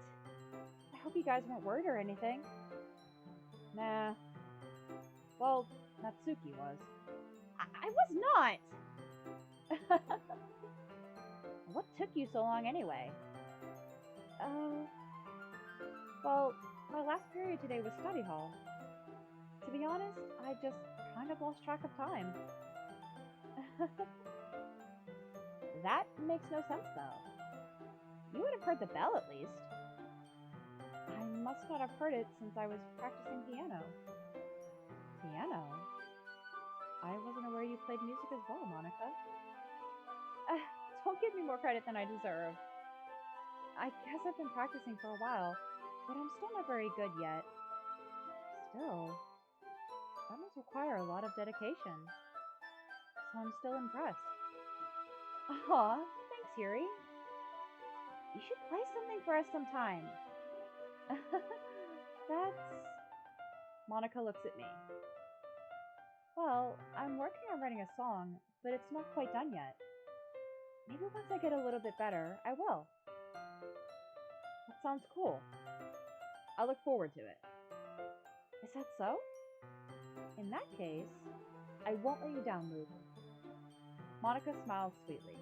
I hope you guys weren't worried or anything. Nah. Well, Natsuki was. I was not! What took you so long anyway? Well, my last period today was study hall. To be honest, I just kind of lost track of time. That makes no sense, though. You would have heard the bell at least. I must not have heard it since I was practicing piano. Piano? I wasn't aware you played music as well, Monica. Don't give me more credit than I deserve. I guess I've been practicing for a while, but I'm still not very good yet. Still, that must require a lot of dedication. So I'm still impressed. Aw, thanks, Yuri. You should play something for us sometime. That's... Monica looks at me. Well, I'm working on writing a song, but it's not quite done yet. Maybe once I get a little bit better, I will. That sounds cool. I look forward to it. Is that so? In that case, I won't let you down, Luke. Monica smiles sweetly.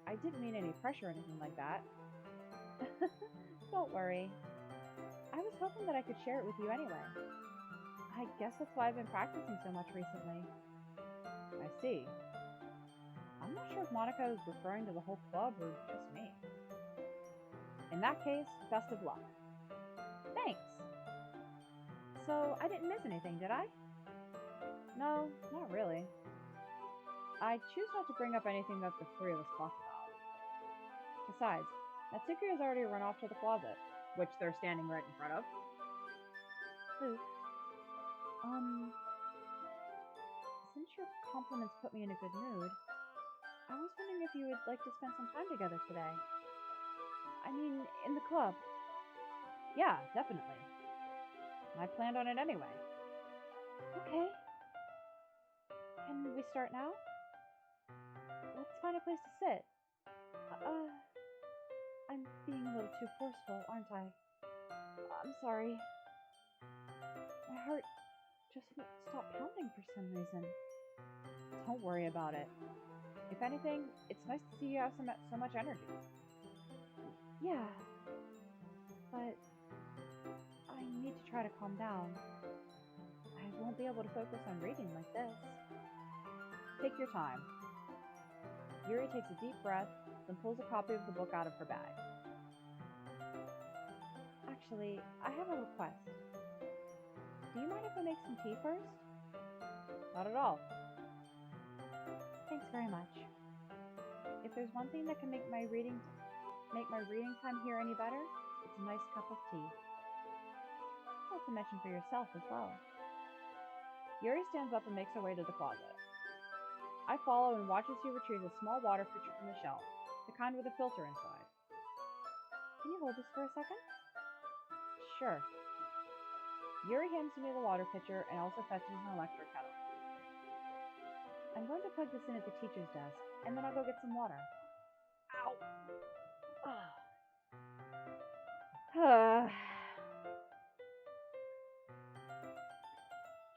I didn't mean any pressure or anything like that. Don't worry. I was hoping that I could share it with you anyway. I guess that's why I've been practicing so much recently. I see. I'm not sure if Monica is referring to the whole club or just me. In that case, best of luck. Thanks! So, I didn't miss anything, did I? No, not really. I choose not to bring up anything that the three of us talked about. Besides, Natsuki has already run off to the closet, which they're standing right in front of. Luke, since your compliments put me in a good mood, I was wondering if you would like to spend some time together today. I mean, in the club. Yeah, definitely. I planned on it anyway. Okay. Can we start now? Let's find a place to sit. I'm being a little too forceful, aren't I? I'm sorry. My heart just won't stop pounding for some reason. Don't worry about it. If anything, it's nice to see you have so much energy. Yeah, but I need to try to calm down. I won't be able to focus on reading like this. Take your time. Yuri takes a deep breath, then pulls a copy of the book out of her bag. Actually, I have a request. Do you mind if I make some tea first? Not at all. Thanks very much. If there's one thing that can make my reading time here any better, it's a nice cup of tea. Not to mention for yourself as well. Yuri stands up and makes her way to the closet. I follow and watch as she retrieves a small water pitcher from the shelf, the kind with a filter inside. Can you hold this for a second? Sure. Yuri hands me the water pitcher and also fetches an electric kettle. I'm going to plug this in at the teacher's desk, and then I'll go get some water. Ow!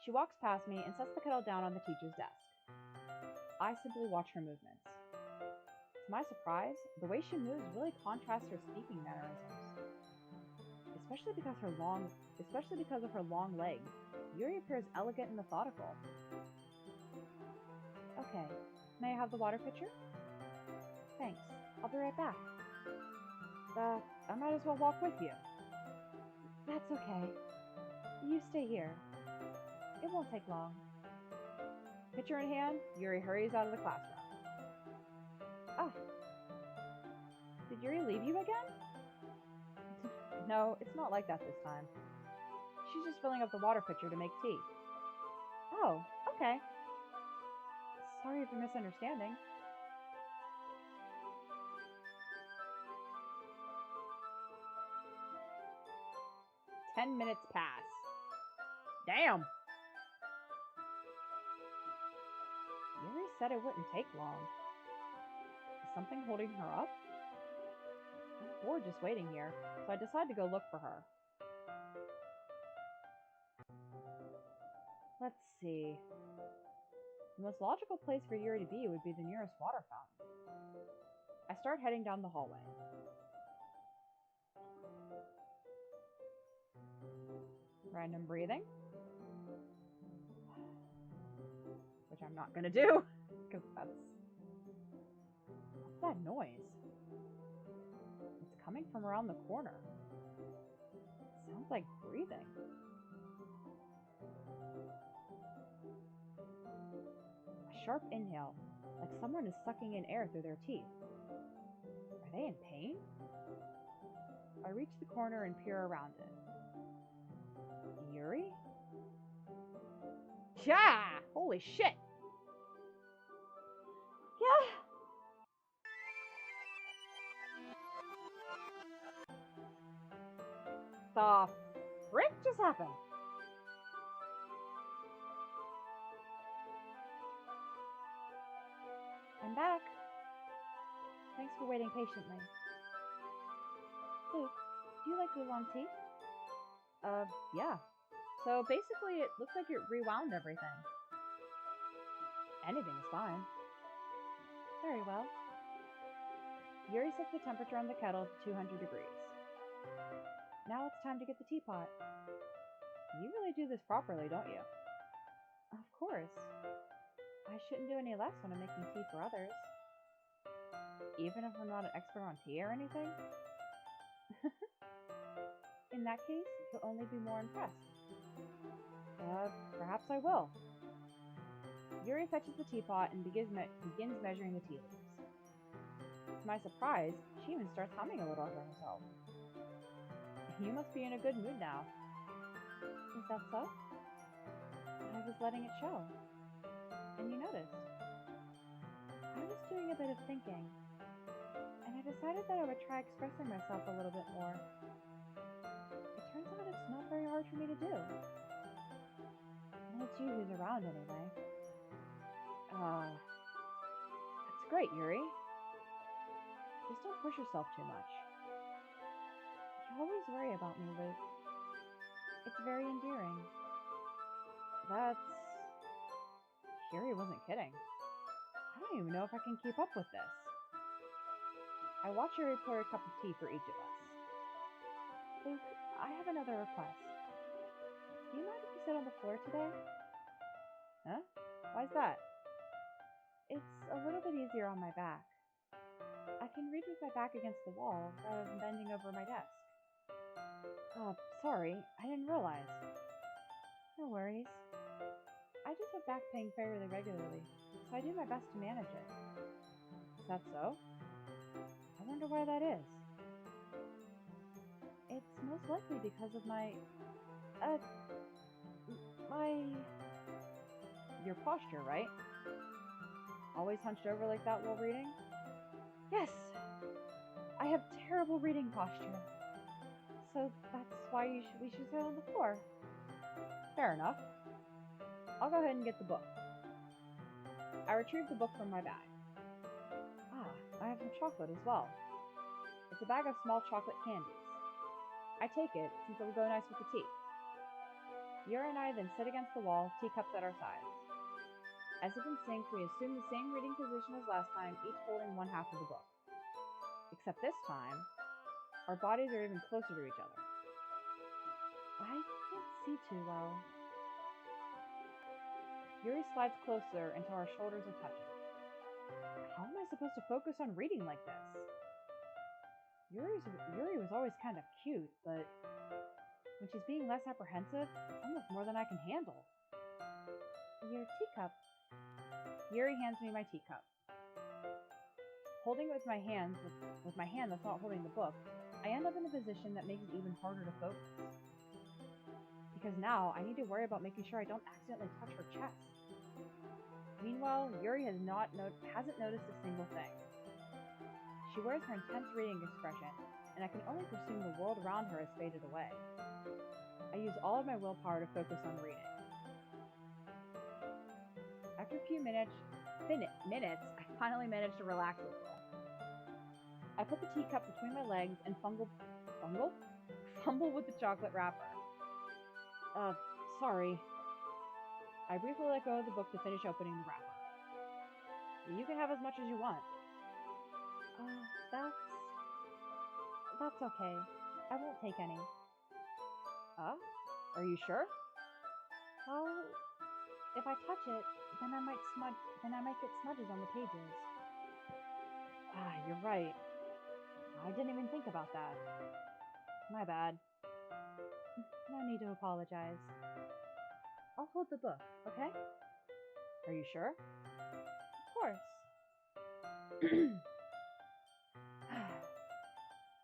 She walks past me and sets the kettle down on the teacher's desk. I simply watch her movements. To my surprise, the way she moves really contrasts her speaking mannerisms. Especially because of her long legs, Yuri appears elegant and methodical. Okay, may I have the water pitcher? Thanks, I'll be right back. I might as well walk with you. That's okay. You stay here. It won't take long. Pitcher in hand, Yuri hurries out of the classroom. Ah! Did Yuri leave you again? No, it's not like that this time. She's just filling up the water pitcher to make tea. Oh, okay. Sorry for misunderstanding. "10 minutes pass. Damn! Yuri said it wouldn't take long. Is something holding her up? I'm bored just waiting here, so I decide to go look for her. Let's see. The most logical place for Yuri to be would be the nearest water fountain. I start heading down the hallway. Random breathing. Which I'm not gonna do, because what's that noise? It's coming from around the corner. It sounds like breathing. A sharp inhale, like someone is sucking in air through their teeth. Are they in pain? I reach the corner and peer around it. Yuri? Yeah! Holy shit! Yeah! The frick just happened? I'm back. Thanks for waiting patiently. Luke, do you like oolong tea? Yeah. So basically, it looks like it rewound everything. Anything is fine. Very well. Yuri sets the temperature on the kettle to 200 degrees. Now it's time to get the teapot. You really do this properly, don't you? Of course. I shouldn't do any less when I'm making tea for others. Even if I'm not an expert on tea or anything? In that case, you'll only be more impressed. Perhaps I will. Yuri fetches the teapot and begins measuring the tea leaves. To my surprise, she even starts humming a little to herself. You must be in a good mood now. Is that so? I was letting it show. And you noticed. I was doing a bit of thinking, and I decided that I would try expressing myself a little bit more. It turns out it's not very hard for me to do. And it's you who's around anyway. That's great, Yuri. Just don't push yourself too much. You always worry about me, Luke. It's very endearing. That's... Yuri wasn't kidding. I don't even know if I can keep up with this. I watch Yuri pour a cup of tea for each of us. Luke, I have another request. Do you mind if we sit on the floor today? Huh? Why's that? It's a little bit easier on my back. I can read with my back against the wall rather than bending over my desk. Sorry, I didn't realize. No worries. I just have back pain fairly regularly, so I do my best to manage it. Is that so? I wonder why that is. It's most likely because of my your posture, right? Always hunched over like that while reading? Yes! I have terrible reading posture. So that's why we should sit on the floor. Fair enough. I'll go ahead and get the book. I retrieved the book from my bag. I have some chocolate as well. It's a bag of small chocolate candies. I take it, since it will go nice with the tea. Yuri and I then sit against the wall, teacups at our sides. As if in sync, we assume the same reading position as last time, each holding one half of the book. Except this time, our bodies are even closer to each other. I can't see too well. Yuri slides closer until our shoulders are touching. How am I supposed to focus on reading like this? Yuri was always kind of cute, but when she's being less apprehensive, it's almost more than I can handle. Your teacup. Yuri hands me my teacup. Holding it with my hand that's not holding the book, I end up in a position that makes it even harder to focus. Because now I need to worry about making sure I don't accidentally touch her chest. Meanwhile, Yuri hasn't noticed a single thing. She wears her intense reading expression, and I can only presume the world around her has faded away. I use all of my willpower to focus on reading. After a few minutes, I finally managed to relax a little. I put the teacup between my legs and fumble with the chocolate wrapper. Sorry. I briefly let go of the book to finish opening the wrapper. You can have as much as you want. That's okay. I won't take any. Are you sure? Well, if I touch it, then I might get smudges on the pages. You're right. I didn't even think about that. My bad. No need to apologize. I'll hold the book, okay? Are you sure? Of course.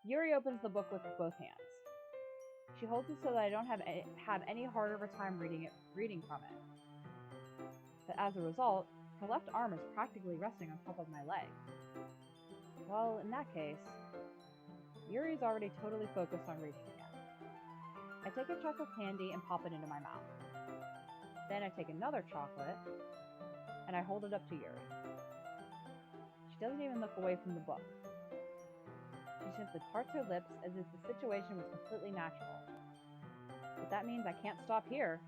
Yuri opens the book with both hands. She holds it so that I don't have any harder of a time reading from it. But as a result, her left arm is practically resting on top of my leg. Well, in that case, Yuri's already totally focused on reading again. I take a chocolate candy and pop it into my mouth. Then I take another chocolate, and I hold it up to Yuri. She doesn't even look away from the book. She simply parts her lips as if the situation was completely natural. But that means I can't stop here.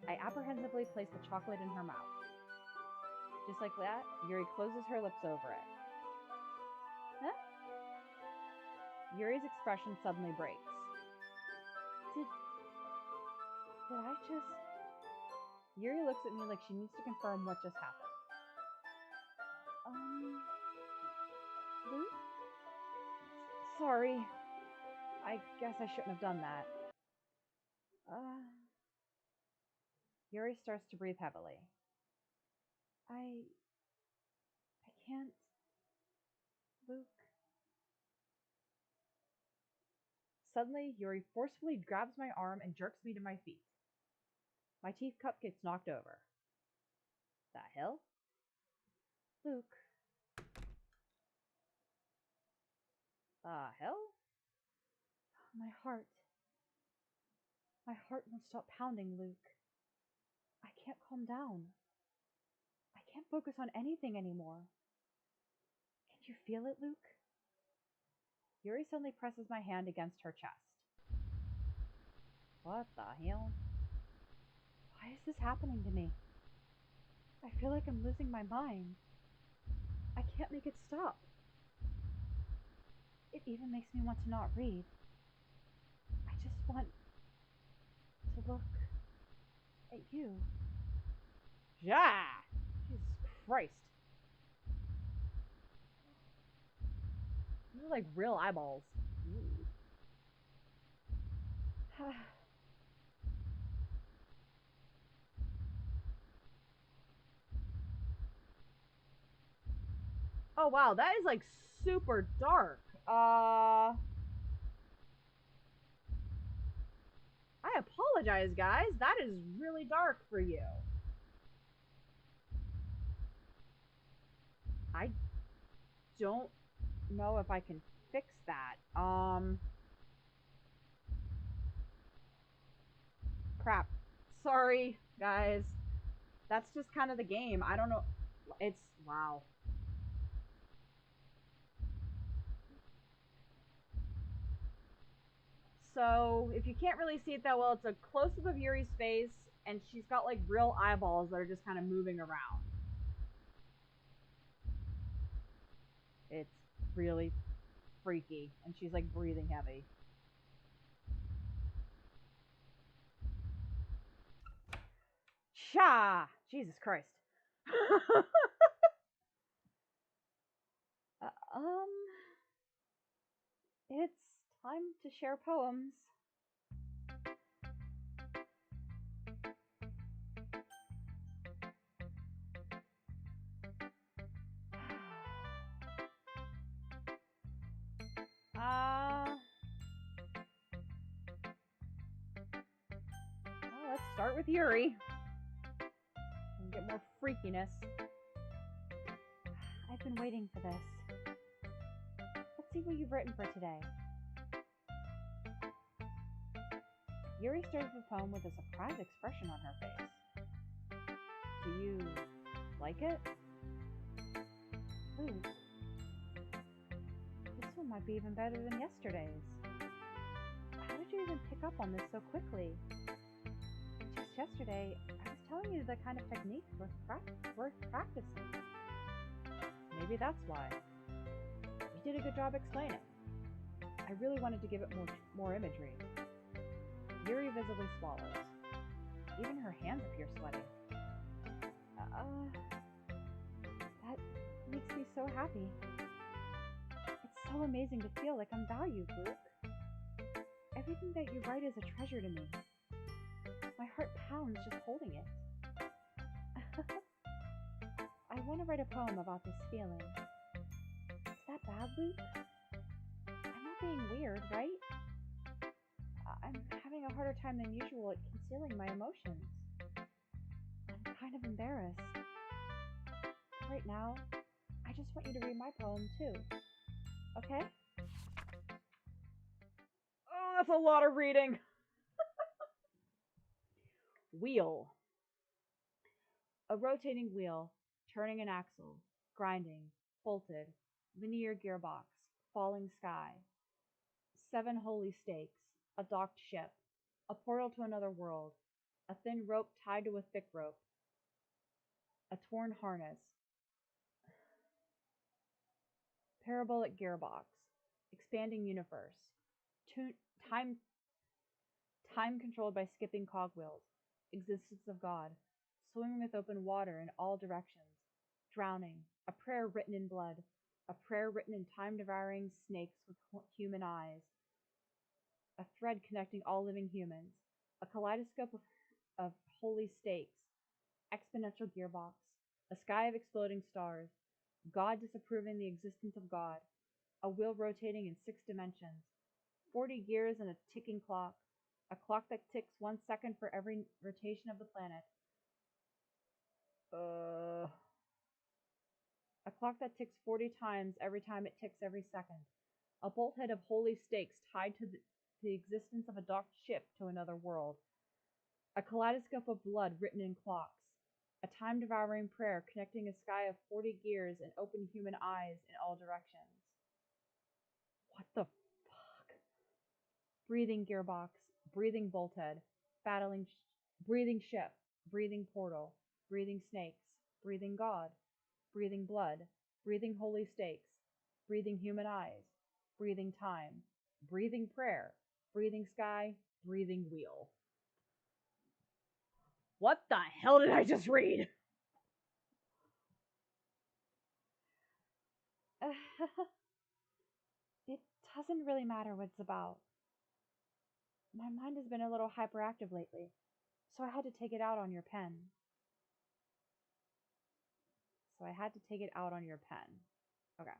I apprehensively place the chocolate in her mouth. Just like that, Yuri closes her lips over it. Huh? Yuri's expression suddenly breaks. Did I just... Yuri looks at me like she needs to confirm what just happened. Luke? Sorry. I guess I shouldn't have done that. Yuri starts to breathe heavily. I can't... Luke... Suddenly, Yuri forcefully grabs my arm and jerks me to my feet. My teacup gets knocked over. The hell? Luke. The hell? My heart. My heart won't stop pounding, Luke. I can't calm down. I can't focus on anything anymore. Can you feel it, Luke? Yuri suddenly presses my hand against her chest. What the hell? Why is this happening to me? I feel like I'm losing my mind. I can't make it stop. It even makes me want to not read. I just want to look at you. Yeah! Jesus Christ. These are like real eyeballs. Oh wow, that is like super dark. I apologize, guys. That is really dark for you. I don't know if I can fix that. Crap. Sorry, guys. That's just kind of the game. I don't know. It's wow. So if you can't really see it that well, it's a close up of Yuri's face, and she's got like real eyeballs that are just kind of moving around. It's really freaky, and she's like breathing heavy. Sha! Jesus Christ. uh, um, it's time to share poems. Well, let's start with Yuri and get more freakiness. I've been waiting for this. Let's see what you've written for today. Yuri starts the poem with a surprised expression on her face. Do you like it? Ooh. This one might be even better than yesterday's. How did you even pick up on this so quickly? Just yesterday, I was telling you the kind of technique worth practicing. Maybe that's why. You did a good job explaining. I really wanted to give it more imagery. Yuri visibly swallows. Even her hands appear sweaty. That makes me so happy. It's so amazing to feel like I'm valued, Luke. Everything that you write is a treasure to me. My heart pounds just holding it. I want to write a poem about this feeling. Is that bad, Luke? I'm not being weird, right? I'm having a harder time than usual at concealing my emotions. I'm kind of embarrassed. Right now, I just want you to read my poem too. Okay? Oh, that's a lot of reading. Wheel. A rotating wheel, turning an axle, grinding, bolted, linear gearbox, falling sky. 7 holy stakes, a docked ship, a portal to another world, a thin rope tied to a thick rope, a torn harness, parabolic gearbox, expanding universe, time time controlled by skipping cogwheels, existence of God, swimming with open water in all directions, drowning, a prayer written in blood, a prayer written in time-devouring snakes with human eyes, a thread connecting all living humans, a kaleidoscope of holy stakes, exponential gearbox, a sky of exploding stars, God disapproving the existence of God, a wheel rotating in 6 dimensions, 40 gears and a ticking clock, a clock that ticks 1 second for every rotation of the planet. A clock that ticks 40 times every time it ticks every second. A bolthead of holy stakes tied to the existence of a docked ship to another world. A kaleidoscope of blood written in clocks. A time-devouring prayer connecting a sky of 40 gears and open human eyes in all directions. What the fuck? Breathing gearbox, breathing bolthead, breathing ship, breathing portal, breathing snakes, breathing God, breathing blood, breathing holy stakes, breathing human eyes, breathing time, breathing prayer, breathing sky, breathing wheel. What the hell did I just read? It doesn't really matter what it's about. My mind has been a little hyperactive lately, so I had to take it out on your pen. Okay.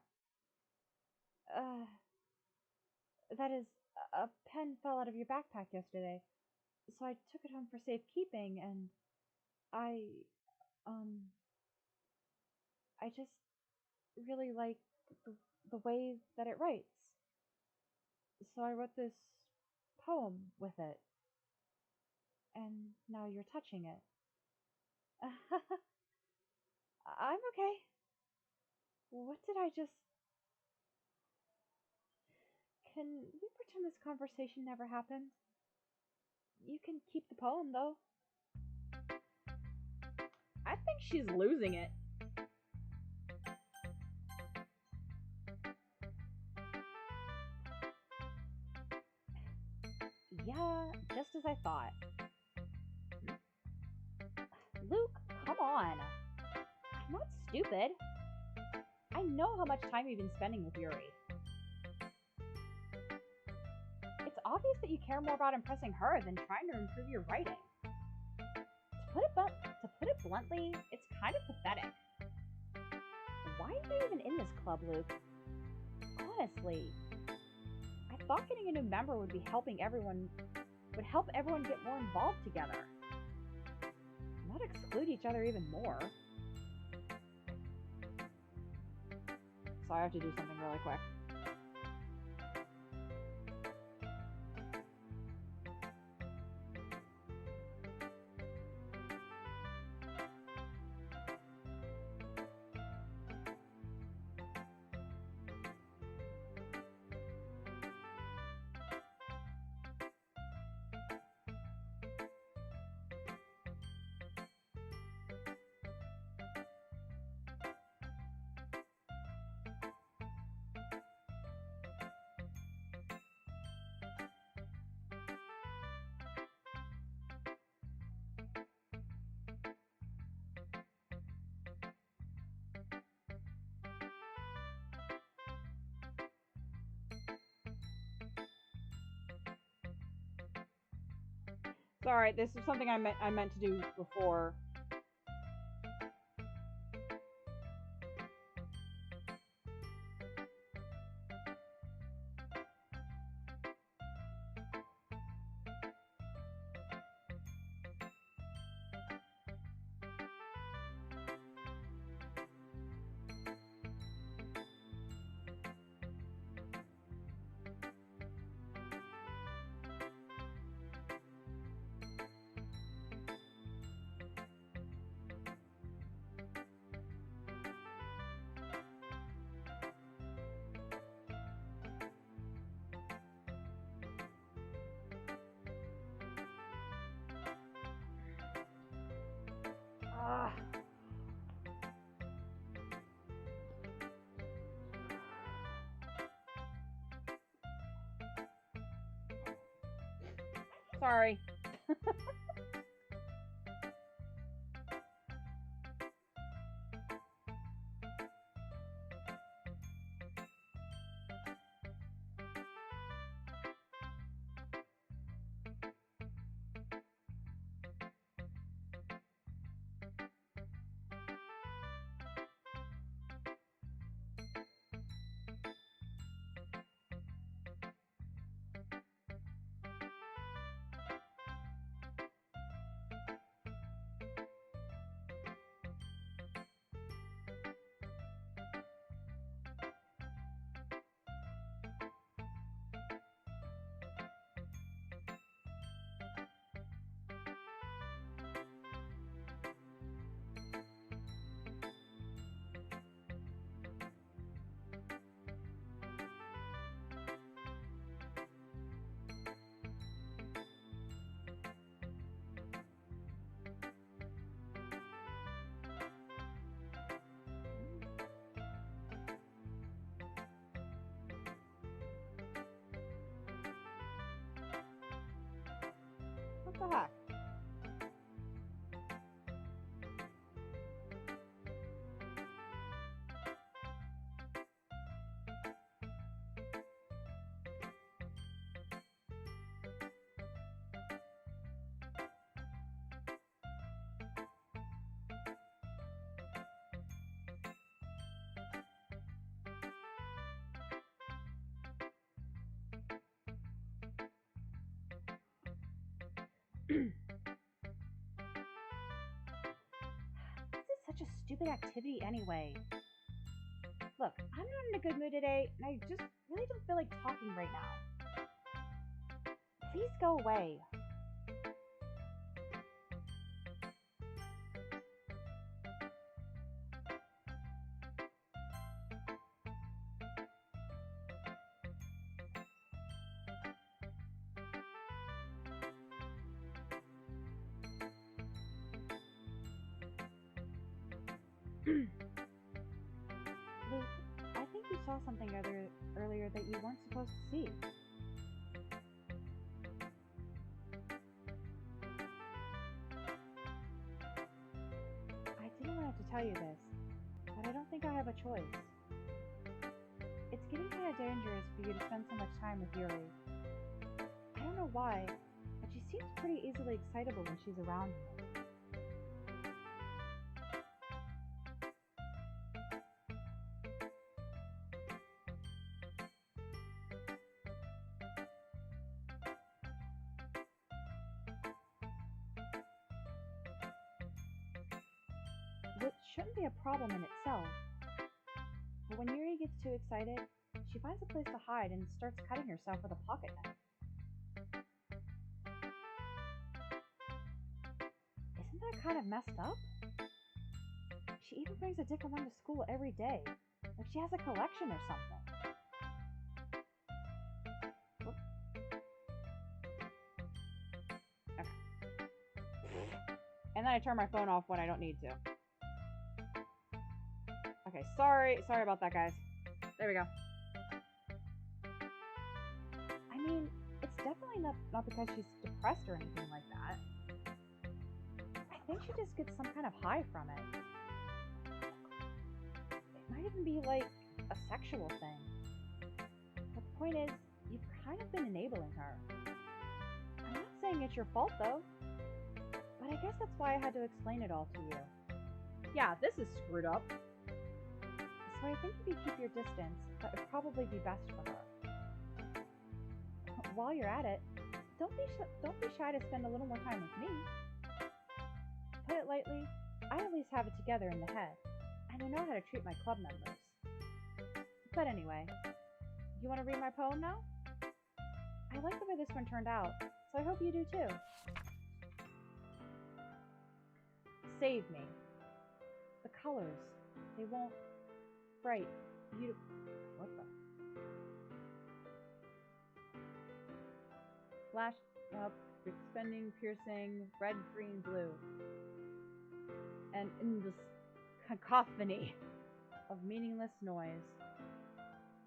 That is, a pen fell out of your backpack yesterday, so I took it home for safekeeping, and I, um, I just really like the, the way that it writes. So I wrote this poem with it, and now you're touching it. I'm okay. What did I just... Can we pretend this conversation never happened? You can keep the poem, though. I think she's losing it. Yeah, just as I thought. Luke, come on. I'm not stupid. I know how much time you've been spending with Yuri. It's obvious that you care more about impressing her than trying to improve your writing. To put it bluntly, it's kind of pathetic. Why are you even in this club, Luke? Honestly, I thought getting a new member would help everyone get more involved together. Not exclude each other even more. So I have to do something really quick. Sorry, this is something I meant to do before. Sorry. the heck? This is such a stupid activity anyway. Look, I'm not in a good mood today, and I just really don't feel like talking right now. Please go away. Luke, I think you saw something earlier that you weren't supposed to see. I didn't want to tell you this, but I don't think I have a choice. It's getting kind of dangerous for you to spend so much time with Yuri. I don't know why, but she seems pretty easily excitable when she's around me. Which shouldn't be a problem in itself. But when Yuri gets too excited, she finds a place to hide and starts cutting herself with a pocket knife. Isn't that kind of messed up? She even brings a different one to school every day, like she has a collection or something. Whoop. Okay. And then I turn my phone off when I don't need to. Okay, sorry about that, guys. There we go. I mean, it's definitely not because she's depressed or anything like that. I think she just gets some kind of high from it. It might even be like a sexual thing. But the point is, you've kind of been enabling her. I'm not saying it's your fault, though. But I guess that's why I had to explain it all to you. Yeah, this is screwed up. So I think if you keep your distance, that would probably be best for her. While you're at it, don't be shy to spend a little more time with me. Put it lightly, I at least have it together in the head, and I know how to treat my club members. But anyway, you want to read my poem now? I like the way this one turned out, so I hope you do too. Save me. The colors, they won't... Bright, beautiful. What the? Flash up, expending, piercing, red, green, blue. And in this cacophony of meaningless noise,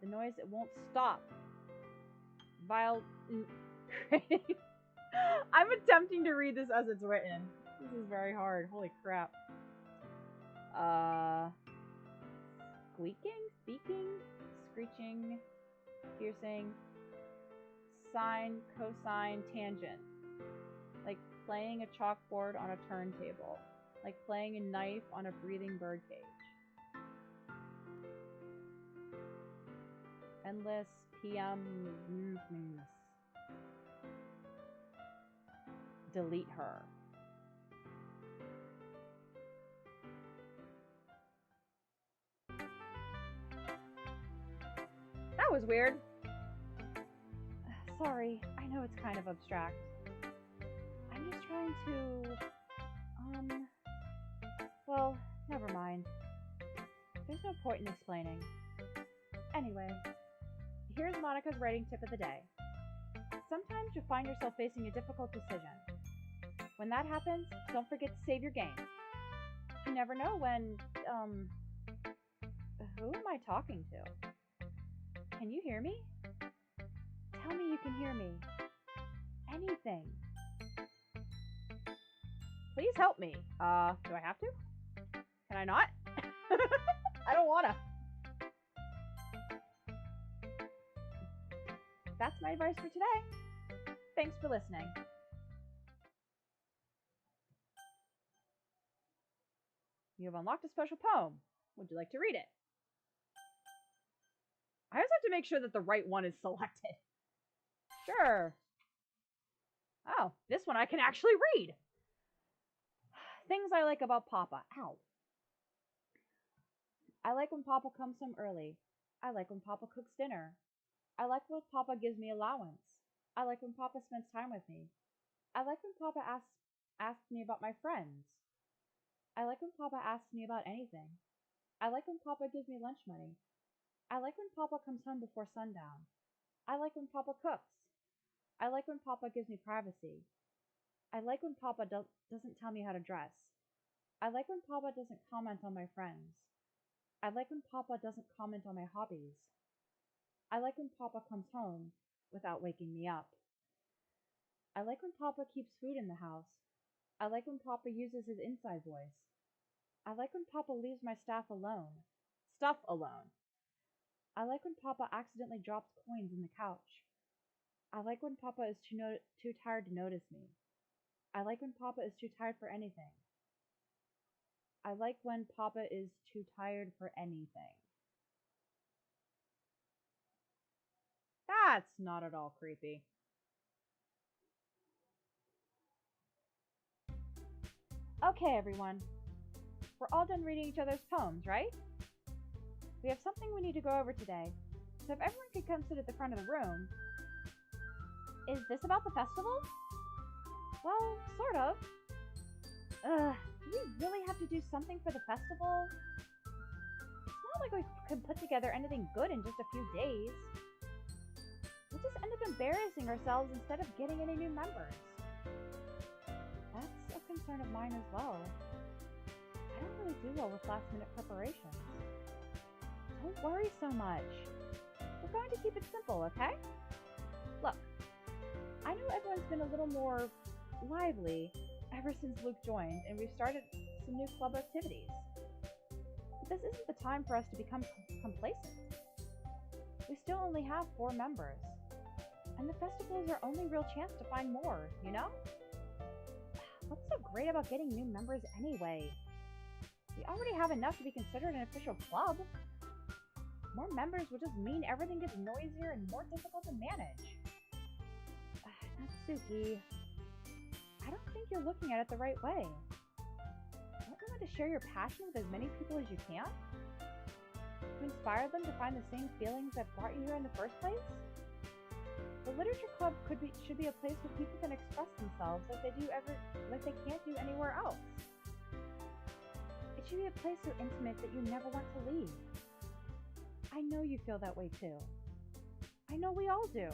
the noise that won't stop. Vile. I'm attempting to read this as it's written. This is very hard. Holy crap. Squeaking, speaking, screeching, piercing, sine, cosine, tangent. Like playing a chalkboard on a turntable. Like playing a knife on a breathing birdcage. Endless PM. Delete her. That was weird. Sorry, I know it's kind of abstract. I'm just trying to... Well, never mind. There's no point in explaining. Anyway, here's Monica's writing tip of the day. Sometimes you'll find yourself facing a difficult decision. When that happens, don't forget to save your game. You never know when, who am I talking to? Can you hear me? Tell me you can hear me. Anything. Please help me. Do I have to? Can I not? I don't wanna. That's my advice for today. Thanks for listening. You have unlocked a special poem. Would you like to read it? I always have to make sure that the right one is selected. Sure. Oh, this one I can actually read. Things I like about Papa. Ow. I like when Papa comes home early. I like when Papa cooks dinner. I like when Papa gives me allowance. I like when Papa spends time with me. I like when Papa asks me about my friends. I like when Papa asks me about anything. I like when Papa gives me lunch money. I like when Papa comes home before sundown. I like when Papa cooks. I like when Papa gives me privacy. I like when Papa doesn't tell me how to dress. I like when Papa doesn't comment on my friends. I like when Papa doesn't comment on my hobbies. I like when Papa comes home without waking me up. I like when Papa keeps food in the house. I like when Papa uses his inside voice. I like when Papa leaves my stuff alone. I like when Papa accidentally drops coins in the couch. I like when Papa is too tired to notice me. I like when Papa is too tired for anything. I like when Papa is too tired for anything. That's not at all creepy. Okay, everyone. We're all done reading each other's poems, right? We have something we need to go over today, so if everyone could come sit at the front of the room. Is this about the festival? Well, sort of. Do we really have to do something for the festival? It's not like we could put together anything good in just a few days. We'll just end up embarrassing ourselves instead of getting any new members. That's a concern of mine as well. I don't really do well with last-minute preparations. Don't worry so much. We're going to keep it simple, okay? Look, I know everyone's been a little more lively ever since Luke joined, and we've started some new club activities. But this isn't the time for us to become complacent. We still only have 4 members, and the festival is our only real chance to find more, you know? What's so great about getting new members anyway? We already have enough to be considered an official club. More members would just mean everything gets noisier and more difficult to manage. Natsuki, I don't think you're looking at it the right way. Don't you want to share your passion with as many people as you can? To inspire them to find the same feelings that brought you here in the first place? The literature club should be a place where people can express themselves like they can't do anywhere else. It should be a place so intimate that you never want to leave. I know you feel that way too. I know we all do.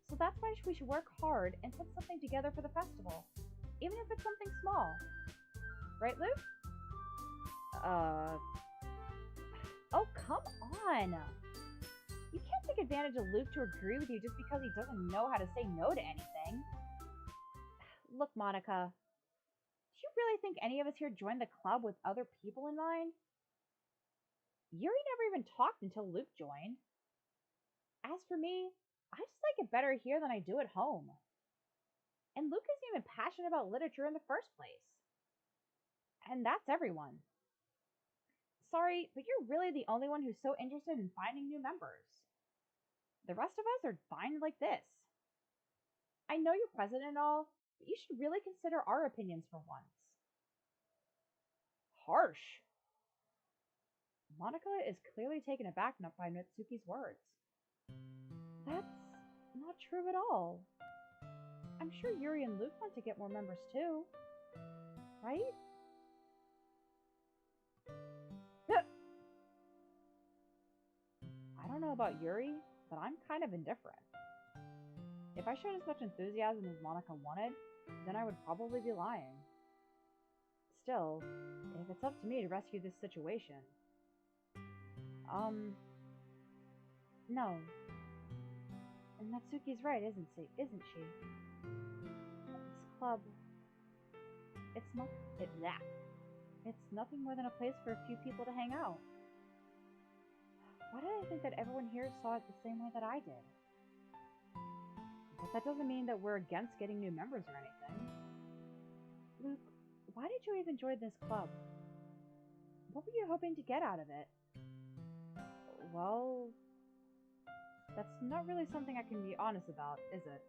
So that's why we should work hard and put something together for the festival, even if it's something small. Right, Luke? Oh, come on! You can't take advantage of Luke to agree with you just because he doesn't know how to say no to anything. Look, Monica, do you really think any of us here joined the club with other people in mind? Yuri never even talked until Luke joined. As for me, I just like it better here than I do at home. And Luke isn't even passionate about literature in the first place. And that's everyone. Sorry, but you're really the only one who's so interested in finding new members. The rest of us are fine like this. I know you're president and all, but you should really consider our opinions for once. Harsh. Monica is clearly taken aback by Natsuki's words. That's not true at all. I'm sure Yuri and Luke want to get more members too. Right? I don't know about Yuri, but I'm kind of indifferent. If I showed as much enthusiasm as Monica wanted, then I would probably be lying. Still, if it's up to me to rescue this situation... No. And Natsuki's right, isn't she? This club... It's not it that. It's nothing more than a place for a few people to hang out. Why did I think that everyone here saw it the same way that I did? But that doesn't mean that we're against getting new members or anything. Luke, why did you even join this club? What were you hoping to get out of it? Well, that's not really something I can be honest about, is it?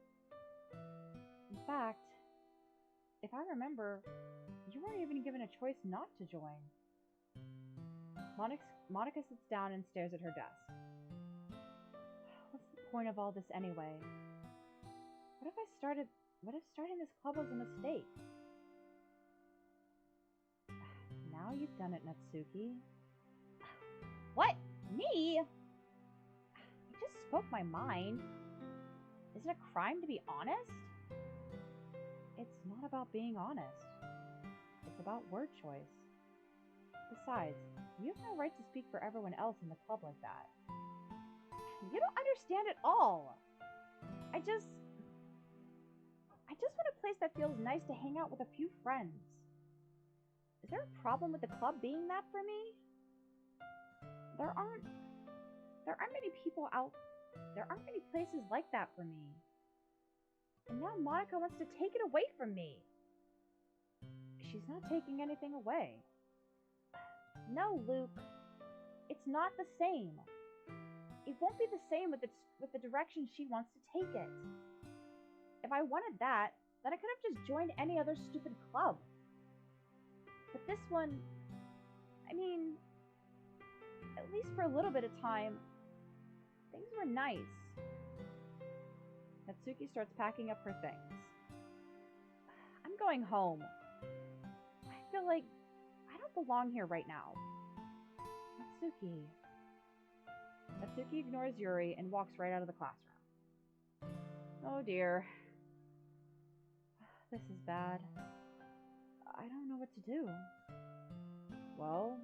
In fact, if I remember, you weren't even given a choice not to join. Monica sits down and stares at her desk. What's the point of all this anyway? What if starting this club was a mistake? Now you've done it, Natsuki. What? Me? I just spoke my mind. Is it a crime to be honest? It's not about being honest. It's about word choice. Besides, you have no right to speak for everyone else in the club like that. You don't understand at all. I just want a place that feels nice to hang out with a few friends. Is there a problem with the club being that for me? There aren't many people out. There aren't many places like that for me. And now Monica wants to take it away from me. She's not taking anything away. No, Luke. It's not the same. It won't be the same with the direction she wants to take it. If I wanted that, then I could have just joined any other stupid club. But this one, I mean, at least for a little bit of time, things were nice. Natsuki starts packing up her things. I'm going home. I feel like I don't belong here right now. Natsuki. Natsuki ignores Yuri and walks right out of the classroom. Oh dear. This is bad. I don't know what to do. Well,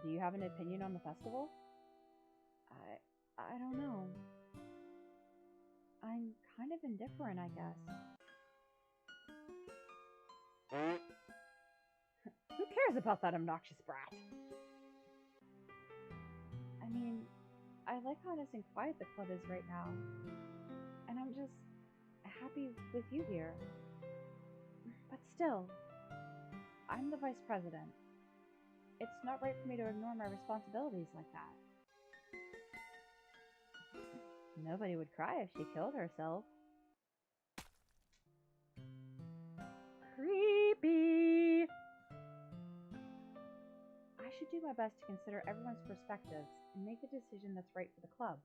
do you have an opinion on the festival? I don't know. I'm kind of indifferent, I guess. Who cares about that obnoxious brat? I mean, I like how nice and quiet the club is right now. And I'm just happy with you here. But still, I'm the vice president. It's not right for me to ignore my responsibilities like that. Nobody would cry if she killed herself. Creepy! I should do my best to consider everyone's perspectives and make the decision that's right for the club.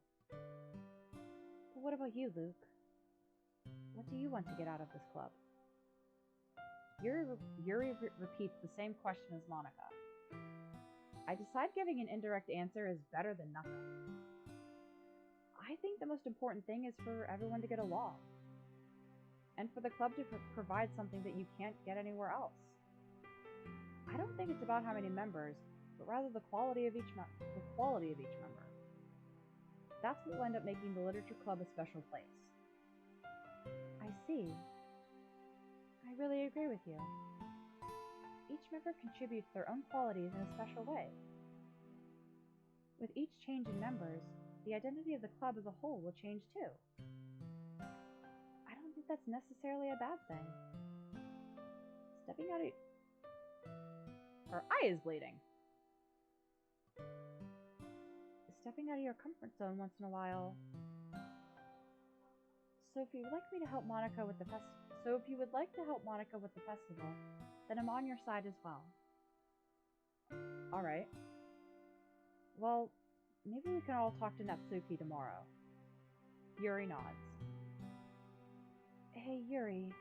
But what about you, Luke? What do you want to get out of this club? Yuri repeats the same question as Monica. I decide giving an indirect answer is better than nothing. I think the most important thing is for everyone to get along. And for the club to provide something that you can't get anywhere else. I don't think it's about how many members, but rather the quality of each member. That's what will end up making the literature club a special place. I see. I really agree with you. Each member contributes their own qualities in a special way. With each change in members, the identity of the club as a whole will change too. I don't think that's necessarily a bad thing. Her eye is bleeding. Stepping out of your comfort zone once in a while. So if you would like to help Monica with the festival, then I'm on your side as well. Alright. Well, maybe we can all talk to Natsuki tomorrow. Yuri nods. Hey, Yuri.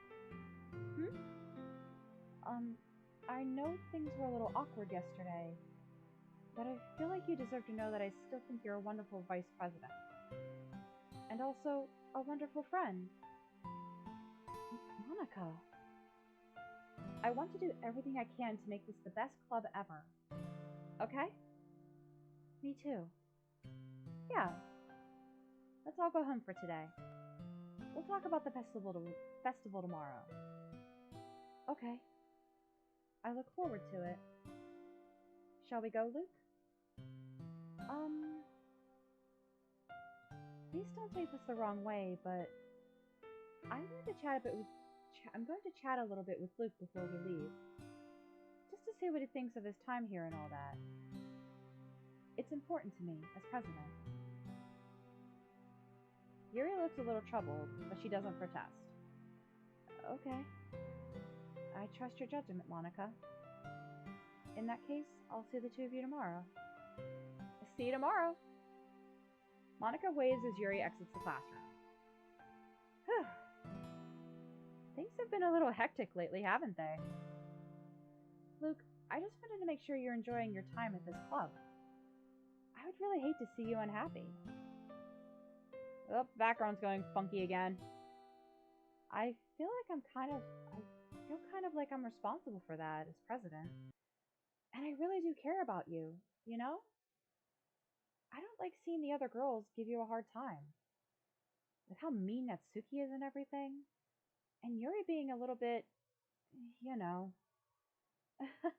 I know things were a little awkward yesterday, but I feel like you deserve to know that I still think you're a wonderful vice president. And also, a wonderful friend. Monica. I want to do everything I can to make this the best club ever. Okay? Me too. Yeah. Let's all go home for today. We'll talk about the festival tomorrow. Okay. I look forward to it. Shall we go, Luke? Please don't take this the wrong way, but I'm going to chat a little bit with Luke before we leave. Just to see what he thinks of his time here and all that. It's important to me, as president. Yuri looks a little troubled, but she doesn't protest. Okay. I trust your judgment, Monica. In that case, I'll see the two of you tomorrow. See you tomorrow! Monica waves as Yuri exits the classroom. Whew. Things have been a little hectic lately, haven't they? Luke, I just wanted to make sure you're enjoying your time at this club. I would really hate to see you unhappy. Oh, background's going funky again. I feel kind of like I'm responsible for that as president. And I really do care about you, you know? I don't like seeing the other girls give you a hard time. With how mean Natsuki is and everything. And Yuri being a little bit, you know. Sometimes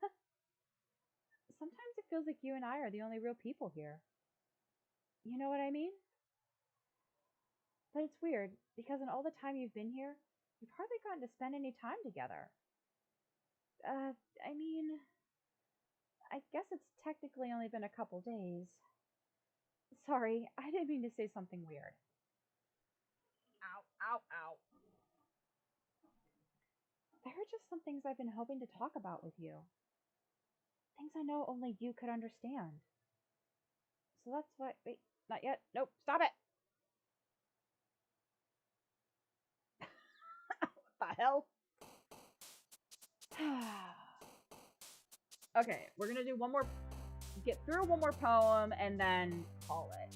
it feels like you and I are the only real people here. You know what I mean? But it's weird, because in all the time you've been here, you've hardly gotten to spend any time together. I mean, I guess it's technically only been a couple days. Sorry, I didn't mean to say something weird. Ow, ow, ow. There are just some things I've been hoping to talk about with you. Things I know only you could understand. So that's why... Wait, not yet. Nope, stop it! What the hell? Okay, we're gonna do one more... Get through one more poem and then call it.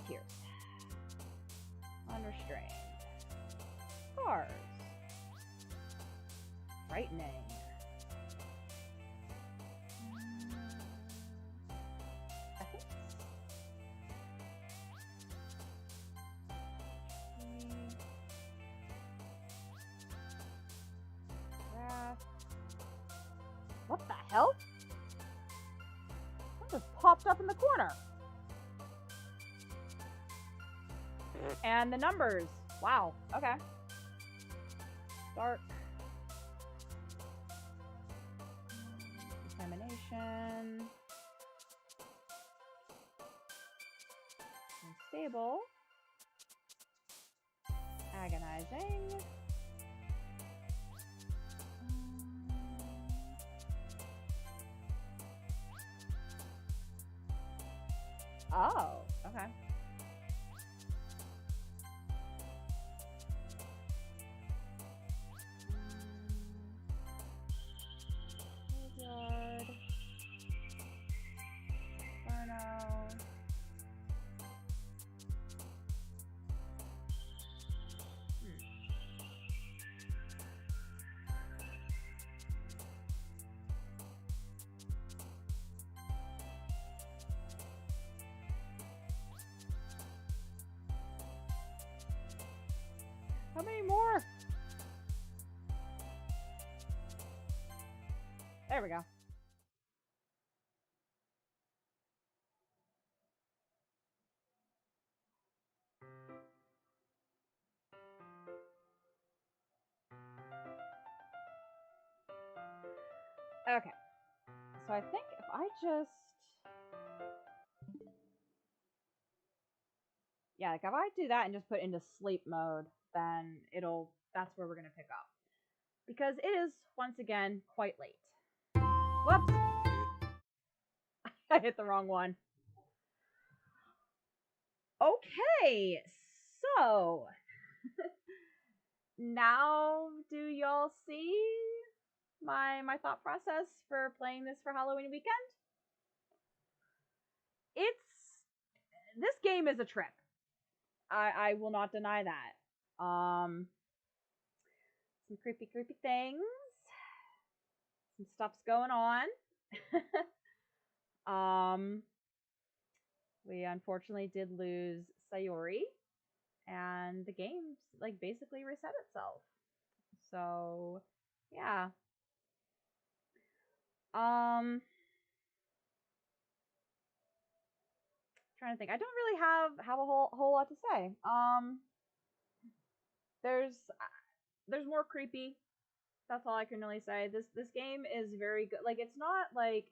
Tears. Unrestrained. Scars. Frightening. Ethics. Wrath. What the hell? What just popped up in the corner? And the numbers. Wow. Okay. Dark. Contamination. Unstable. Agonizing. Oh, okay. Graveyard. Inferno. How many more? There we go. Okay. So I think if I just... Yeah, like if I do that and just put into sleep mode, then that's where we're going to pick up. Because it is, once again, quite late. Whoops! I hit the wrong one. Okay, so... now do y'all see my thought process for playing this for Halloween weekend? This game is a trip. I will not deny that. Some creepy things. Some stuff's going on. We unfortunately did lose Sayori, and the game like basically reset itself. So, yeah. Um, trying to think. I don't really have a whole lot to say. There's more creepy. That's all I can really say. This game is very good. Like it's not like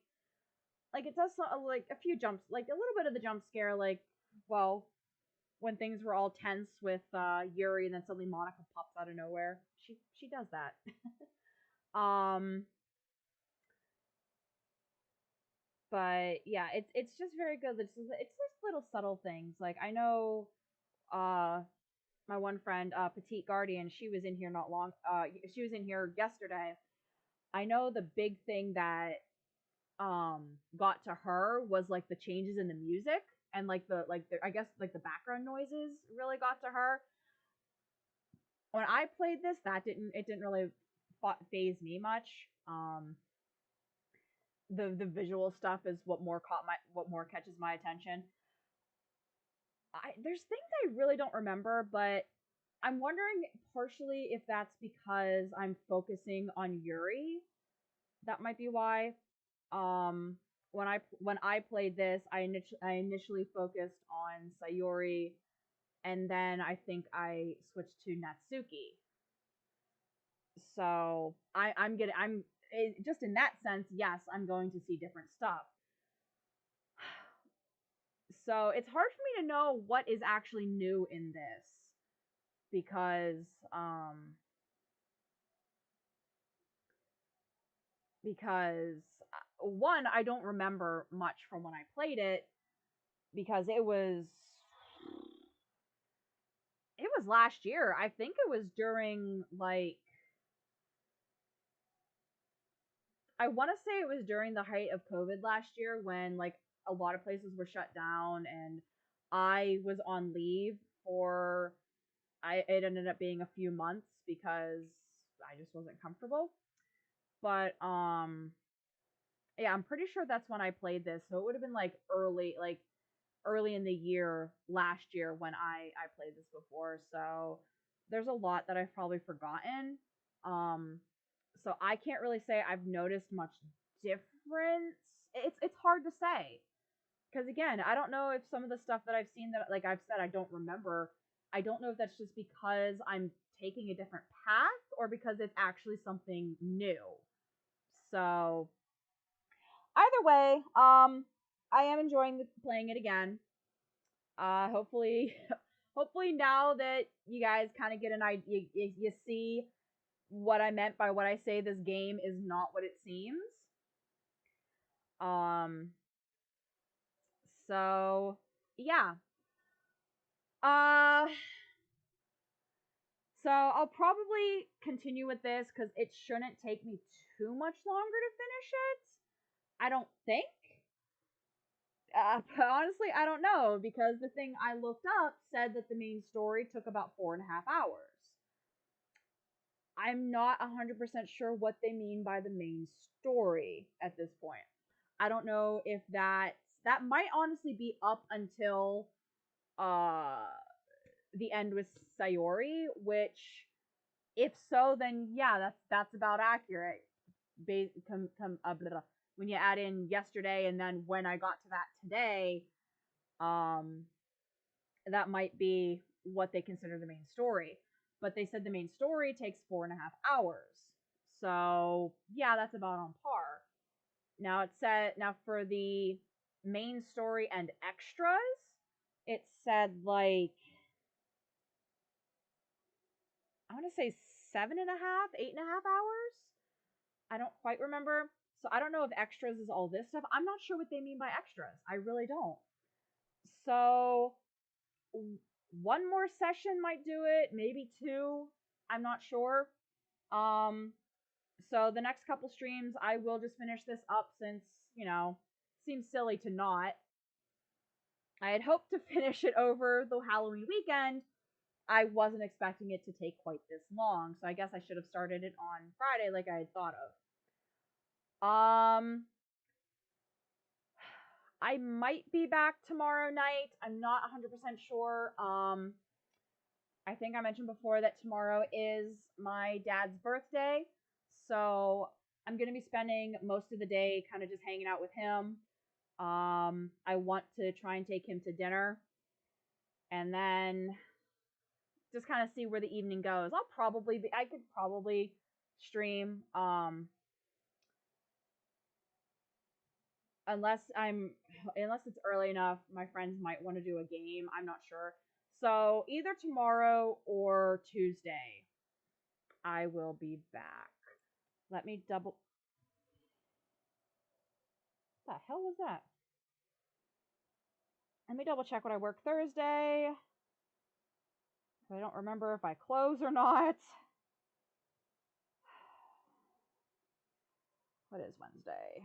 it does like a few jumps, like a little bit of the jump scare, like well when things were all tense with Yuri, and then suddenly Monica pops out of nowhere. She does that. um, but yeah, it's just very good. It's just little subtle things. Like I know uh my one friend, Petite Guardian, she was in here not long. She was in here yesterday. I know the big thing that got to her was like the changes in the music and like the I guess like the background noises really got to her. When I played this, that didn't really phase me much. The visual stuff is what more catches my attention. There's things I really don't remember, but I'm wondering partially if that's because I'm focusing on Yuri. That might be why. Um, when I played this, I initially focused on Sayori, and then I think I switched to Natsuki. So I'm just in that sense, yes, I'm going to see different stuff. So it's hard for me to know what is actually new in this because um because one, I don't remember much from when I played it because it was last year. I think it was during like I want to say it was during the height of COVID last year when like a lot of places were shut down and I was on leave for it ended up being a few months because I just wasn't comfortable. But yeah, I'm pretty sure that's when I played this. So it would have been like early in the year last year when I played this before. So there's a lot that I've probably forgotten. Um so I can't really say I've noticed much difference. It's hard to say because again, I don't know if some of the stuff that I've seen that like I've said I don't remember. I don't know if that's just because I'm taking a different path or because it's actually something new. So either way, I am enjoying playing it again. Hopefully, hopefully now that you guys kind of get an idea, you see what I meant by what I say. This game is not what it seems. Um, so yeah. Uh, so I'll probably continue with this because it shouldn't take me too much longer to finish it. I don't think. Honestly, I don't know because the thing I looked up said that the main story took about 4.5 hours. I'm not 100% sure what they mean by the main story at this point. I don't know if that might honestly be up until uh the end with Sayori, which if so, then yeah, that's about accurate. Blah, blah. When you add in yesterday and then when I got to that today, um, that might be what they consider the main story. But they said the main story takes 4.5 hours. So yeah, that's about on par. Now it said now for the main story and extras, it said like I want to say 7.5, 8.5 hours. I don't quite remember. So I don't know if extras is all this stuff. I'm not sure what they mean by extras. I really don't. So one more session might do it, maybe two. I'm not sure. Um, so the next couple streams, I will just finish this up since seems silly to not. I had hoped to finish it over the Halloween weekend. I wasn't expecting it to take quite this long, so I guess I should have started it on Friday like I had thought of. I might be back tomorrow night. I'm not 100% sure. I think I mentioned before that tomorrow is my dad's birthday. So I'm going to be spending most of the day kind of just hanging out with him. I want to try and take him to dinner and then just kind of see where the evening goes. I could probably stream, unless unless it's early enough, my friends might want to do a game. I'm not sure. So either tomorrow or Tuesday, I will be back. Let me double. What the hell was that? Let me double check what I work Thursday. I don't remember if I close or not. What is Wednesday?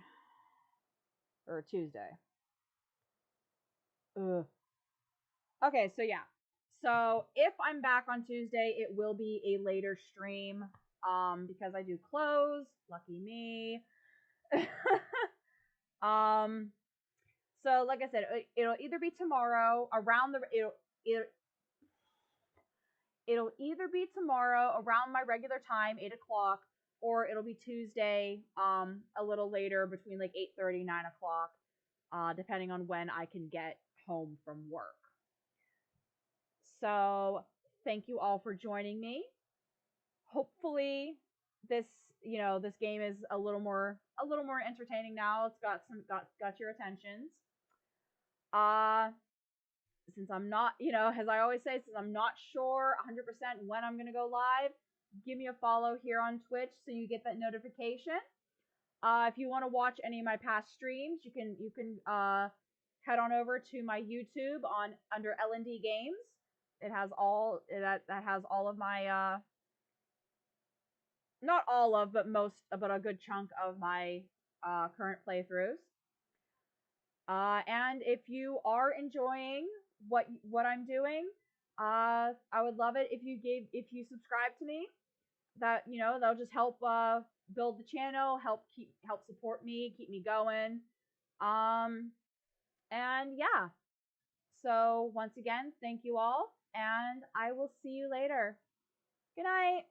Or Tuesday? Ugh. Okay, so yeah. So if I'm back on Tuesday, it will be a later stream. Because I do close. Lucky me. um, so like I said, it'll either be tomorrow around the it'll either be tomorrow around my regular time, 8 o'clock, or it'll be Tuesday, a little later between like 8:30, 9 o'clock, depending on when I can get home from work. So thank you all for joining me. Hopefully this this game is a little more entertaining now. It's got your attentions. Uh since I'm not, as I always say, since I'm not sure 100% when I'm going to go live, give me a follow here on Twitch so you get that notification. If you want to watch any of my past streams, you can head on over to my YouTube on under LND Games. It has all that has all of my not all of, but but a good chunk of my current playthroughs. And if you are enjoying what I'm doing, I would love it if you subscribe to me. That'll just help build the channel, help support me, keep me going. Um, and yeah. So once again, thank you all, and I will see you later. Good night.